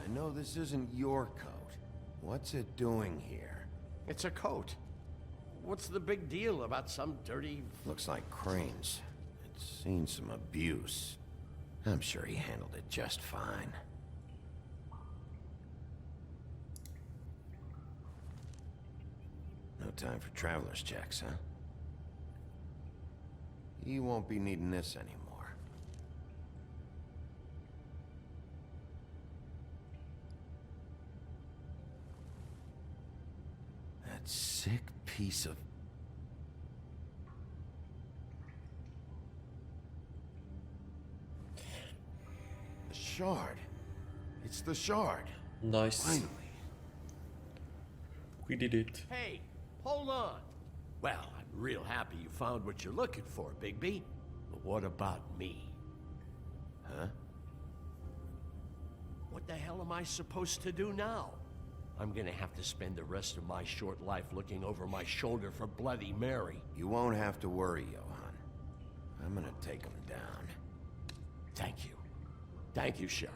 I know this isn't your coat. What's it doing here? It's a coat. What's the big deal about some dirty... Looks like Crane's. It's seen some abuse. I'm sure he handled it just fine. No time for traveler's checks, huh? He won't be needing this anymore. That sick piece of... The shard. It's the shard. Nice. Finally. We did it. Hey, hold on. Well, I'm real happy you found what you're looking for, Bigby. But what about me? Huh? What the hell am I supposed to do now? I'm gonna have to spend the rest of my short life looking over my shoulder for Bloody Mary. You won't have to worry, Johan. I'm gonna take him down. Thank you. Thank you, Sheriff.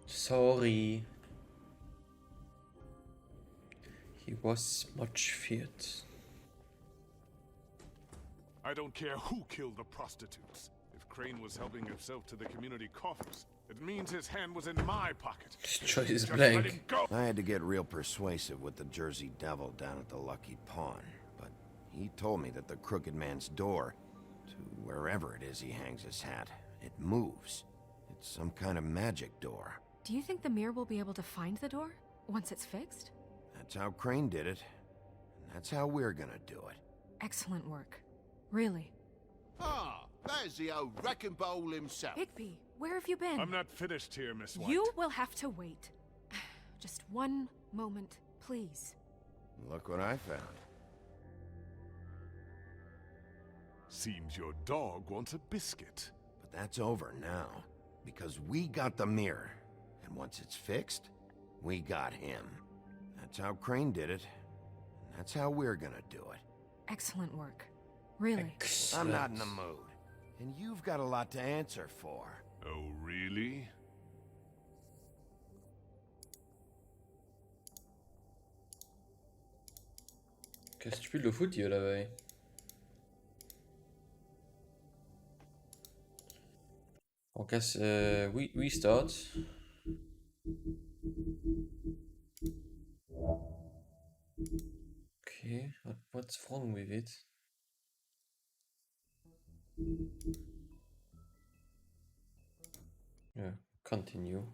Sorry. He was much feared. I don't care who killed the prostitutes. If Crane was helping himself to the community coffers, it means his hand was in my pocket. His choice is Just blank. let him go. I had to get real persuasive with the Jersey Devil down at the Lucky Pawn, but he told me that the Crooked Man's door, to wherever it is he hangs his hat, it moves. It's some kind of magic door. Do you think the mirror will be able to find the door once it's fixed? That's how Crane did it, and that's how we're gonna do it. Excellent work. Really. Ah, there's the old wrecking bowl himself. Higby, where have you been? I'm not finished here, Miss White. You will have to wait. Just one moment, please. Look what I found. Seems your dog wants a biscuit. But that's over now, because we got the mirror. And once it's fixed, we got him. That's how Crane did it, and that's how we're gonna do it. Excellent work. Really. Excellent. I'm not in the mood. And you've got a lot to answer for. Oh, really? Qu'est-ce que tu peux le foot, là, bas On casse. We start. Okay, what's wrong with it? Yeah, continue.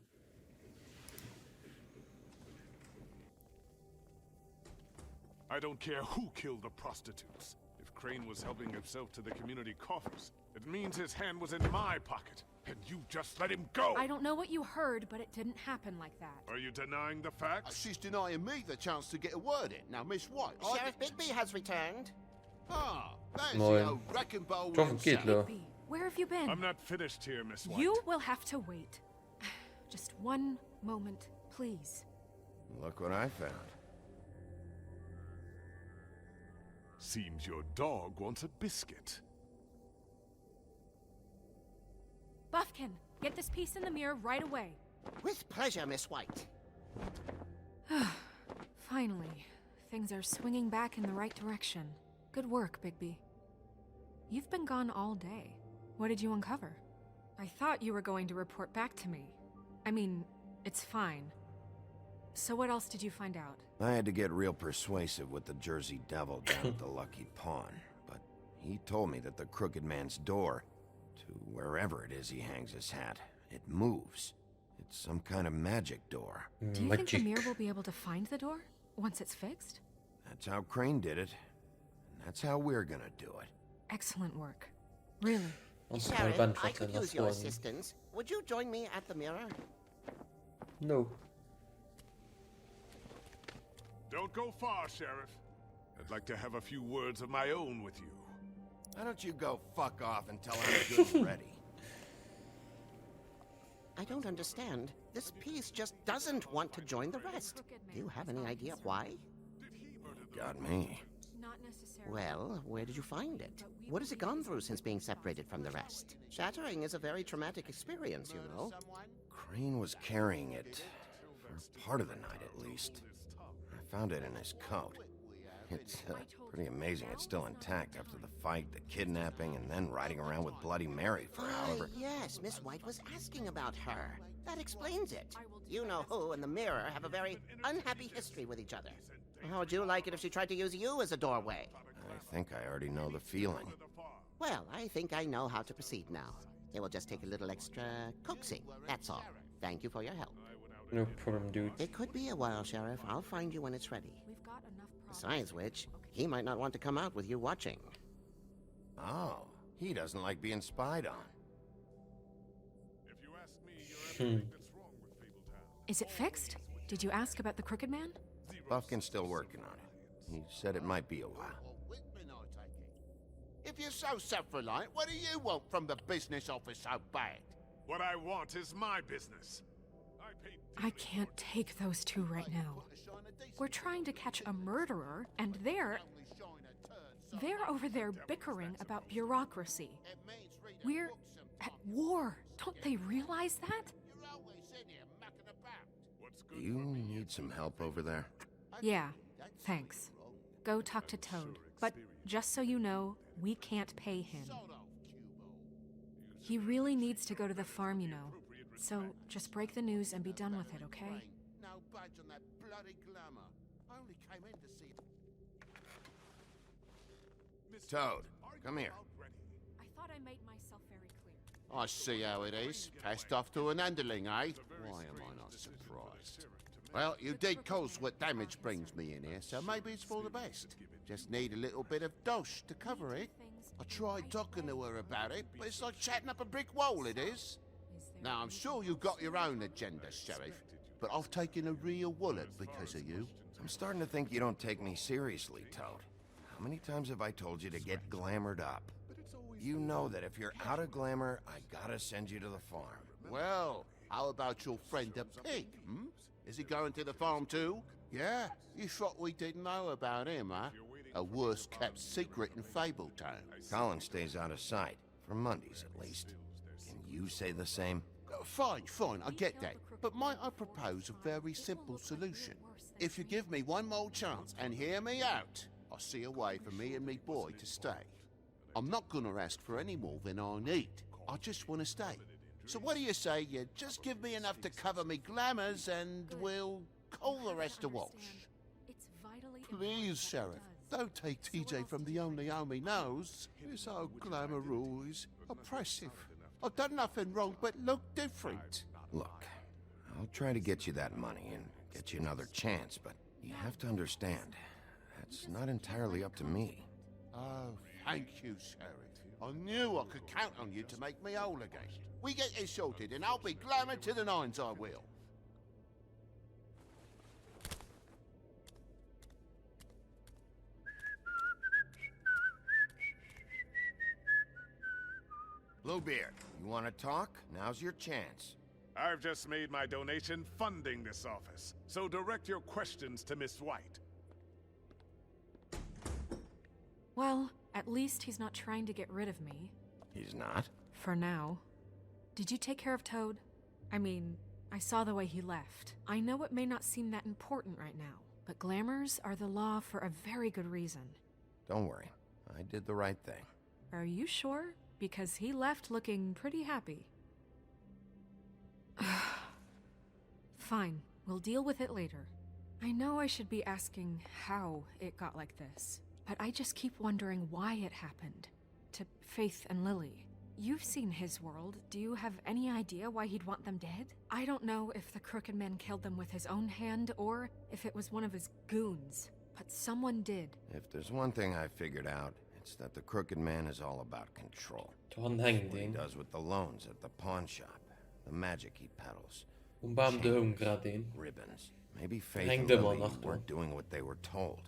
I don't care who killed the prostitutes. If Crane was helping himself to the community coffers, it means his hand was in my pocket. And you just let him go! I don't know what you heard, but it didn't happen like that. Are you denying the facts? She's denying me the chance to get a word in. Now, Miss White... Sheriff Bigby has returned. Ah, there's Mooi. the old wrecking bowl Toch een himself. kid, Higby, where have you been? I'm not finished here, Miss White. You will have to wait. Just one moment, please. Look what I found. Seems your dog wants a biscuit. Buffkin, get this piece in the mirror right away. With pleasure, Miss White. Finally, things are swinging back in the right direction. Good work, Bigby. You've been gone all day. What did you uncover? I thought you were going to report back to me. I mean, it's fine. So what else did you find out? I had to get real persuasive with the Jersey Devil down at the Lucky Pawn, but he told me that the Crooked Man's door, to wherever it is he hangs his hat, it moves. It's some kind of magic door. Do you think the mirror will be able to find the door once it's fixed? That's how Crane did it, and that's how we're gonna do it. Excellent work. Really. Sheriff, I could use your assistance. Would you join me at the mirror? No. Don't go far, Sheriff. I'd like to have a few words of my own with you. Why don't you go fuck off until I'm good and ready? I don't understand. This piece just doesn't want to join the rest. Do you have any idea why? Got me. Well, where did you find it? What has it gone through since being separated from the rest? Shattering is a very traumatic experience, you know. Crane was carrying it, for part of the night at least. I found it in his coat. It's pretty amazing it's still intact after the fight, the kidnapping, and then riding around with Bloody Mary for however... Yes, Miss White was asking about her. That explains it. You know who and the mirror have a very unhappy history with each other. How would you like it if she tried to use you as a doorway? I think I already know the feeling. Well, I think I know how to proceed now. It will just take a little extra coaxing, that's all. Thank you for your help. No problem, dude. It could be a while, Sheriff. I'll find you when it's ready. Besides which, he might not want to come out with you watching. Oh, he doesn't like being spied on. If you ask me, you're everything that's wrong with Fabletown. Is it fixed? Did you ask about the Crooked Man? Buffkin's still working on it. He said it might be a while. If you're so self-reliant, what do you want from the business office so bad? What I want is my business. I can't take those two right now. We're trying to catch a murderer, and they're over there bickering about bureaucracy. We're at war. Don't they realize that? Do you need some help over there? Yeah, thanks. Go talk to Toad. But just so you know, we can't pay him. He really needs to go to the farm, you know. So just break the news and be done with it, okay? No budge on that bloody glamour. I only came in to see... Toad, come here. I thought I made myself very clear. I see how it is. Passed off to an underling, eh? Why am I not surprised? Well, you did cause what damage brings me in here, so maybe it's for the best. Just need a little bit of dosh to cover it. I tried talking to her about it, but it's like chatting up a brick wall, it is. Now, I'm sure you've got your own agenda, Sheriff, but I've taken a real wallet because of you. I'm starting to think you don't take me seriously, Toad. How many times have I told you to get glamored up? You know that if you're out of glamour, I gotta send you to the farm. Well, how about your friend the pig, Is he going to the farm too? Yeah? You thought we didn't know about him, huh? A worst-kept secret in Fabletown. Colin stays out of sight, for Mondays at least. Can you say the same? Fine, I get that. But might I propose a very simple solution? If you give me one more chance and hear me out, I'll see a way for me and me boy to stay. I'm not gonna ask for any more than I need. I just want to stay. So what do you say you just give me enough to cover me glamours and we'll call the rest a wash? Please, Sheriff, don't take TJ from the only home he knows. He's so glamorous, oppressive. I've done nothing wrong but look different. Look, I'll try to get you that money and get you another chance, but you have to understand, that's not entirely up to me. Oh, thank you, Sheriff. I knew I could count on you to make me whole again. We get this sorted and I'll be glamour to the nines, I will. Bluebeard, you want to talk? Now's your chance. I've just made my donation funding this office, so direct your questions to Miss White. Well, at least he's not trying to get rid of me. He's not? For now. Did you take care of Toad? I mean, I saw the way he left. I know it may not seem that important right now, but glamours are the law for a very good reason. Don't worry. I did the right thing. Are you sure? Because he left looking pretty happy. Fine, we'll deal with it later. I know I should be asking how it got like this, but I just keep wondering why it happened. To Faith and Lily. You've seen his world. Do you have any idea why he'd want them dead? I don't know if the Crooked Man killed them with his own hand or if it was one of his goons, but someone did. If there's one thing I figured out, it's that the Crooked Man is all about control. What he does with the loans at the pawn shop, the magic he peddles. Ribbons. Maybe Faith and Lily weren't doing what they were told.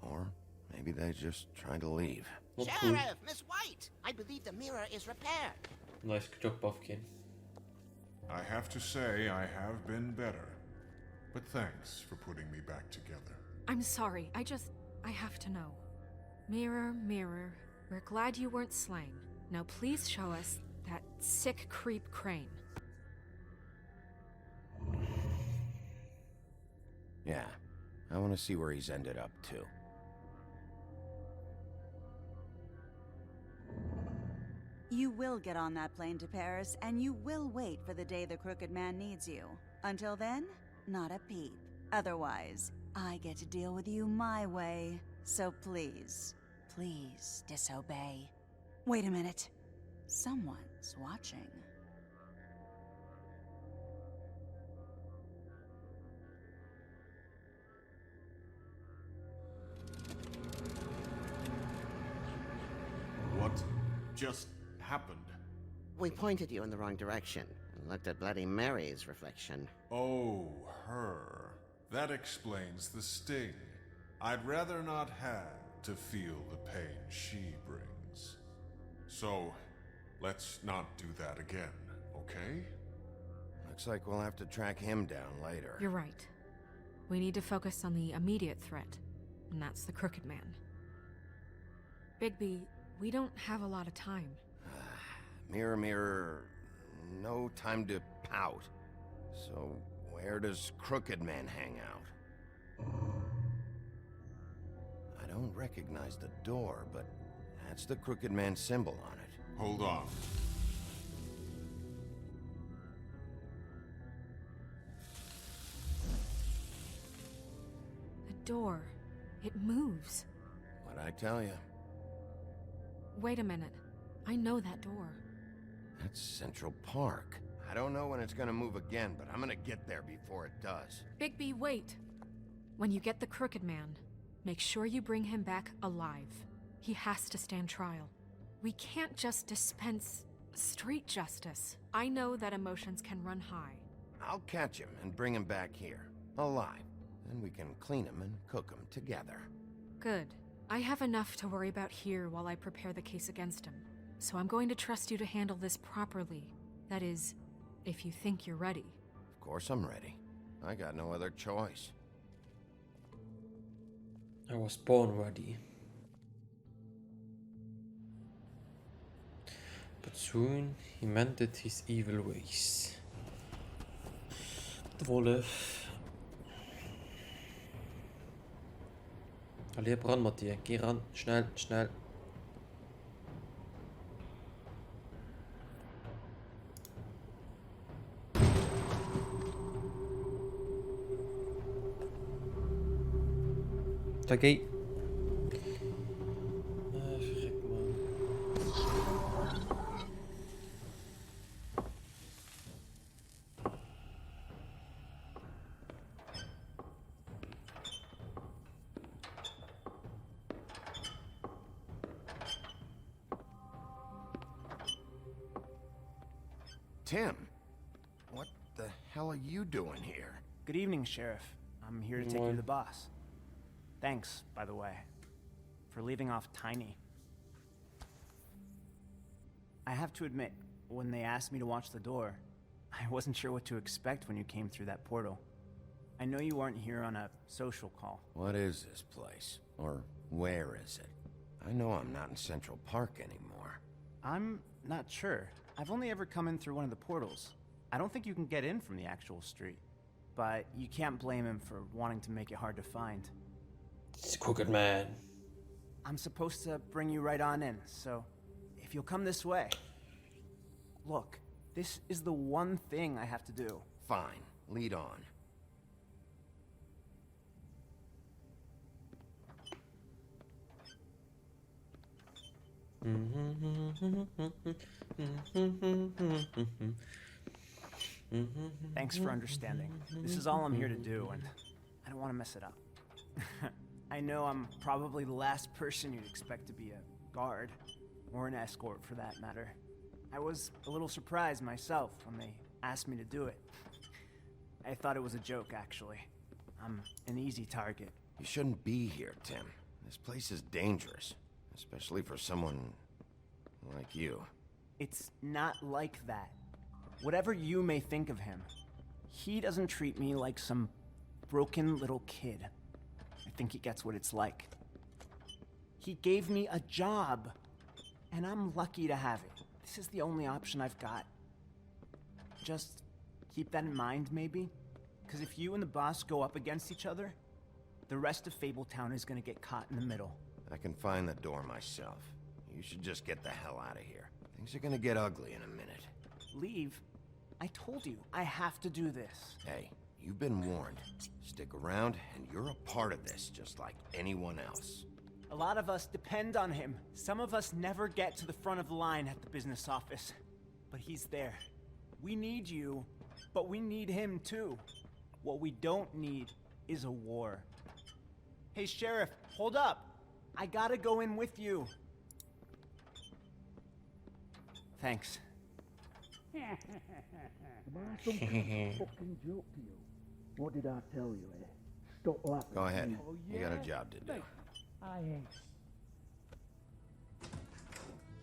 Or maybe they just tried to leave. Sheriff, Miss White! I believe the mirror is repaired. Nice job, Puffkin. I have to say I have been better. But thanks for putting me back together. I'm sorry, I have to know. Mirror, mirror, we're glad you weren't slain. Now please show us that sick creep Crane. Yeah, I want to see where he's ended up, too. You will get on that plane to Paris, and you will wait for the day the Crooked Man needs you. Until then, not a peep. Otherwise, I get to deal with you my way. So please, please disobey. Wait a minute. Someone's watching. What just happened? We pointed you in the wrong direction and looked at Bloody Mary's reflection. Oh, her. That explains the sting. I'd rather not have to feel the pain she brings. So, let's not do that again, okay? Looks like we'll have to track him down later. You're right. We need to focus on the immediate threat, and that's the Crooked Man. Bigby, we don't have a lot of time. Mirror, mirror, no time to pout. So, where does Crooked Man hang out? I don't recognize the door, but that's the Crooked Man symbol on it. Hold on. The door. It moves. What'd I tell you? Wait a minute. I know that door. That's Central Park. I don't know when it's gonna move again, but I'm gonna get there before it does. Bigby, wait. When you get the Crooked Man, make sure you bring him back alive. He has to stand trial. We can't just dispense street justice. I know that emotions can run high. I'll catch him and bring him back here, alive. Then we can clean him and cook him together. Good. I have enough to worry about here while I prepare the case against him. So I'm going to trust you to handle this properly. That is, if you think you're ready. Of course I'm ready. I got no other choice. I was born ready. But soon he mended his evil ways. De wolf. Allee, ran mit dir. Geh ran. Schnell, schnell. Da geh. Verreck, Mann. Tim, what the hell are you doing here? Good evening, Sheriff. I'm here to take you to the boss. Thanks, by the way, for leaving off Tiny. I have to admit, when they asked me to watch the door, I wasn't sure what to expect when you came through that portal. I know you aren't here on a social call. What is this place? Or where is it? I know I'm not in Central Park anymore. I'm not sure. I've only ever come in through one of the portals. I don't think you can get in from the actual street. But you can't blame him for wanting to make it hard to find. It's a crooked man. I'm supposed to bring you right on in, so if you'll come this way. Look, this is the one thing I have to do. Fine, lead on. Thanks for understanding. This is all I'm here to do, and I don't want to mess it up. I know I'm probably the last person you'd expect to be a guard, or an escort for that matter. I was a little surprised myself when they asked me to do it. I thought it was a joke, actually. I'm an easy target. You shouldn't be here, Tim. This place is dangerous, especially for someone like you. It's not like that. Whatever you may think of him, he doesn't treat me like some broken little kid. I think he gets what it's like. He gave me a job, and I'm lucky to have it. This is the only option I've got. Just keep that in mind, maybe? Because if you and the boss go up against each other, the rest of Fabletown is gonna get caught in the middle. I can find the door myself. You should just get the hell out of here. Things are gonna get ugly in a minute. Leave? I told you, I have to do this. Hey, you've been warned. Stick around, and you're a part of this, just like anyone else. A lot of us depend on him. Some of us never get to the front of the line at the business office. But he's there. We need you, but we need him too. What we don't need is a war. Hey, Sheriff, hold up. I gotta go in with you. Thanks. Am I some fucking joke to you? What did I tell you, eh? Stop laughing. Go ahead. Oh, You got a job to do. I ain't.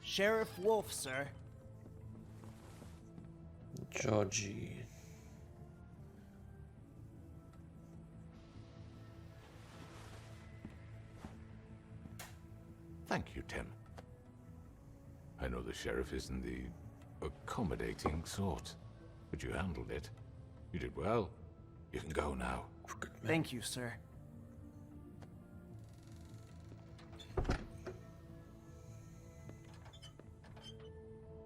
Sheriff Wolf, sir. Georgie. Thank you, Tim. I know the sheriff isn't the accommodating sort, but you handled it. You did well. You can go now. Thank you, sir.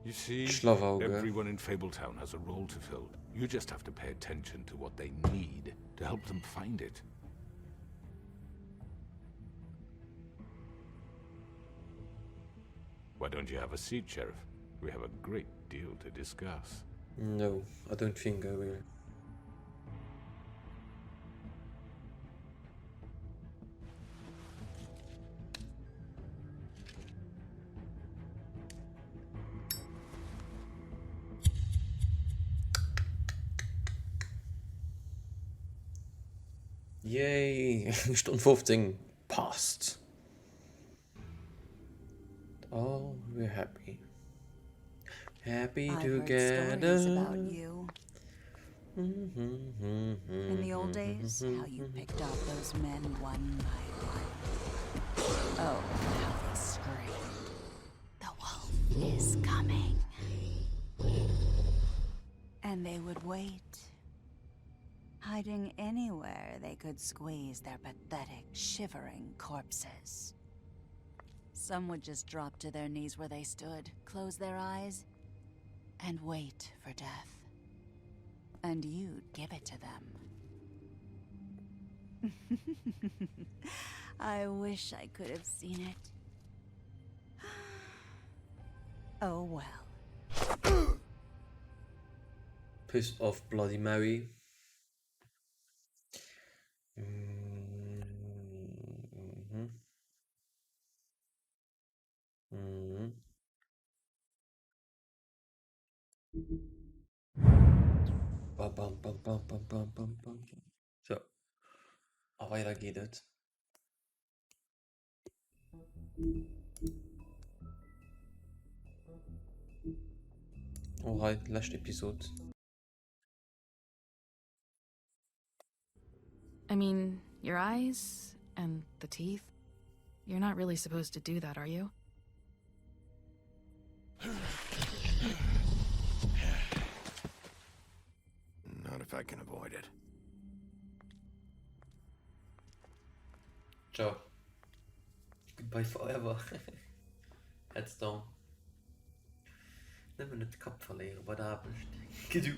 You see, Schlauwauge. everyone in Fabletown has a role to fill. You just have to pay attention to what they need to help them find it. Why don't you have a seat, Sheriff? We have a great deal to discuss. No, I don't think I will. Yay, Stunde 15 passed. Oh, we're happy. Happy I've together. heard stories about you. In the old days, how you picked off those men one by one. Oh, how they screamed. The wolf is coming. And they would wait, hiding anywhere they could squeeze their pathetic, shivering corpses. Some would just drop to their knees where they stood, close their eyes, and wait for death. And you'd give it to them. I wish I could have seen it. Oh well. Piss off, Bloody Mary. Bam, bam, bam, bam, bam, bam, bam, bam. Zo. Oh, weiter geht es. Alright, last episode. I mean, your eyes and the teeth. You're not really supposed to do that, are you? Not if I can avoid it. Ciao. Goodbye forever. Headstone. Never net kap verlegen, wat happened? Gedoe.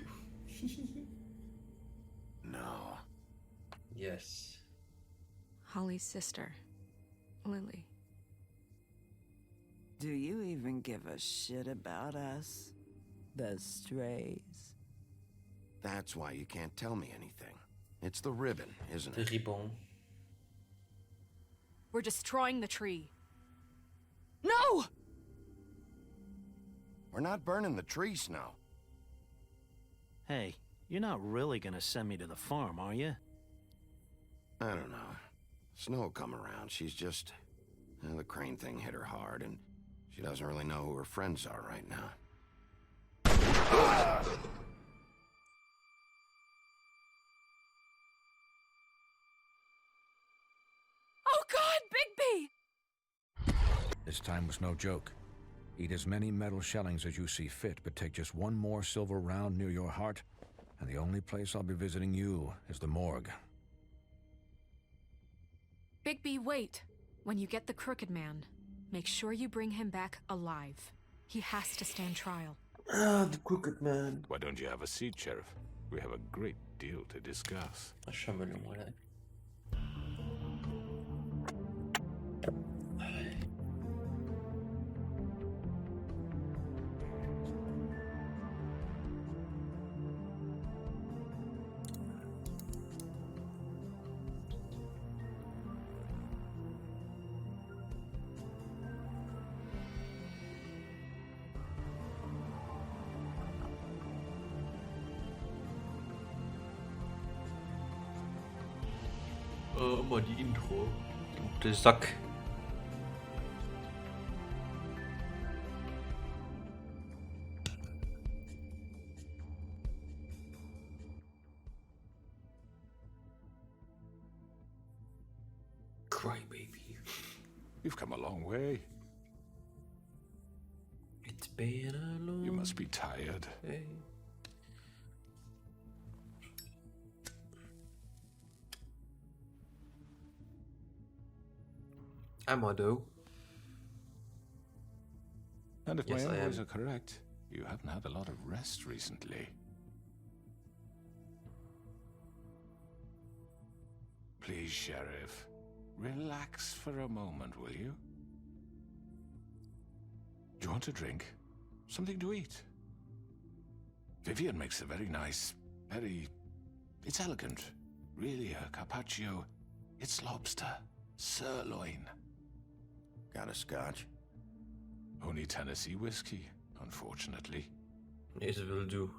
No. Yes. Holly's sister, Lily. Do you even give a shit about us? The strays. That's why you can't tell me anything. It's the ribbon, isn't The it? ribbon. We're destroying the tree. No! We're not burning the tree, Snow. Hey, you're not really gonna send me to the farm, are you? I don't know. Snow will come around. She's just... the Crane thing hit her hard, and she doesn't really know who her friends are right now. Oh God, Bigby! This time was no joke. Eat as many metal shellings as you see fit, but take just one more silver round near your heart, and the only place I'll be visiting you is the morgue. Bigby, wait. When you get the Crooked Man, make sure you bring him back alive. He has to stand trial. Ah, the Crooked Man. Why don't you have a seat, Sheriff? We have a great deal to discuss. Așa mă numără. Immer die Intro. Der Sack. Crybaby. You've come a long way. It's been a long... You must be tired. Hey. Am I though? And if Yes, my I memories am. are correct, you haven't had a lot of rest recently. Please, Sheriff, relax for a moment, will you? Do you want a drink? Something to eat? Vivian makes a very nice, it's elegant. Really, a carpaccio. It's lobster, sirloin. Got a scotch? Only Tennessee whiskey, unfortunately. Deze will do.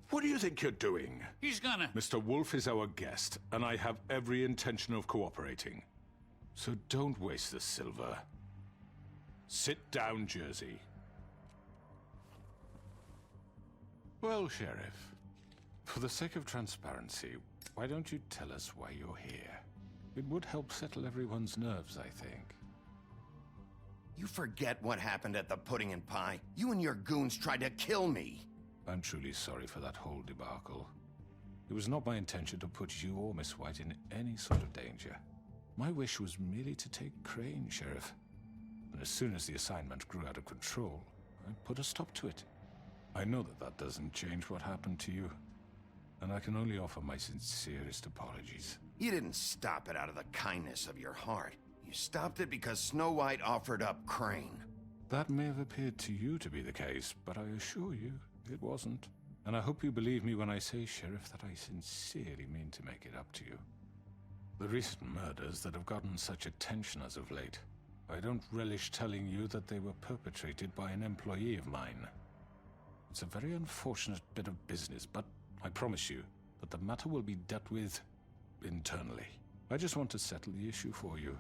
What do you think you're doing? He's gonna... Mr. Wolf is our guest, and I have every intention of cooperating. So don't waste the silver. Sit down, Jersey. Well, Sheriff, for the sake of transparency, why don't you tell us why you're here? It would help settle everyone's nerves, I think. You forget what happened at the Pudding and Pie? You and your goons tried to kill me. I'm truly sorry for that whole debacle. It was not my intention to put you or Miss White in any sort of danger. My wish was merely to take Crane, Sheriff. And as soon as the assignment grew out of control, I put a stop to it. I know that that doesn't change what happened to you, and I can only offer my sincerest apologies. You didn't stop it out of the kindness of your heart. You stopped it because Snow White offered up Crane. That may have appeared to you to be the case, but I assure you, it wasn't. And I hope you believe me when I say, Sheriff, that I sincerely mean to make it up to you. The recent murders that have gotten such attention as of late, I don't relish telling you that they were perpetrated by an employee of mine. It's a very unfortunate bit of business, but I promise you that the matter will be dealt with internally. I just want to settle the issue for you,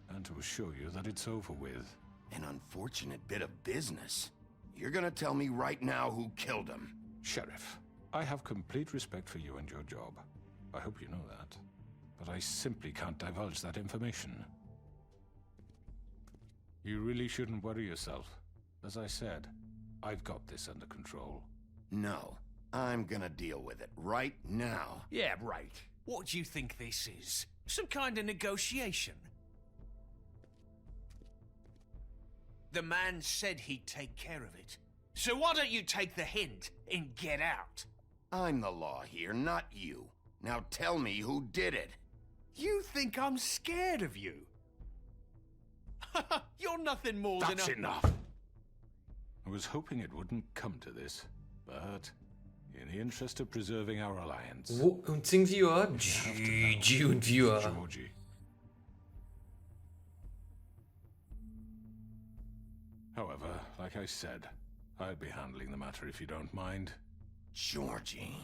and to assure you that it's over with. An unfortunate bit of business? You're gonna tell me right now who killed him? Sheriff, I have complete respect for you and your job. I hope you know that. But I simply can't divulge that information. You really shouldn't worry yourself. As I said, I've got this under control. No. I'm gonna deal with it right now. Yeah, right. What do you think this is? Some kind of negotiation? The man said he'd take care of it. So why don't you take the hint and get out? I'm the law here, not you. Now tell me who did it. You think I'm scared of you? You're nothing more than a... That's enough! I was hoping it wouldn't come to this, but in the interest of preserving our alliance... Und sind Viewer? GG und Viewer. Georgie. However, like I said, I'll be handling the matter if you don't mind. Georgie.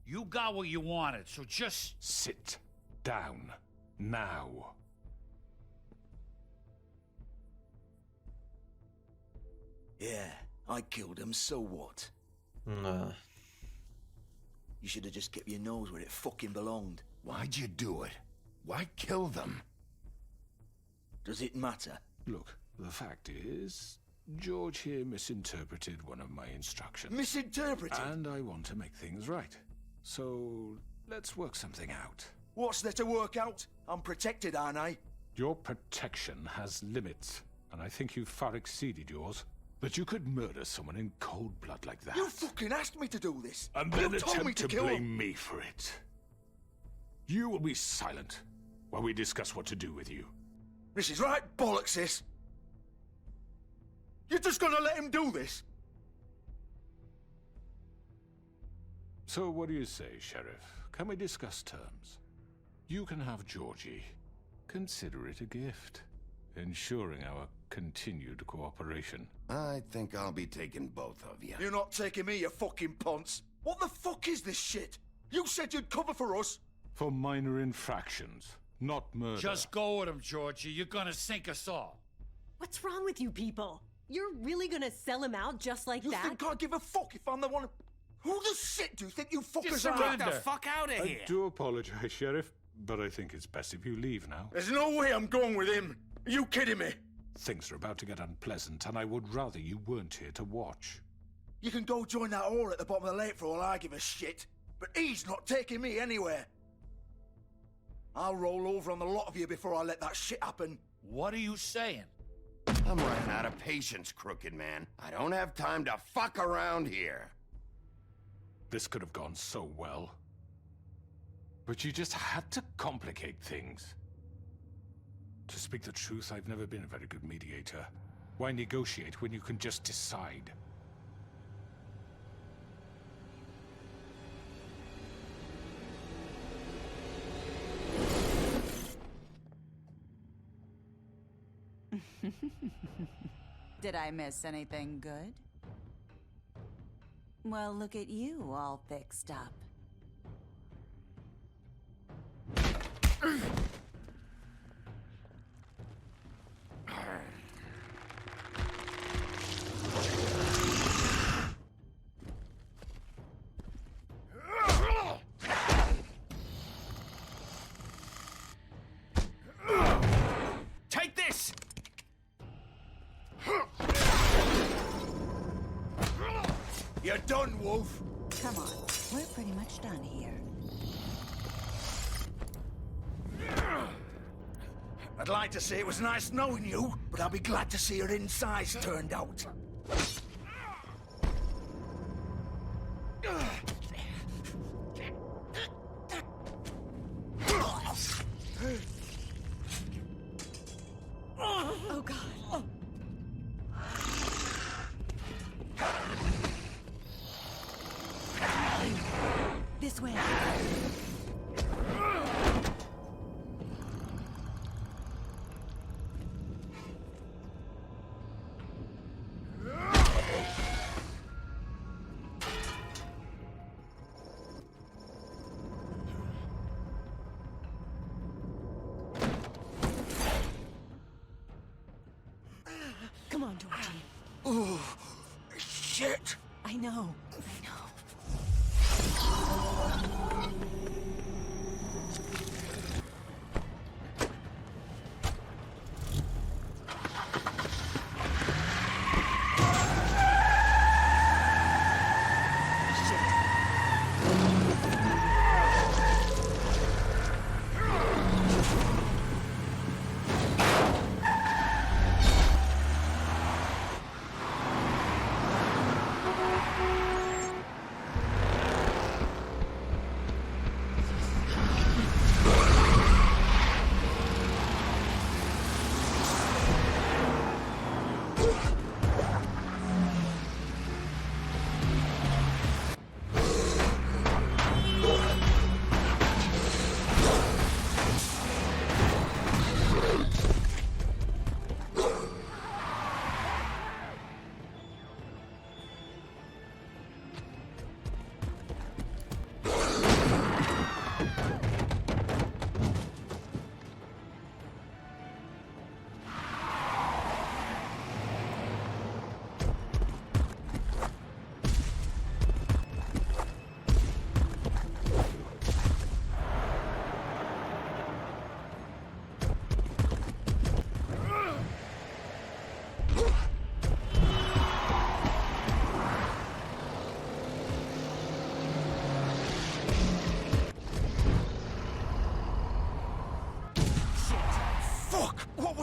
You got what you wanted, so just... Sit down. Now. Yeah, I killed him, so what? Nah. You should have just kept your nose where it fucking belonged. Why'd you do it? Why kill them? Does it matter? Look, the fact is, George here misinterpreted one of my instructions. Misinterpreted? And I want to make things right. So, let's work something out. What's there to work out? I'm protected, aren't I? Your protection has limits, and I think you've far exceeded yours. But you could murder someone in cold blood like that. You fucking asked me to do this. And then you told me attempt to kill blame him. me for it. You will be silent while we discuss what to do with you. This is right bollocks, this. You're just gonna let him do this? So what do you say, Sheriff? Can we discuss terms? You can have Georgie. Consider it a gift, ensuring our continued cooperation. I think I'll be taking both of you. You're not taking me, you fucking ponce. What the fuck is this shit? You said you'd cover for us. For minor infractions, not murder. Just go with him, Georgie. You're gonna sink us all. What's wrong with you people? You're really gonna sell him out just like that? You think I give a fuck if I'm the one... Who the shit do you think you fuckers are? Get the fuck out of here! I do apologize, Sheriff, but I think it's best if you leave now. There's no way I'm going with him. Are you kidding me? Things are about to get unpleasant, and I would rather you weren't here to watch. You can go join that whore at the bottom of the lake for all I give a shit. But he's not taking me anywhere. I'll roll over on the lot of you before I let that shit happen. What are you saying? I'm running out of patience, crooked man. I don't have time to fuck around here. This could have gone so well. But you just had to complicate things. To speak the truth, I've never been a very good mediator. Why negotiate when you can just decide? Did I miss anything good? Well, look at you, all fixed up. Take this! You're done, Wolf. Come on, we're pretty much done here. I'd like to say it was nice knowing you, but I'll be glad to see your insides turned out. Oh, God. Oh. This way. Come on, Georgie. Oh, shit. I know.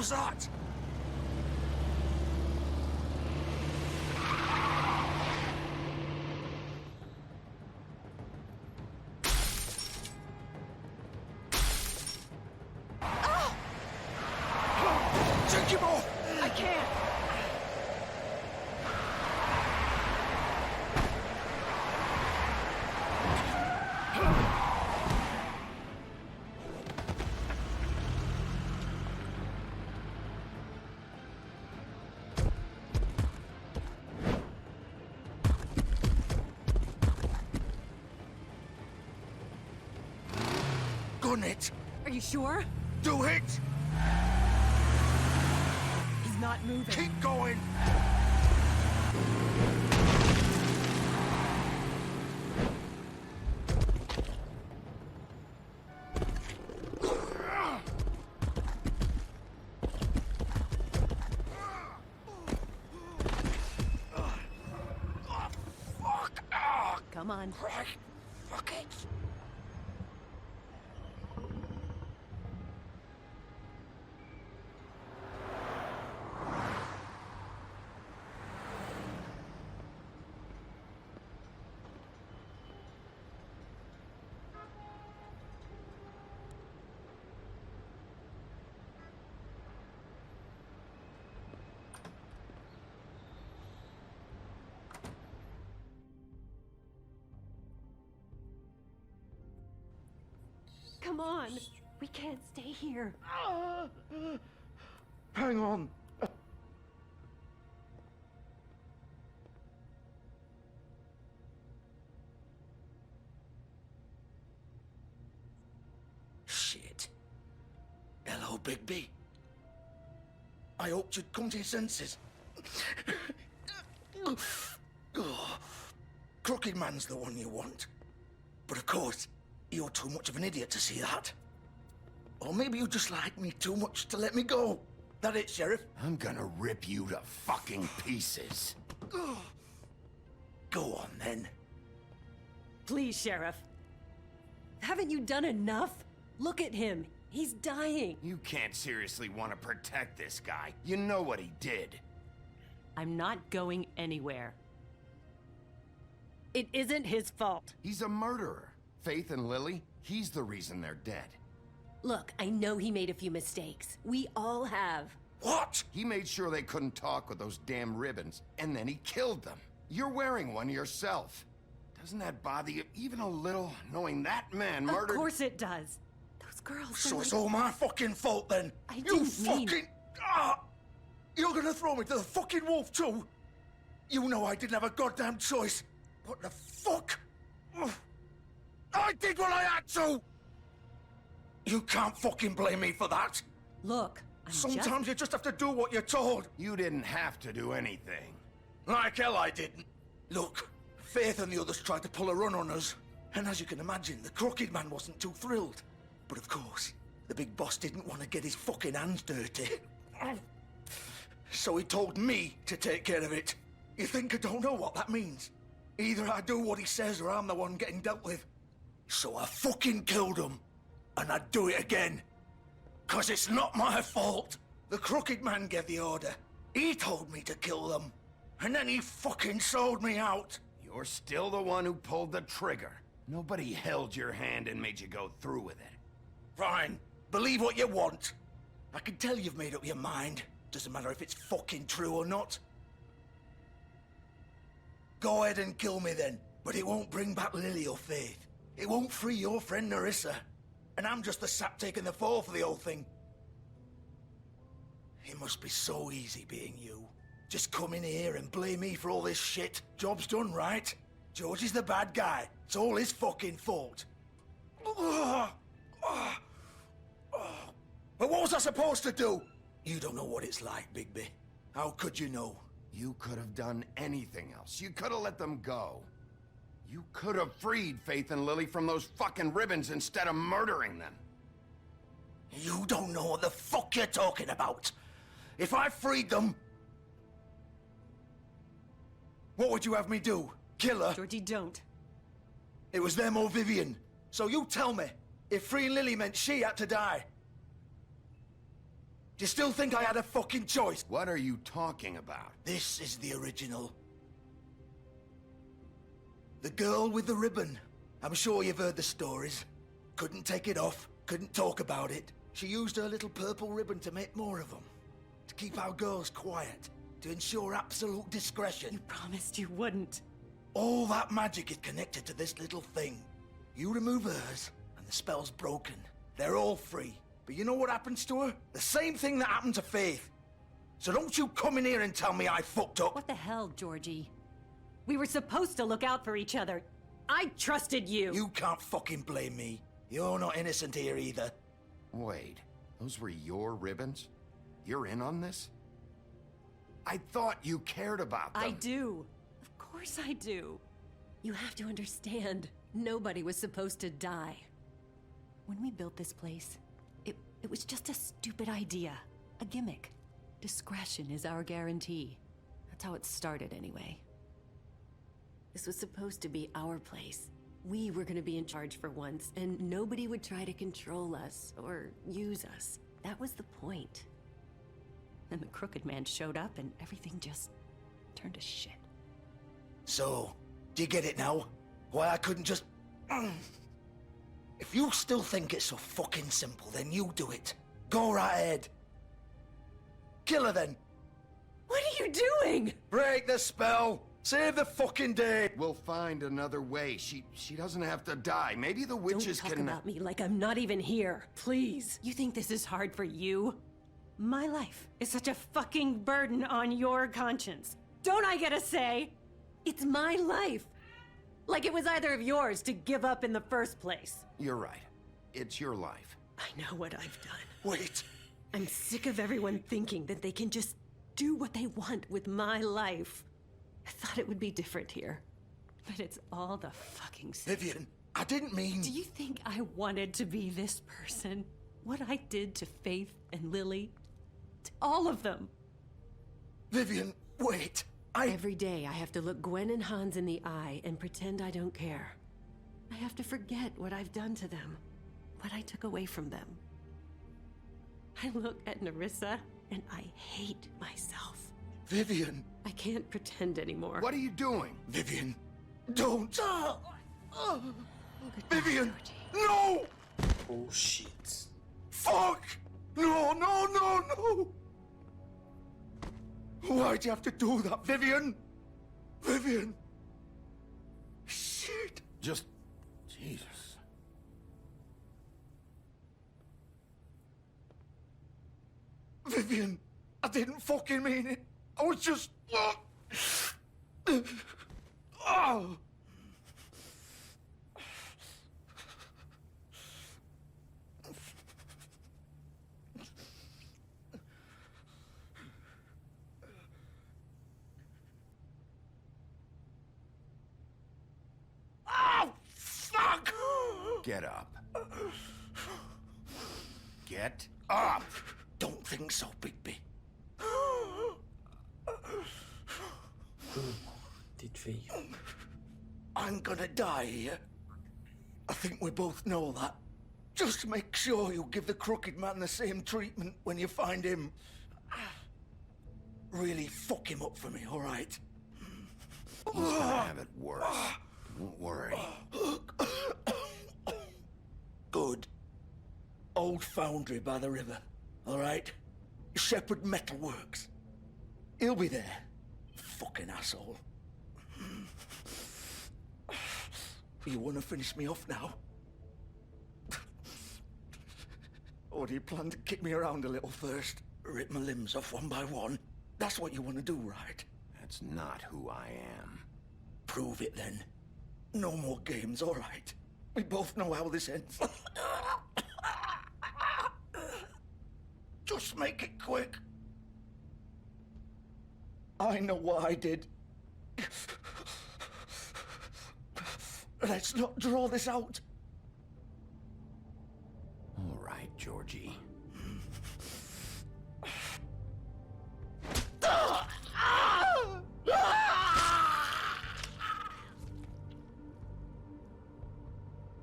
was that? Take him off! I can't! Gun it! Are you sure? Do it! He's not moving. Keep going! Come on. Fuck it! Come on. We can't stay here. Hang on. Shit. Hello, Bigby. I hoped you'd come to your senses. Crooked Man's the one you want. But of course, you're too much of an idiot to see that. Or maybe you just like me too much to let me go. That it, Sheriff? I'm gonna rip you to fucking pieces. Go on, then. Please, Sheriff. Haven't you done enough? Look at him. He's dying. You can't seriously want to protect this guy. You know what he did. I'm not going anywhere. It isn't his fault. He's a murderer. Faith and Lily, he's the reason they're dead. Look, I know he made a few mistakes. We all have. What? He made sure they couldn't talk with those damn ribbons, and then he killed them. You're wearing one yourself. Doesn't that bother you even a little, knowing that man murdered— Of course it does. Those girls— So it's all my fucking fault, then? I You didn't mean— fucking— You're gonna throw me to the fucking wolf, too? You know I didn't have a goddamn choice. What the fuck? I did what I had to! You can't fucking blame me for that. Look, Sometimes you just have to do what you're told. You didn't have to do anything. Like hell I didn't. Look, Faith and the others tried to pull a run on us. And as you can imagine, the Crooked Man wasn't too thrilled. But of course, the big boss didn't want to get his fucking hands dirty. So he told me to take care of it. You think I don't know what that means? Either I do what he says or I'm the one getting dealt with. So I fucking killed him. And I'd do it again. 'Cause it's not my fault. The Crooked Man gave the order. He told me to kill them. And then he fucking sold me out. You're still the one who pulled the trigger. Nobody held your hand and made you go through with it. Fine. Believe what you want. I can tell you've made up your mind. Doesn't matter if it's fucking true or not. Go ahead and kill me then. But it won't bring back Lily or Faith. It won't free your friend Nerissa. And I'm just the sap taking the fall for the whole thing. It must be so easy being you. Just come in here and blame me for all this shit. Job's done, right? George is the bad guy. It's all his fucking fault. But what was I supposed to do? You don't know what it's like, Bigby. How could you know? You could have done anything else. You could have let them go. You could have freed Faith and Lily from those fucking ribbons instead of murdering them. You don't know what the fuck you're talking about. If I freed them... What would you have me do? Kill her? Georgie, don't. It was them or Vivian. So you tell me, if freeing Lily meant she had to die. Do you still think I had a fucking choice? What are you talking about? This is the original. The girl with the ribbon. I'm sure you've heard the stories. Couldn't take it off, couldn't talk about it. She used her little purple ribbon to make more of them. To keep our girls quiet. To ensure absolute discretion. You promised you wouldn't. All that magic is connected to this little thing. You remove hers, and the spell's broken. They're all free. But you know what happens to her? The same thing that happened to Faith. So don't you come in here and tell me I fucked up. What the hell, Georgie? We were supposed to look out for each other. I trusted you. You can't fucking blame me. You're not innocent here either. Wait, those were your ribbons? You're in on this? I thought you cared about them. I do. Of course I do. You have to understand, nobody was supposed to die. When we built this place, it was just a stupid idea. A gimmick. Discretion is our guarantee. That's how it started anyway. This was supposed to be our place. We were gonna be in charge for once, and nobody would try to control us or use us. That was the point. Then the crooked man showed up and everything just turned to shit. So, do you get it now? Why I couldn't just... If you still think it's so fucking simple, then you do it. Go right ahead. Kill her then. What are you doing? Break the spell. Save the fucking day. We'll find another way. She doesn't have to die. Maybe the witches Don't talk about me like I'm not even here. Please. You think this is hard for you? My life is such a fucking burden on your conscience. Don't I get a say? It's my life. Like it was either of yours to give up in the first place. You're right. It's your life. I know what I've done. Wait. I'm sick of everyone thinking that they can just do what they want with my life. I thought it would be different here. But it's all the fucking same. Vivian, I didn't mean... Do you think I wanted to be this person? What I did to Faith and Lily? To all of them? Vivian, wait. Every day I have to look Gwen and Hans in the eye and pretend I don't care. I have to forget what I've done to them. What I took away from them. I look at Nerissa and I hate myself. Vivian. I can't pretend anymore. What are you doing? Vivian, don't. Vivian, no! Oh shit. Fuck! No, no, no, no! Why'd you have to do that, Vivian? Vivian! Shit! Just... Jesus. Vivian, I didn't fucking mean it. I was just... Oh! Oh, fuck! Get up. Get up! Don't think so, Bigby. Dit vee. I'm gonna die here. I think we both know that. Just make sure you give the crooked man the same treatment when you find him. Really fuck him up for me, all right? He's gonna have it worse. Don't worry. Good. Old foundry by the river, all right? Shepherd Metalworks. He'll be there. Fucking asshole. You want to finish me off now? Or do you plan to kick me around a little first? Rip my limbs off one by one? That's what you want to do, right? That's not who I am. Prove it then. No more games, all right? We both know how this ends. Just make it quick. I know what I did. Let's not draw this out. All right, Georgie.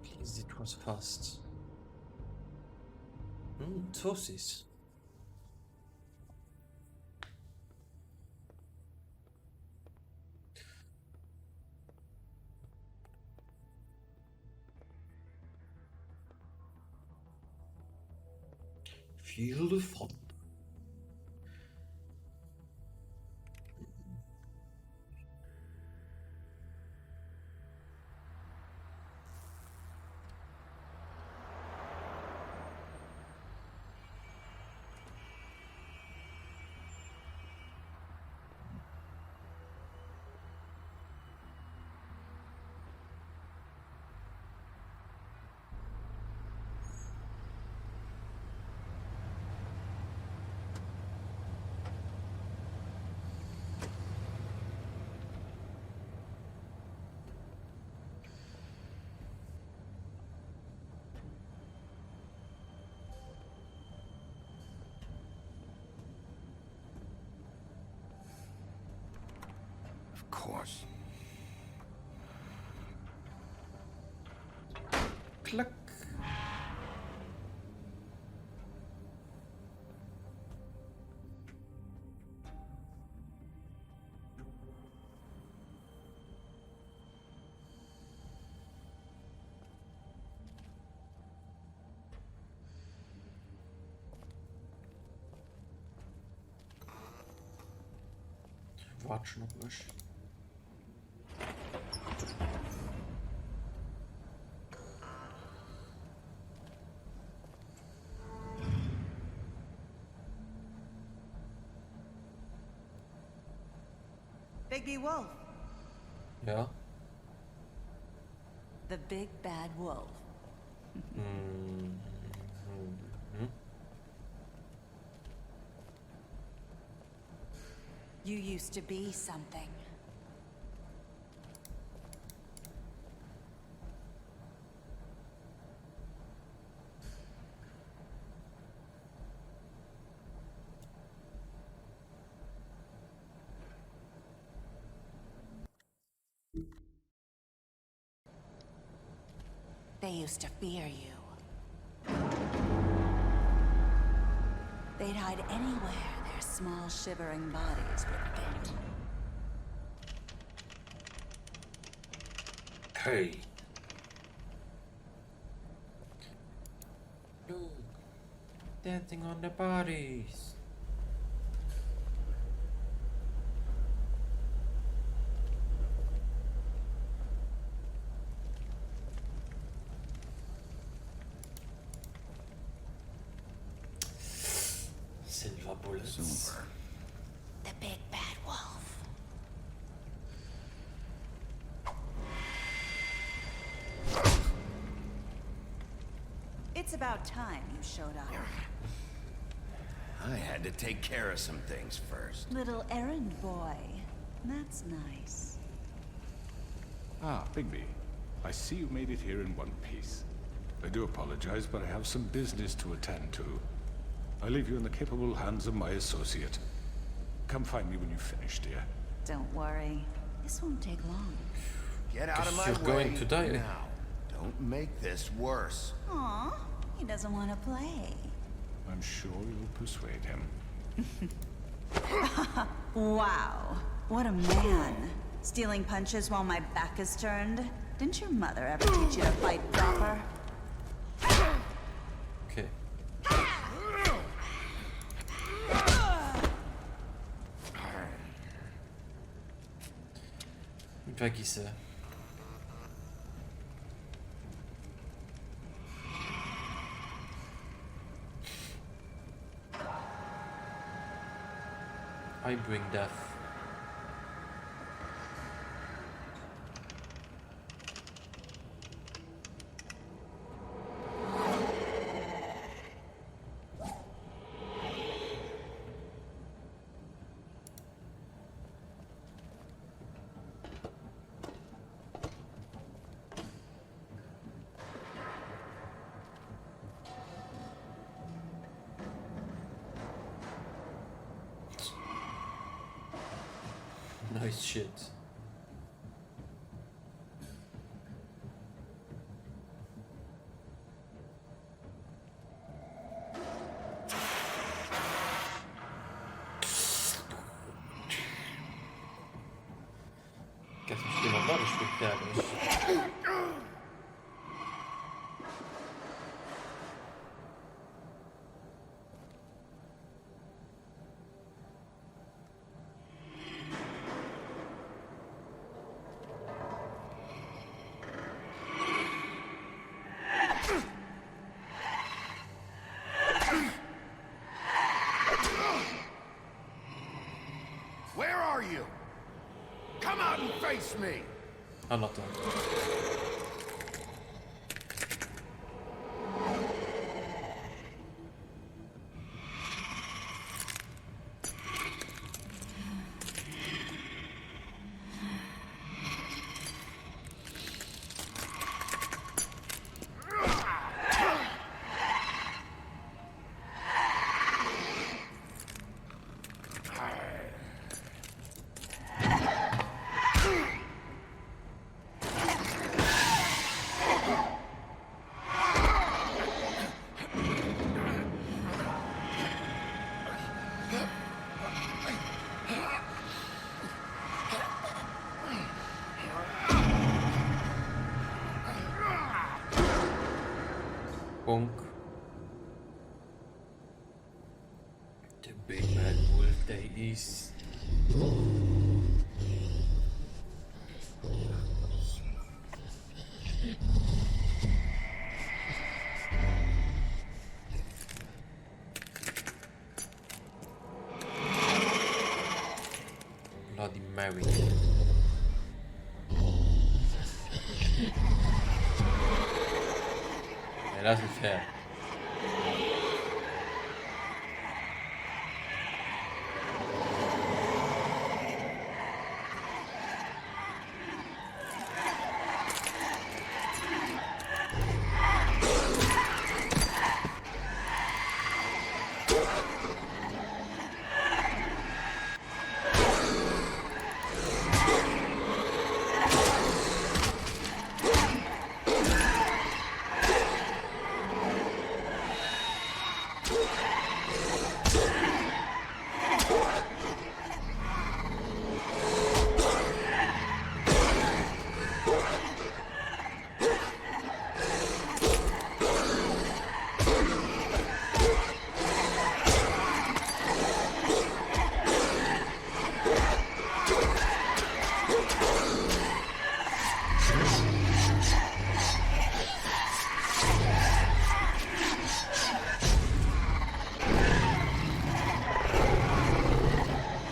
Please, it was fast. Tossis. Feel the fun. Of course. Click. Watch nog eens. Bigby Wolf. Ja. The big bad wolf. You used to be something. They used to fear you. They'd hide anywhere their small shivering bodies would fit. Hey. Look. Dancing on the bodies. Silver bullets. Silver. The big bad wolf. It's about time you showed up. I had to take care of some things first. Little errand boy. That's nice. Ah, Bigby. I see you made it here in one piece. I do apologize, but I have some business to attend to. I leave you in the capable hands of my associate. Come find me when you've finished, dear. Don't worry. This won't take long. Get out of my You're way going to die. now. Don't make this worse. Aw, he doesn't want to play. I'm sure you'll persuade him. Wow, what a man. Stealing punches while my back is turned? Didn't your mother ever teach you to fight proper? Okay. Vergisse. I bring death. Nice shit. Kijk, misschien wel dat een stuk is. Trust me. Anlatom. Bonk. The big bad wolf there is. Bloody Mary. Nee, dat is niet fair.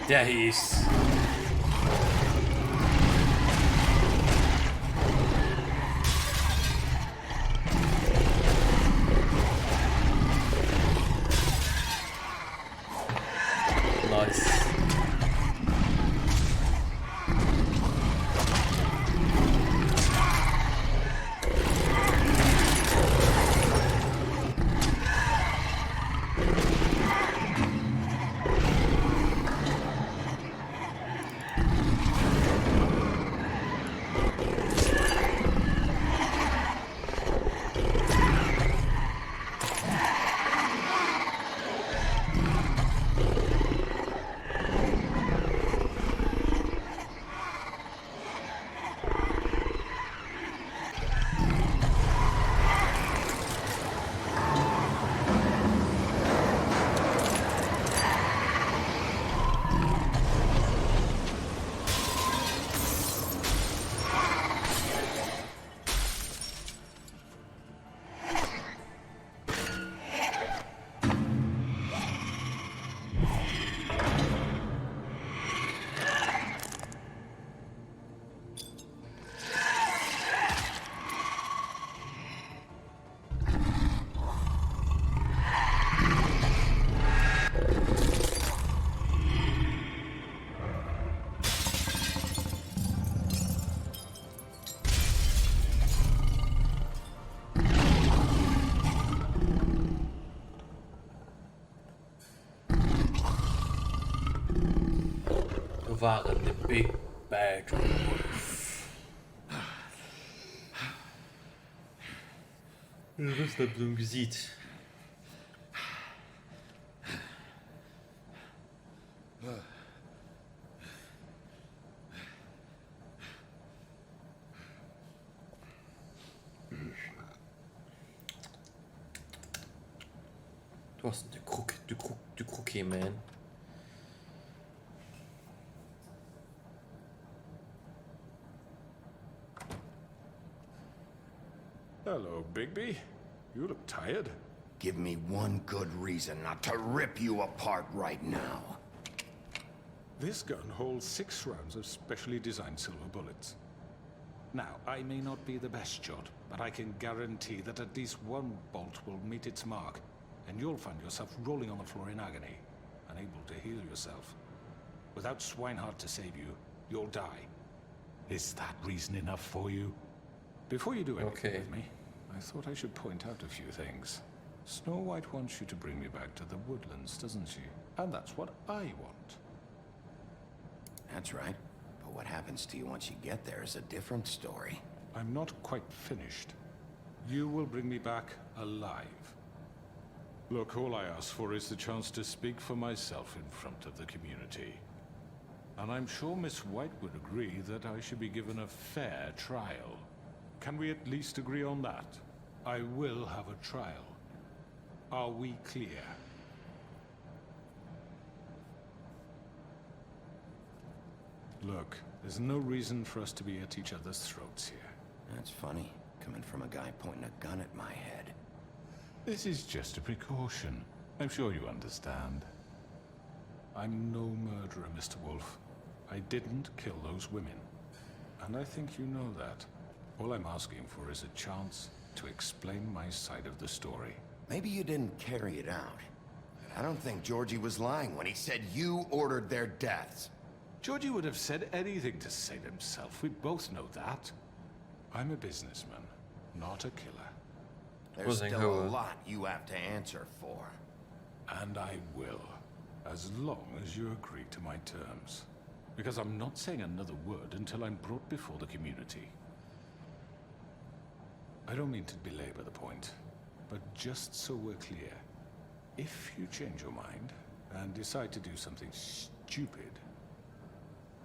There he is. Nice. Waren de big bad wolf. Was heb je hem gezien? Het was de kroekje, man. Hello, Bigby. You look tired. Give me one good reason not to rip you apart right now. This gun holds 6 rounds of specially designed silver bullets. Now, I may not be the best shot, but I can guarantee that at least one bolt will meet its mark, and you'll find yourself rolling on the floor in agony, unable to heal yourself. Without Swinehart to save you, you'll die. Is that reason enough for you? Before you do anything with me, I thought I should point out a few things. Snow White wants you to bring me back to the woodlands, doesn't she? And that's what I want. That's right. But what happens to you once you get there is a different story. I'm not quite finished. You will bring me back alive. Look, all I ask for is the chance to speak for myself in front of the community. And I'm sure Miss White would agree that I should be given a fair trial. Can we at least agree on that? I will have a trial. Are we clear? Look, there's no reason for us to be at each other's throats here. That's funny, coming from a guy pointing a gun at my head. This is just a precaution. I'm sure you understand. I'm no murderer, Mr. Wolf. I didn't kill those women. And I think you know that. All I'm asking for is a chance to explain my side of the story. Maybe you didn't carry it out. But I don't think Georgie was lying when he said you ordered their deaths. Georgie would have said anything to save himself. We both know that. I'm a businessman, not a killer. There's still a lot you have to answer for. And I will, as long as you agree to my terms. Because I'm not saying another word until I'm brought before the community. I don't mean to belabor the point, but just so we're clear, if you change your mind and decide to do something stupid,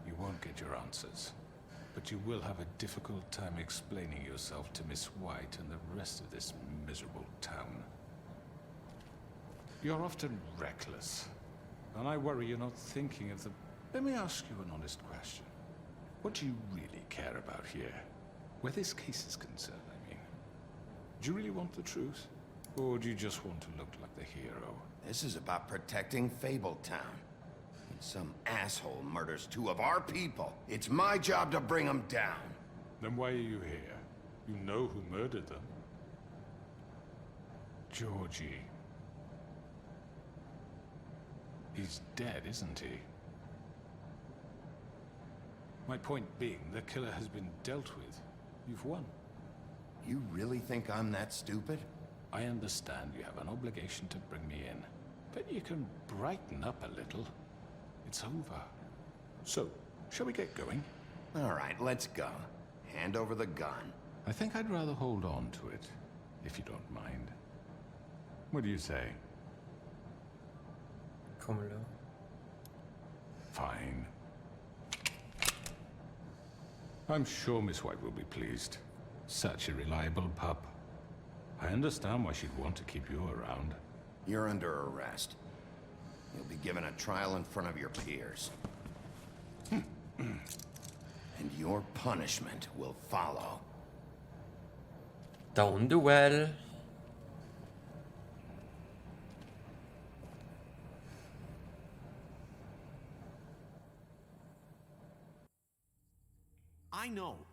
you won't get your answers. But you will have a difficult time explaining yourself to Miss White and the rest of this miserable town. You're often reckless, and I worry you're not thinking of the... Let me ask you an honest question. What do you really care about here? Where this case is concerned, I mean. Do you really want the truth? Or do you just want to look like the hero? This is about protecting Fabletown. When some asshole murders 2 of our people, it's my job to bring them down. Then why are you here? You know who murdered them. Georgie. He's dead, isn't he? My point being, the killer has been dealt with. You've won. You really think I'm that stupid? I understand you have an obligation to bring me in, but you can brighten up a little. It's over. So, shall we get going? All right, let's go. Hand over the gun. I think I'd rather hold on to it, if you don't mind. What do you say? Comme là. Fine. I'm sure Miss White will be pleased. Such a reliable pup. I understand why she'd want to keep you around. You're under arrest. You'll be given a trial in front of your peers. And your punishment will follow. Down the well.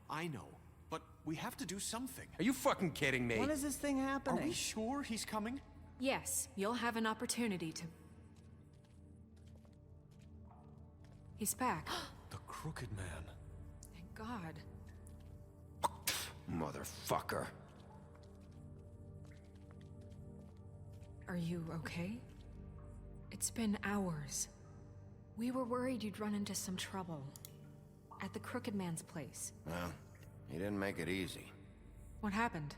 I know. But we have to do something. Are you fucking kidding me? When is this thing happening? Are we sure he's coming? Yes, you'll have an opportunity to... He's back. The Crooked Man. Thank God. Motherfucker. Are you okay? It's been hours. We were worried you'd run into some trouble. At the Crooked Man's place. Well, he didn't make it easy. What happened?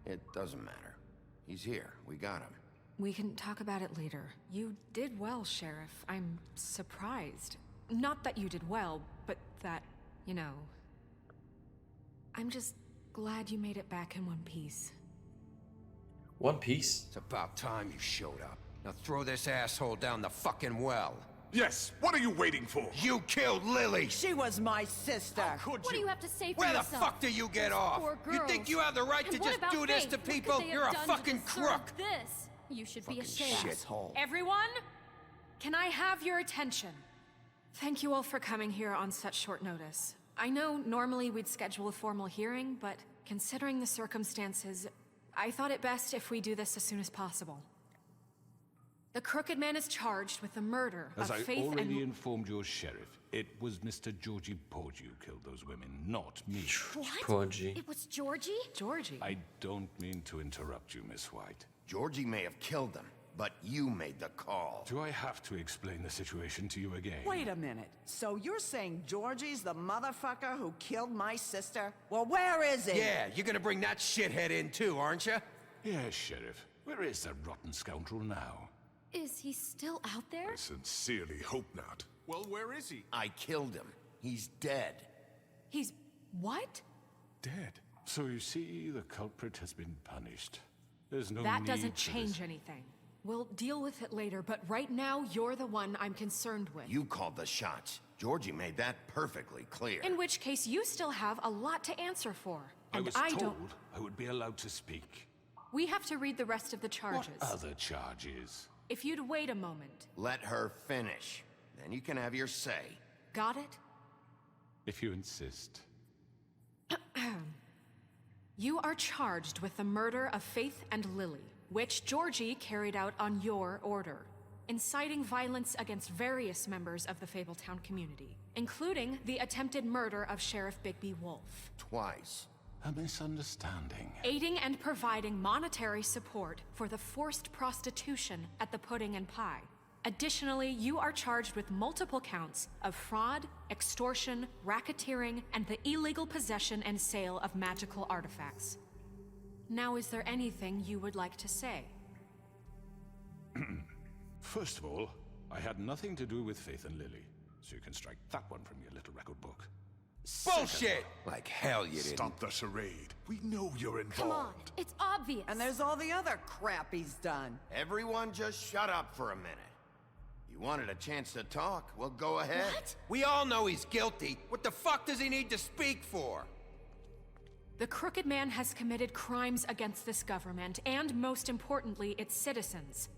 It doesn't matter. He's here. We got him. We can talk about it later. You did well, Sheriff. I'm surprised. Not that you did well, but that, you know... I'm just glad you made it back in one piece. One Piece? It's about time you showed up. Now throw this asshole down the fucking well. Yes, what are you waiting for? You killed Lily! She was my sister! What do you have to say for Where yourself? the fuck do you get off? You think you have the right to just do this to people? You're a fucking crook! This? You should be ashamed. Shithole. Everyone? Can I have your attention? Thank you all for coming here on such short notice. I know normally we'd schedule a formal hearing, but considering the circumstances, I thought it best if we do this as soon as possible. The Crooked Man is charged with the murder As of I Faith and... already informed your sheriff, it was Mr. Georgie Porgy who killed those women, not me. What? Porgy. It was Georgie? Georgie. I don't mean to interrupt you, Miss White. Georgie may have killed them, but you made the call. Do I have to explain the situation to you again? Wait a minute. So you're saying Georgie's the motherfucker who killed my sister? Well, where is he? Yeah, you're gonna bring that shithead in too, aren't you? Yes, Sheriff. Where is that rotten scoundrel now? Is he still out there? I sincerely hope not. Well, where is he? I killed him. He's dead. He's... what? Dead. So you see, the culprit has been punished. There's no That need doesn't for change this. anything. We'll deal with it later, but right now, you're the one I'm concerned with. You called the shots. Georgie made that perfectly clear. In which case, you still have a lot to answer for. I And was I told don't... I would be allowed to speak. We have to read the rest of the charges. What other charges? If you'd wait a moment. Let her finish. Then you can have your say. Got it? If you insist. You are charged with the murder of Faith and Lily, which Georgie carried out on your order, inciting violence against various members of the Fabletown community, including the attempted murder of Sheriff Bigby Wolf. Twice. A misunderstanding. Aiding and providing monetary support for the forced prostitution at the Pudding and Pie. Additionally, you are charged with multiple counts of fraud, extortion, racketeering, and the illegal possession and sale of magical artifacts. Now, is there anything you would like to say? First of all, I had nothing to do with Faith and Lily, so you can strike that one from your little record book. Bullshit! Like hell you didn't. Stop the charade. We know you're involved. Come on, it's obvious. And there's all the other crap he's done. Everyone just shut up for a minute. You wanted a chance to talk? Well, go ahead. What? We all know he's guilty. What the fuck does he need to speak for? The Crooked Man has committed crimes against this government, and most importantly, its citizens.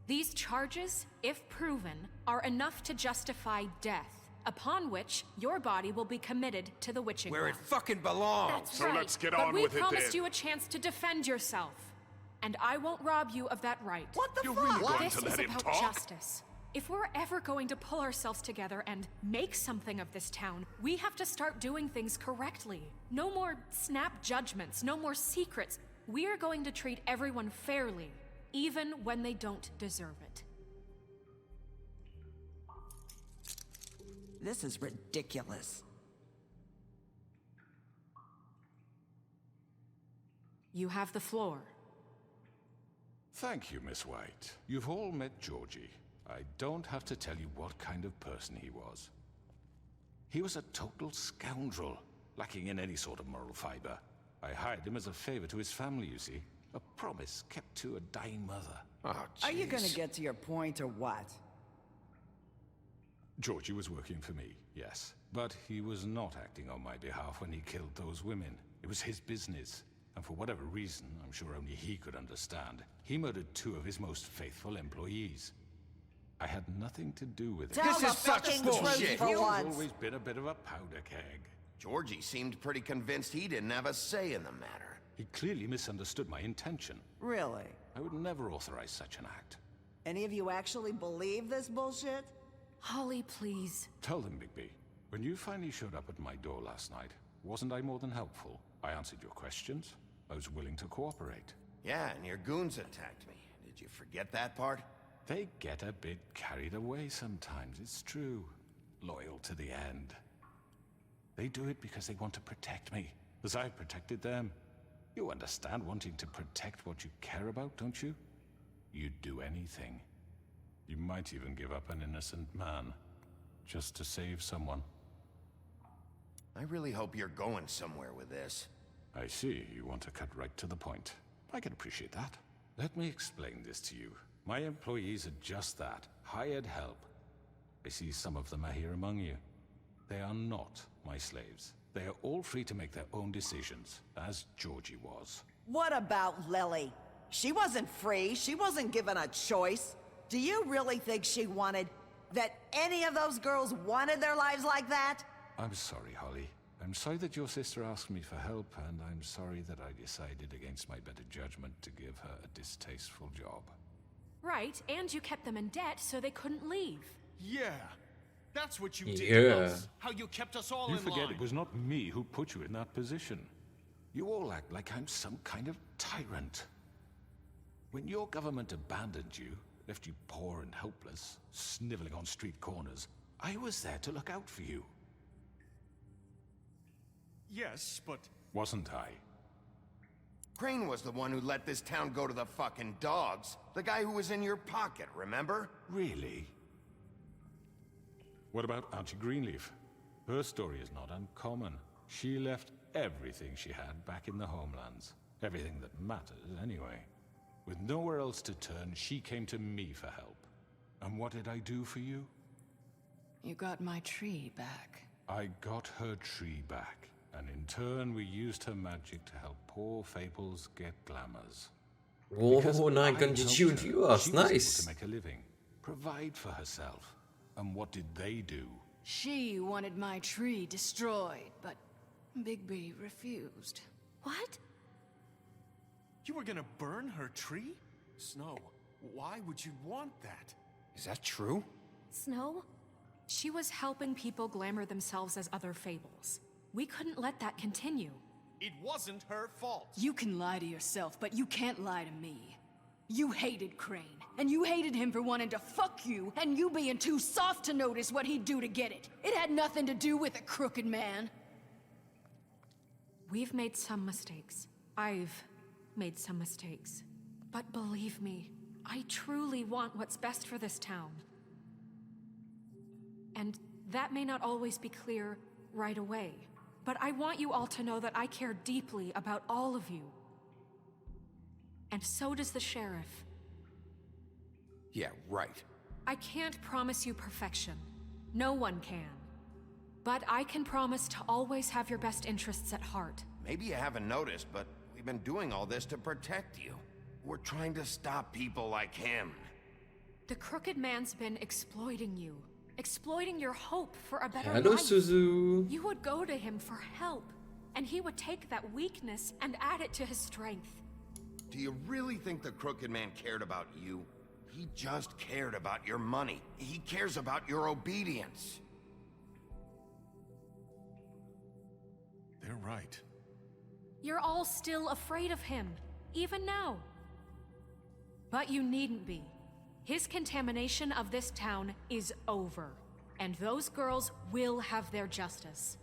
These charges, if proven, are enough to justify death, upon which your body will be committed to the witching Where it well. fucking belongs. That's So right. let's get but on we with it promised then. you a chance to defend yourself, and I won't rob you of that right. What the You're fuck? really going This to is let him about talk? justice. If we're ever going to pull ourselves together and make something of this town, we have to start doing things correctly. No more snap judgments, no more secrets. We are going to treat everyone fairly, even when they don't deserve it. This is ridiculous. You have the floor. Thank you, Miss White. You've all met Georgie. I don't have to tell you what kind of person he was. He was a total scoundrel, lacking in any sort of moral fiber. I hired him as a favor to his family, you see. A promise kept to a dying mother. Oh, Are you gonna jeez. get to your point or what? Georgie was working for me, yes. But he was not acting on my behalf when he killed those women. It was his business. And for whatever reason, I'm sure only he could understand, he murdered 2 of his most faithful employees. I had nothing to do with it. Tell This the is such fucking bullshit. truth for He's once. always been a bit of a powder keg. Georgie seemed pretty convinced he didn't have a say in the matter. He clearly misunderstood my intention. Really? I would never authorize such an act. Any of you actually believe this bullshit? Holly, please. Tell them, Bigby. When you finally showed up at my door last night, wasn't I more than helpful? I answered your questions. I was willing to cooperate. Yeah, and your goons attacked me. Did you forget that part? They get a bit carried away sometimes, it's true. Loyal to the end. They do it because they want to protect me, as I protected them. You understand wanting to protect what you care about, don't you? You'd do anything. You might even give up an innocent man, just to save someone. I really hope you're going somewhere with this. I see, you want to cut right to the point. I can appreciate that. Let me explain this to you. My employees are just that, hired help. I see some of them are here among you. They are not my slaves. They are all free to make their own decisions, as Georgie was. What about Lily? She wasn't free. She wasn't given a choice. Do you really think she wanted... That any of those girls wanted their lives like that? I'm sorry, Holly. I'm sorry that your sister asked me for help, and I'm sorry that I decided against my better judgment to give her a distasteful job. Right, and you kept them in debt so they couldn't leave. Yeah, that's what you did Yeah. to us. How you kept us all You in forget line. it was not me who put you in that position. You all act like I'm some kind of tyrant. When your government abandoned you, left you poor and helpless, sniveling on street corners, I was there to look out for you. Yes, but... Wasn't I? Crane was the one who let this town go to the fucking dogs. The guy who was in your pocket, remember? Really? What about Auntie Greenleaf? Her story is not uncommon. She left everything she had back in the homelands. Everything that mattered, anyway. With nowhere else to turn, she came to me for help. And what did I do for you? You got my tree back. I got her tree back. And in turn, we used her magic to help poor Fables get glamours. Oh, 9,000 viewers, she was able nice. to make a living, provide for herself. And what did they do? She wanted my tree destroyed, but Bigby refused. What? You were gonna burn her tree? Snow, why would you want that? Is that true? Snow? She was helping people glamour themselves as other Fables. We couldn't let that continue. It wasn't her fault. You can lie to yourself, but you can't lie to me. You hated Crane, and you hated him for wanting to fuck you, and you being too soft to notice what he'd do to get it. It had nothing to do with a crooked man. We've made some mistakes. I've made some mistakes. But believe me, I truly want what's best for this town. And that may not always be clear right away. But I want you all to know that I care deeply about all of you. And so does the sheriff. Yeah, right. I can't promise you perfection. No one can. But I can promise to always have your best interests at heart. Maybe you haven't noticed, but we've been doing all this to protect you. We're trying to stop people like him. The crooked man's been exploiting you. Exploiting your hope for a better Hello, life. Suzu. You would go to him for help, and he would take that weakness and add it to his strength. Do you really think the crooked man cared about you? He just cared about your money. He cares about your obedience. They're right. You're all still afraid of him, even now. But you needn't be. His contamination of this town is over, and those girls will have their justice.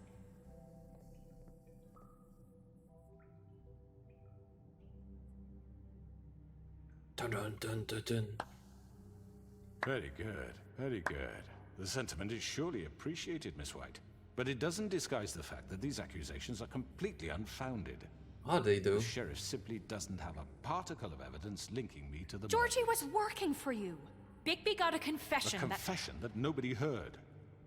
Dun dun dun dun dun. Very good, very good. The sentiment is surely appreciated, Miss White. But it doesn't disguise the fact that these accusations are completely unfounded. Ah, they do. The sheriff simply doesn't have a particle of evidence linking me to the Georgie was working for you. Bigby got a confession. A confession that nobody heard.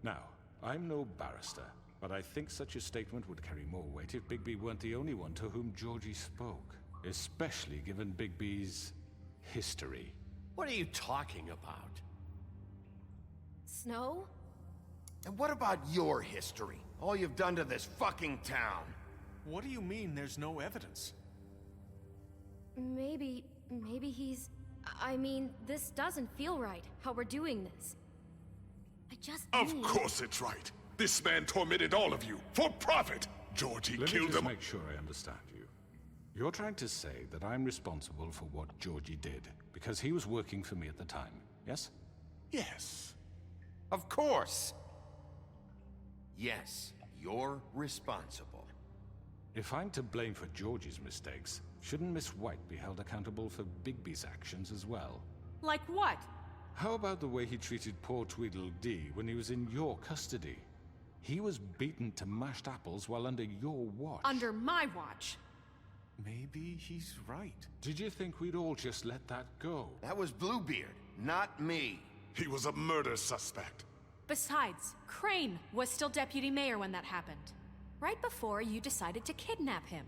Now, I'm no barrister, but I think such a statement would carry more weight if Bigby weren't the only one to whom Georgie spoke. Especially given Bigby's history. What are you talking about? Snow? And what about your history? All you've done to this fucking town? What do you mean there's no evidence? Maybe he's... I mean, this doesn't feel right, how we're doing this. I just Of course it's right. This man tormented all of you, for profit. Georgie Let me killed just them. make sure I understand you. You're trying to say that I'm responsible for what Georgie did, because he was working for me at the time, yes? Yes. Of course. Yes, you're responsible. If I'm to blame for Georgie's mistakes, shouldn't Miss White be held accountable for Bigby's actions as well? Like what? How about the way he treated poor Tweedledee when he was in your custody? He was beaten to mashed apples while under your watch. Under my watch. Maybe he's right. Did you think we'd all just let that go? That was Bluebeard, not me. He was a murder suspect. Besides, Crane was still deputy mayor when that happened. Right before you decided to kidnap him.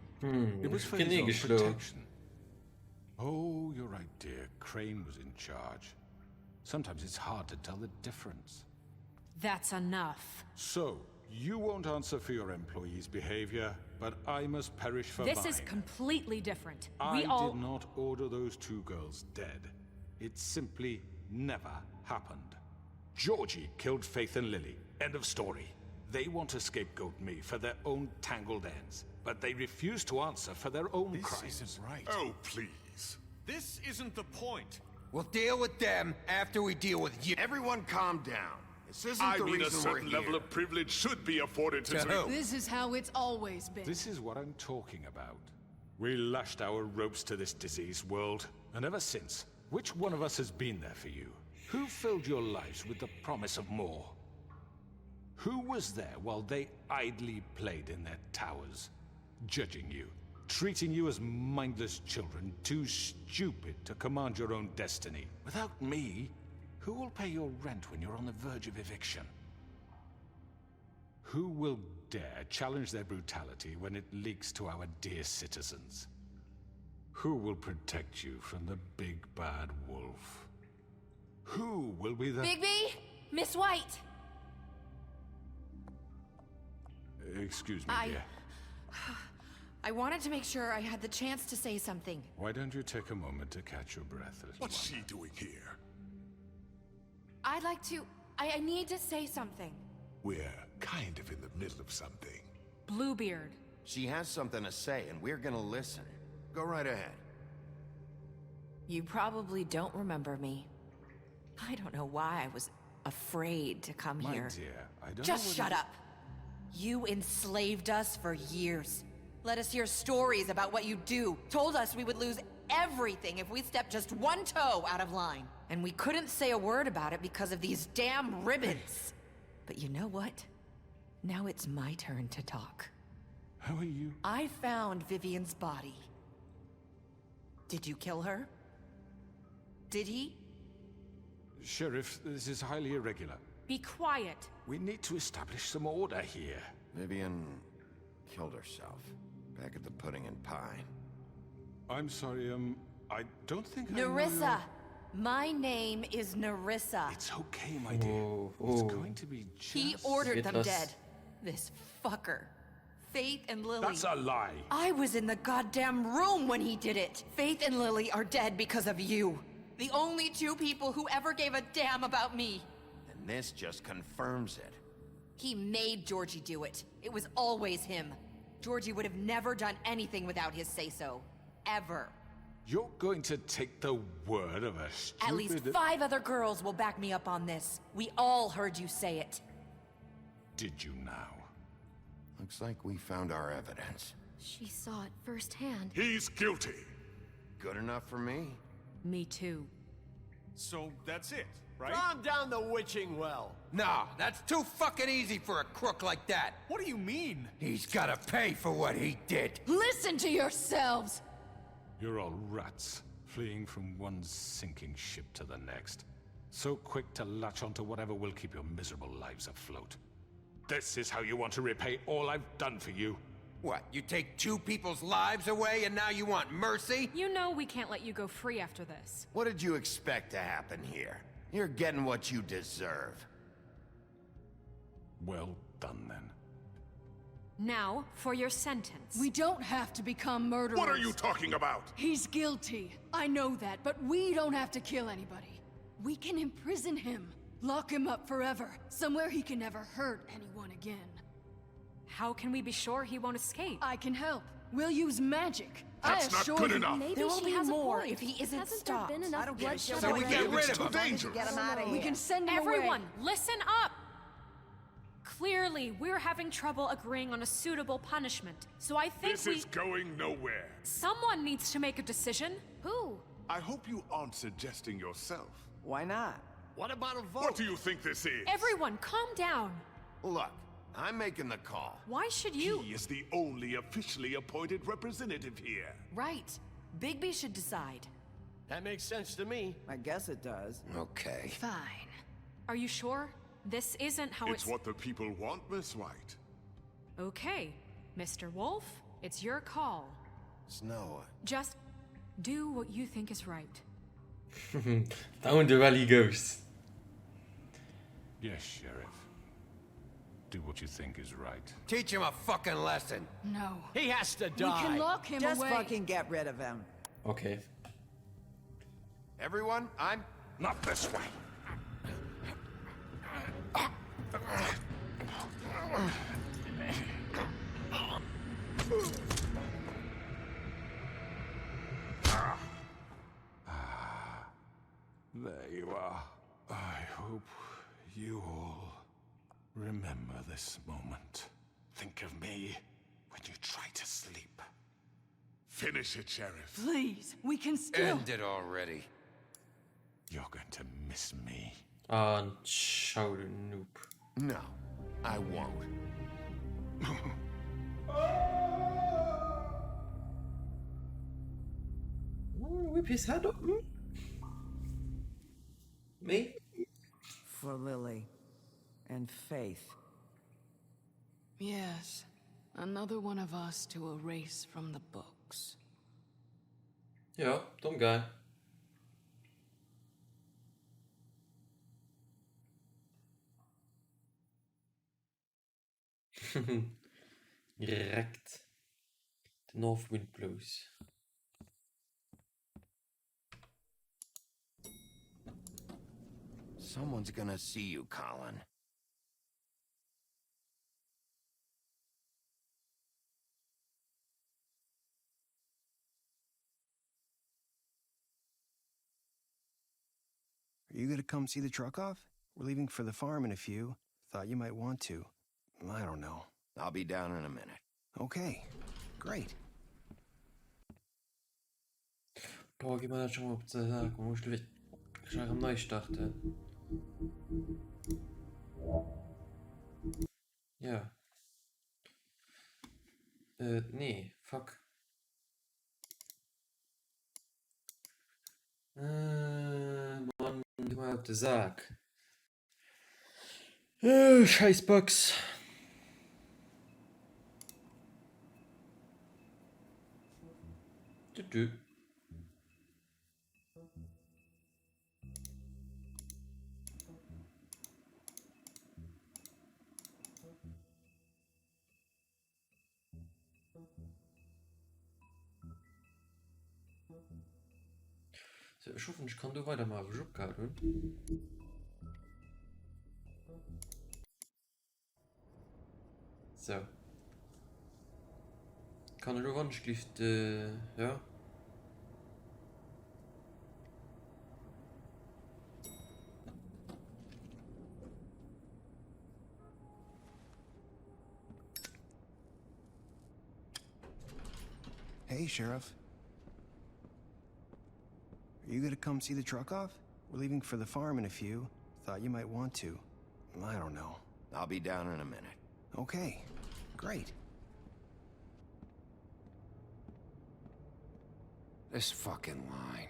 It was for his own protection. Oh, you're right, dear. Crane was in charge. Sometimes it's hard to tell the difference. That's enough. So, you won't answer for your employees' behavior, but I must perish for mine. This is completely different. I did not order those two girls dead. It simply never happened. Georgie killed Faith and Lily. End of story. They want to scapegoat me for their own tangled ends, but they refuse to answer for their own crimes. This isn't right. Oh, please. This isn't the point. We'll deal with them after we deal with you. Everyone calm down. This isn't I the mean, reason a certain we're here. level of privilege should be afforded to who? This is how it's always been. This is what I'm talking about. We lashed our ropes to this diseased world, and ever since, which one of us has been there for you? Who filled your lives with the promise of more? Who was there while they idly played in their towers, judging you, treating you as mindless children, too stupid to command your own destiny? Without me, who will pay your rent when you're on the verge of eviction? Who will dare challenge their brutality when it leaks to our dear citizens? Who will protect you from the big bad wolf? Who will be the— Bigby! Miss White! Excuse me, dear. I wanted to make sure I had the chance to say something. Why don't you take a moment to catch your breath, little What's one? she doing here? I'd like to... I need to say something. We're kind of in the middle of something. Bluebeard. She has something to say, and we're gonna listen. Go right ahead. You probably don't remember me. I don't know why I was afraid to come My here. dear, I don't Just know shut up. You enslaved us for years. Let us hear stories about what you do. Told us we would lose everything if we stepped just one toe out of line. And we couldn't say a word about it because of these damn ribbons. But you know what? Now it's my turn to talk. How are you? I found Vivian's body. Did you kill her? Did he? Sheriff, this is highly irregular. Be quiet. We need to establish some order here. Vivian killed herself. Back at the Pudding and Pie. I'm sorry, I don't think I know Nerissa! your- My name is Nerissa. It's okay, my dear. It's going to be just... He ordered It them was- dead. This fucker. Faith and Lily. That's a lie. I was in the goddamn room when he did it. Faith and Lily are dead because of you. The only two people who ever gave a damn about me. And this just confirms it. He made Georgie do it. It was always him. Georgie would have never done anything without his say-so. Ever. You're going to take the word of a stupid... At least 5 other girls will back me up on this. We all heard you say it. Did you now? Looks like we found our evidence. She saw it firsthand. He's guilty. Good enough for me? Me too. So that's it, right? Calm down the witching well. Nah, that's too fucking easy for a crook like that. What do you mean? He's gotta pay for what he did. Listen to yourselves! You're all rats, fleeing from one sinking ship to the next. So quick to latch onto whatever will keep your miserable lives afloat. This is how you want to repay all I've done for you? What, you take 2 people's lives away and now you want mercy? You know we can't let you go free after this. What did you expect to happen here? You're getting what you deserve. Well done, then. Now, for your sentence. We don't have to become murderers. What are you talking about? He's guilty. I know that, but we don't have to kill anybody. We can imprison him. Lock him up forever. Somewhere he can never hurt anyone again. How can we be sure he won't escape? I can help. We'll use magic. That's I not assure good you. enough. Maybe There will she be has more a point. if he isn't Hasn't stopped. there been enough I don't give a bloodshed shit. So we already? get rid It's of too him. dangerous. Get him out of here. We can send him Everyone, away. listen up! Clearly, we're having trouble agreeing on a suitable punishment, so I think This is going nowhere. Someone needs to make a decision. Who? I hope you aren't suggesting yourself. Why not? What about a vote? What do you think this is? Everyone, calm down. Look, I'm making the call. Why should you? He is the only officially appointed representative here. Right. Bigby should decide. That makes sense to me. I guess it does. Okay. Fine. Are you sure? This isn't how It's what the people want, Miss White. Okay, Mr. Wolf, it's your call. Snow. Just do what you think is right. Down the valley goes. Yes, Sheriff. Do what you think is right. Teach him a fucking lesson. No. He has to We die. can lock him Just away. fucking get rid of him. Okay. Everyone, I'm... Not this way. There you are. I hope you all remember this moment. Think of me when you try to sleep. Finish it, Sheriff. Please, we can still. End it already. You're going to miss me. Schouder noob. No, I won't. Whip his head up. Me? For Lily. And Faith. Yes. Another one of us to erase from the books. Ja, dom guy. Direkt. The North Wind blows. Someone's gonna see you, Colin. Are you gonna come see the truck off? We're leaving for the farm in a few. Thought you might want to. I don't know. I'll be down in a minute. Okay, great. Boah, geh mal da schon mal auf die Sache. Muss ich neu starten. Ja. Nee, fuck. Mann, geh mal auf die Sache. Scheiß Box. Du. So, ich hoffe, ich kann da weiter mal Job-Karten. So. Kann ich da Wandschrift, ja? Hey, Sheriff. Are you gonna come see the truck off? We're leaving for the farm in a few. Thought you might want to. I don't know. I'll be down in a minute. Okay, great. This fucking line.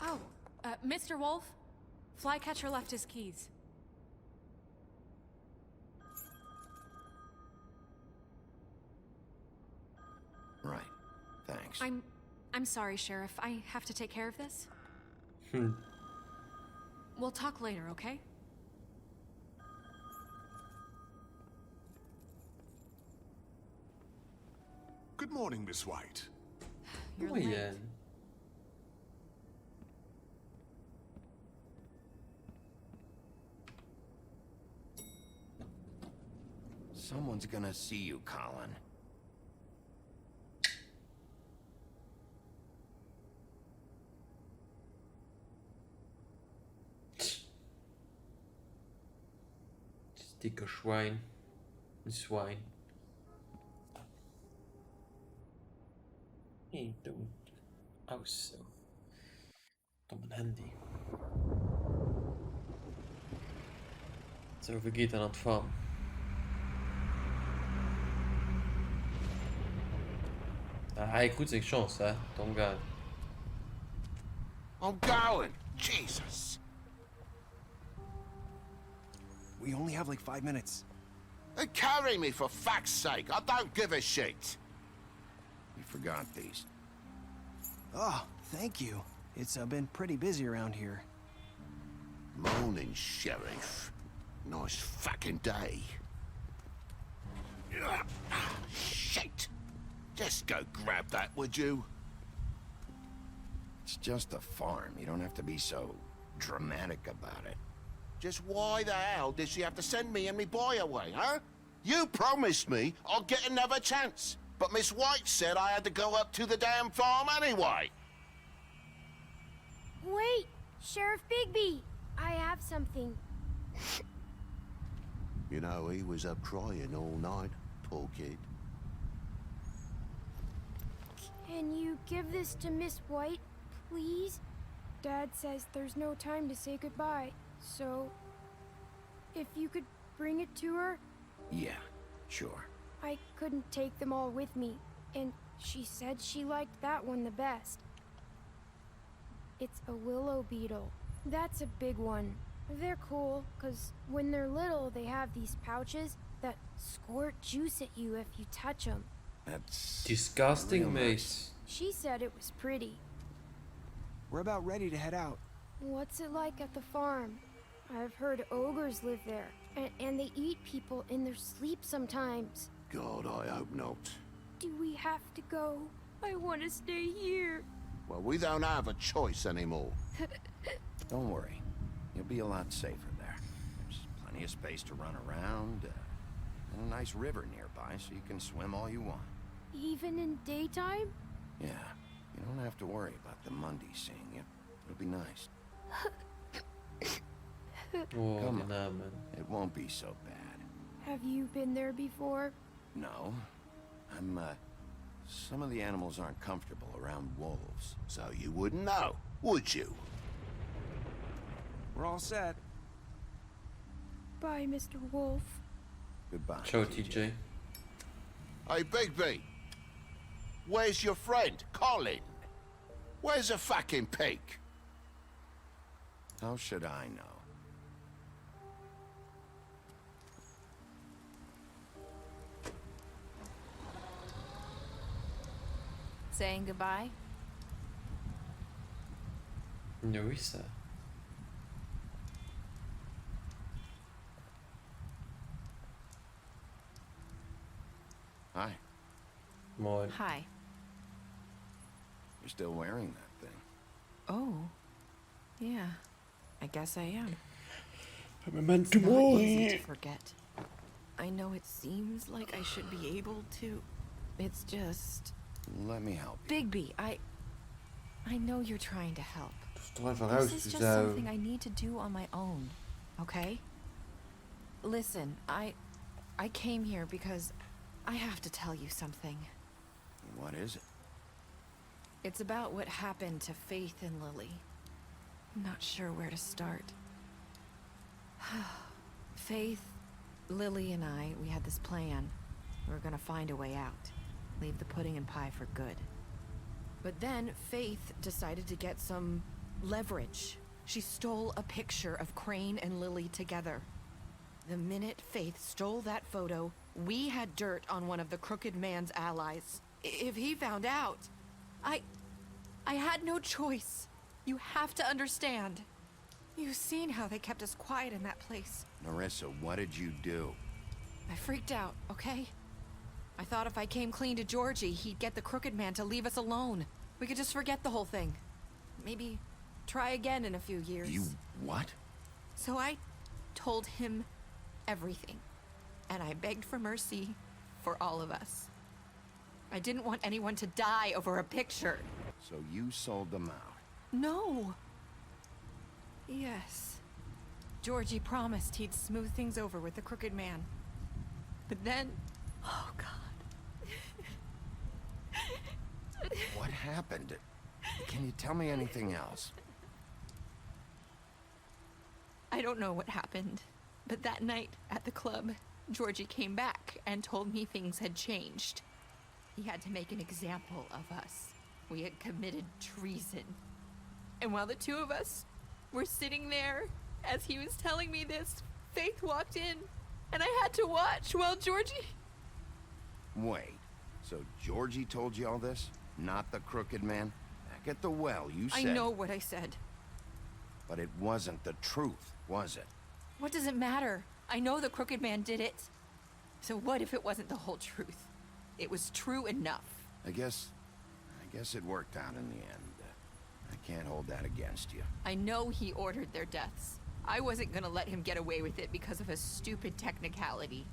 Oh, Mr. Wolf? Flycatcher left his keys. Right. Thanks. I'm sorry, Sheriff. I have to take care of this. We'll talk later, okay? Good morning, Miss White. You're late. Someone's gonna see you, Colin. Dicker Schwein. Ein Schwein. Nee, dumm. Aus so. Dummen Handy. So, wie geht an die Farm? Ah, gut sich Chance, hè? Tom guy. I'm going. Jesus. We only have like 5 minutes. Carry me, for fuck's sake. I don't give a shit. You forgot these. Oh, thank you. It's been pretty busy around here. Morning, Sheriff. Nice fucking day. Shit! Just go grab that, would you? It's just a farm. You don't have to be so dramatic about it. Just why the hell did she have to send me and me boy away, huh? You promised me I'll get another chance, but Miss White said I had to go up to the damn farm anyway. Wait, Sheriff Bigby, I have something. You know, he was up crying all night, poor kid. Can you give this to Miss White, please? Dad says there's no time to say goodbye, so if you could bring it to her? Yeah, sure. I couldn't take them all with me, and she said she liked that one the best. It's a willow beetle. That's a big one. They're cool, 'cause when they're little, they have these pouches that squirt juice at you if you touch them. That's disgusting, mate. Nice. She said it was pretty. We're about ready to head out. What's it like at the farm? I've heard ogres live there, and they eat people in their sleep sometimes. God, I hope not. Do we have to go? I want to stay here. Well, we don't have a choice anymore. Don't worry. You'll be a lot safer there. There's plenty of space to run around, and a nice river nearby so you can swim all you want. Even in daytime? Yeah, you don't have to worry about the Mondays seeing you. It'll be nice. Come on, man. It won't be so bad. Have you been there before? No. Some of the animals aren't comfortable around wolves. So you wouldn't know, would you? We're all set. Bye, Mr. Wolf. Goodbye. Ciao, TJ. Hey, Bigby. Where's your friend, Colin? Where's the fucking pig? How should I know? Saying goodbye? Nerissa. Hi. Moin. Hi. You're still wearing that thing. Oh. Yeah. I guess I am. Memento It's not easy mori. to forget. I know it seems like I should be able to. It's just... Let me help you. Bigby, I know you're trying to help. Toch even This is just zo. something I need to do on my own, okay? Listen, I came here because I have to tell you something. What is it? It's about what happened to Faith and Lily. I'm not sure where to start. Faith, Lily, and I, we had this plan. We were gonna find a way out. Leave the pudding and pie for good. But then Faith decided to get some leverage. She stole a picture of Crane and Lily together. The minute Faith stole that photo, we had dirt on one of the Crooked Man's allies. If he found out, I had no choice. You have to understand. You've seen how they kept us quiet in that place. Nerissa, what did you do? I freaked out, okay? I thought if I came clean to Georgie, he'd get the Crooked Man to leave us alone. We could just forget the whole thing. Maybe try again in a few years. You what? So I told him everything. And I begged for mercy for all of us. I didn't want anyone to die over a picture. So you sold them out? No. Yes. Georgie promised he'd smooth things over with the Crooked Man. But then... Oh, God. What happened? Can you tell me anything else? I don't know what happened, but that night at the club, Georgie came back and told me things had changed. He had to make an example of us. We had committed treason. And while the two of us were sitting there, as he was telling me this, Faith walked in And I had to watch while Georgie... Wait, so Georgie told you all this? Not the crooked man? Back at the well, you said... I know what I said. But it wasn't the truth, was it? What does it matter? I know the crooked man did it. So what if it wasn't the whole truth? It was true enough. I guess it worked out in the end. I can't hold that against you. I know he ordered their deaths. I wasn't gonna let him get away with it because of a stupid technicality.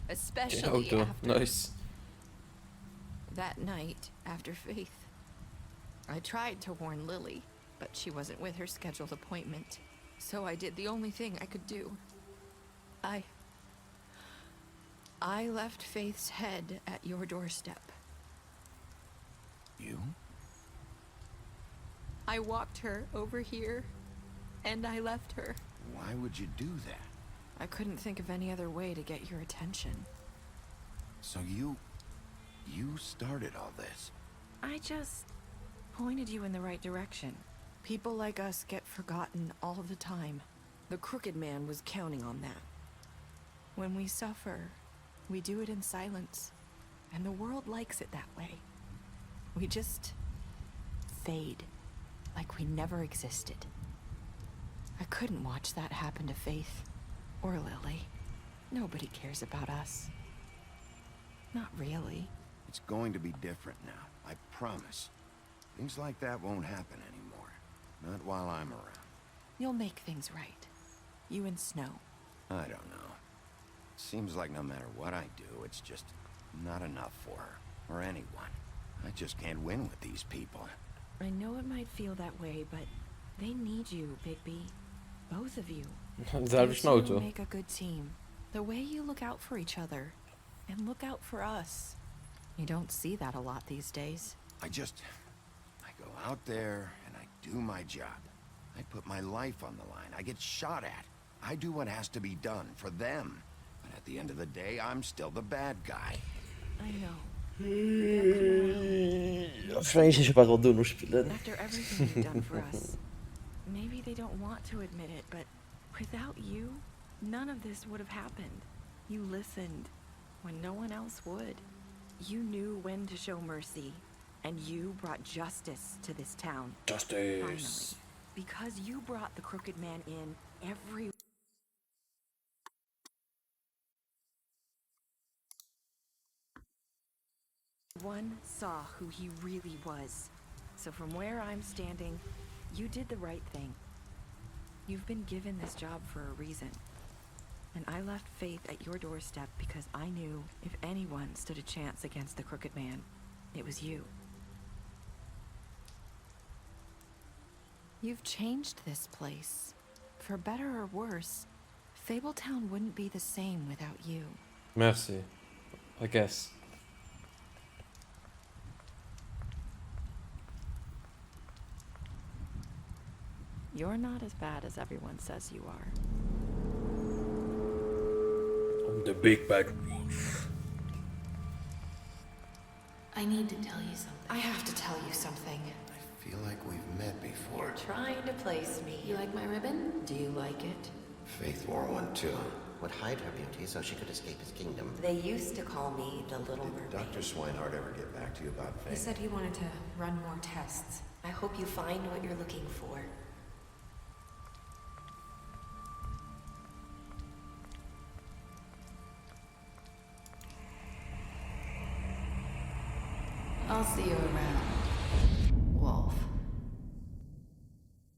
Especially after... Nice. That night, after Faith, I tried to warn Lily, but she wasn't with her scheduled appointment. So I did the only thing I could do. I left Faith's head at your doorstep. You? I walked her over here, and I left her. Why would you do that? I couldn't think of any other way to get your attention. So you started all this? I just pointed you in the right direction. People like us get forgotten all the time. The crooked man was counting on that. When we suffer, we do it in silence, and the world likes it that way. We just fade, like we never existed. I couldn't watch that happen to Faith, or Lily. Nobody cares about us. Not really. It's going to be different now, I promise. Things like that won't happen anymore. Not while I'm around. You'll make things right. You and Snow. I don't know. Seems like no matter what I do, it's just not enough for her, or anyone. I just can't win with these people. I know it might feel that way, but they need you, Bigby. Both of you. Selbe You two Schnauze. make a good team. The way you look out for each other, and look out for us. You don't see that a lot these days. I go out there and I do my job. I put my life on the line. I get shot at. I do what has to be done for them. But at the end of the day, I'm still the bad guy. I know. Vielleicht nicht was du noch spielen. After everything you've done for us, maybe they don't want to admit it, but without you, none of this would have happened. You listened when no one else would. You knew when to show mercy, and you brought justice to this town. Justice. Finally. Because you brought the crooked man in, everyone saw who he really was. So from where I'm standing, you did the right thing. You've been given this job for a reason. And I left Faith at your doorstep because I knew if anyone stood a chance against the crooked man, it was you. You've changed this place. For better or worse, Fabletown wouldn't be the same without you. Merci. I guess. You're not as bad as everyone says you are. I'm the big bad wolf. I need to tell you something. I have to tell you something. I feel like we've met before. You're trying to place me. You like my ribbon? Do you like it? Faith wore one too. Would hide her beauty so she could escape his kingdom. They used to call me the Little Mermaid. Did Dr. Swinehart ever get back to you about Faith? He said he wanted to run more tests. I hope you find what you're looking for. I'll see you around, Wolf.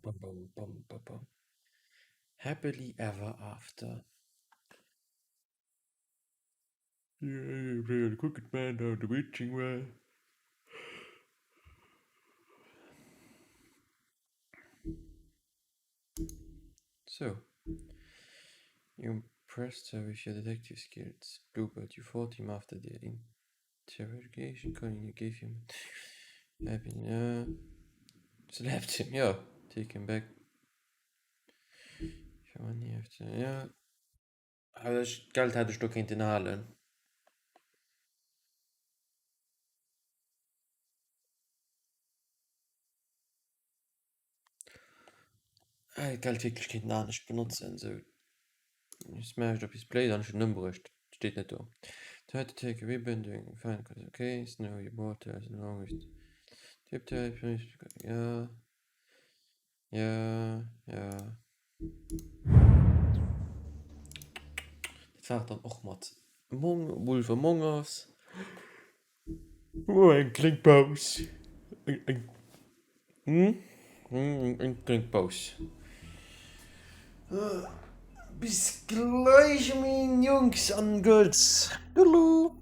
Bum, bum, bum, bum, bum. Happily ever after. Yeah, the crooked man down the witching way. So, you impressed her with your detective skills. Bluebird, you fought him after the interrogation, calling you gave him slapped him, yeah. Take him back. Money after, yeah. Aber das Geld hatte ich doch in den Hallen. Geld wirklich nicht benutzen, so. Smashed up his plate on schon umbrucht. Steht nicht da. Try to take a ribbon doing fine because okay, snow your water as long as tip type finish. Ja. Das war dann auch mal Wolf Among Us. Oh, ein Trinkpause. Ein Trinkpause. Bis gleich, mein Jungs und Girls. Hallo.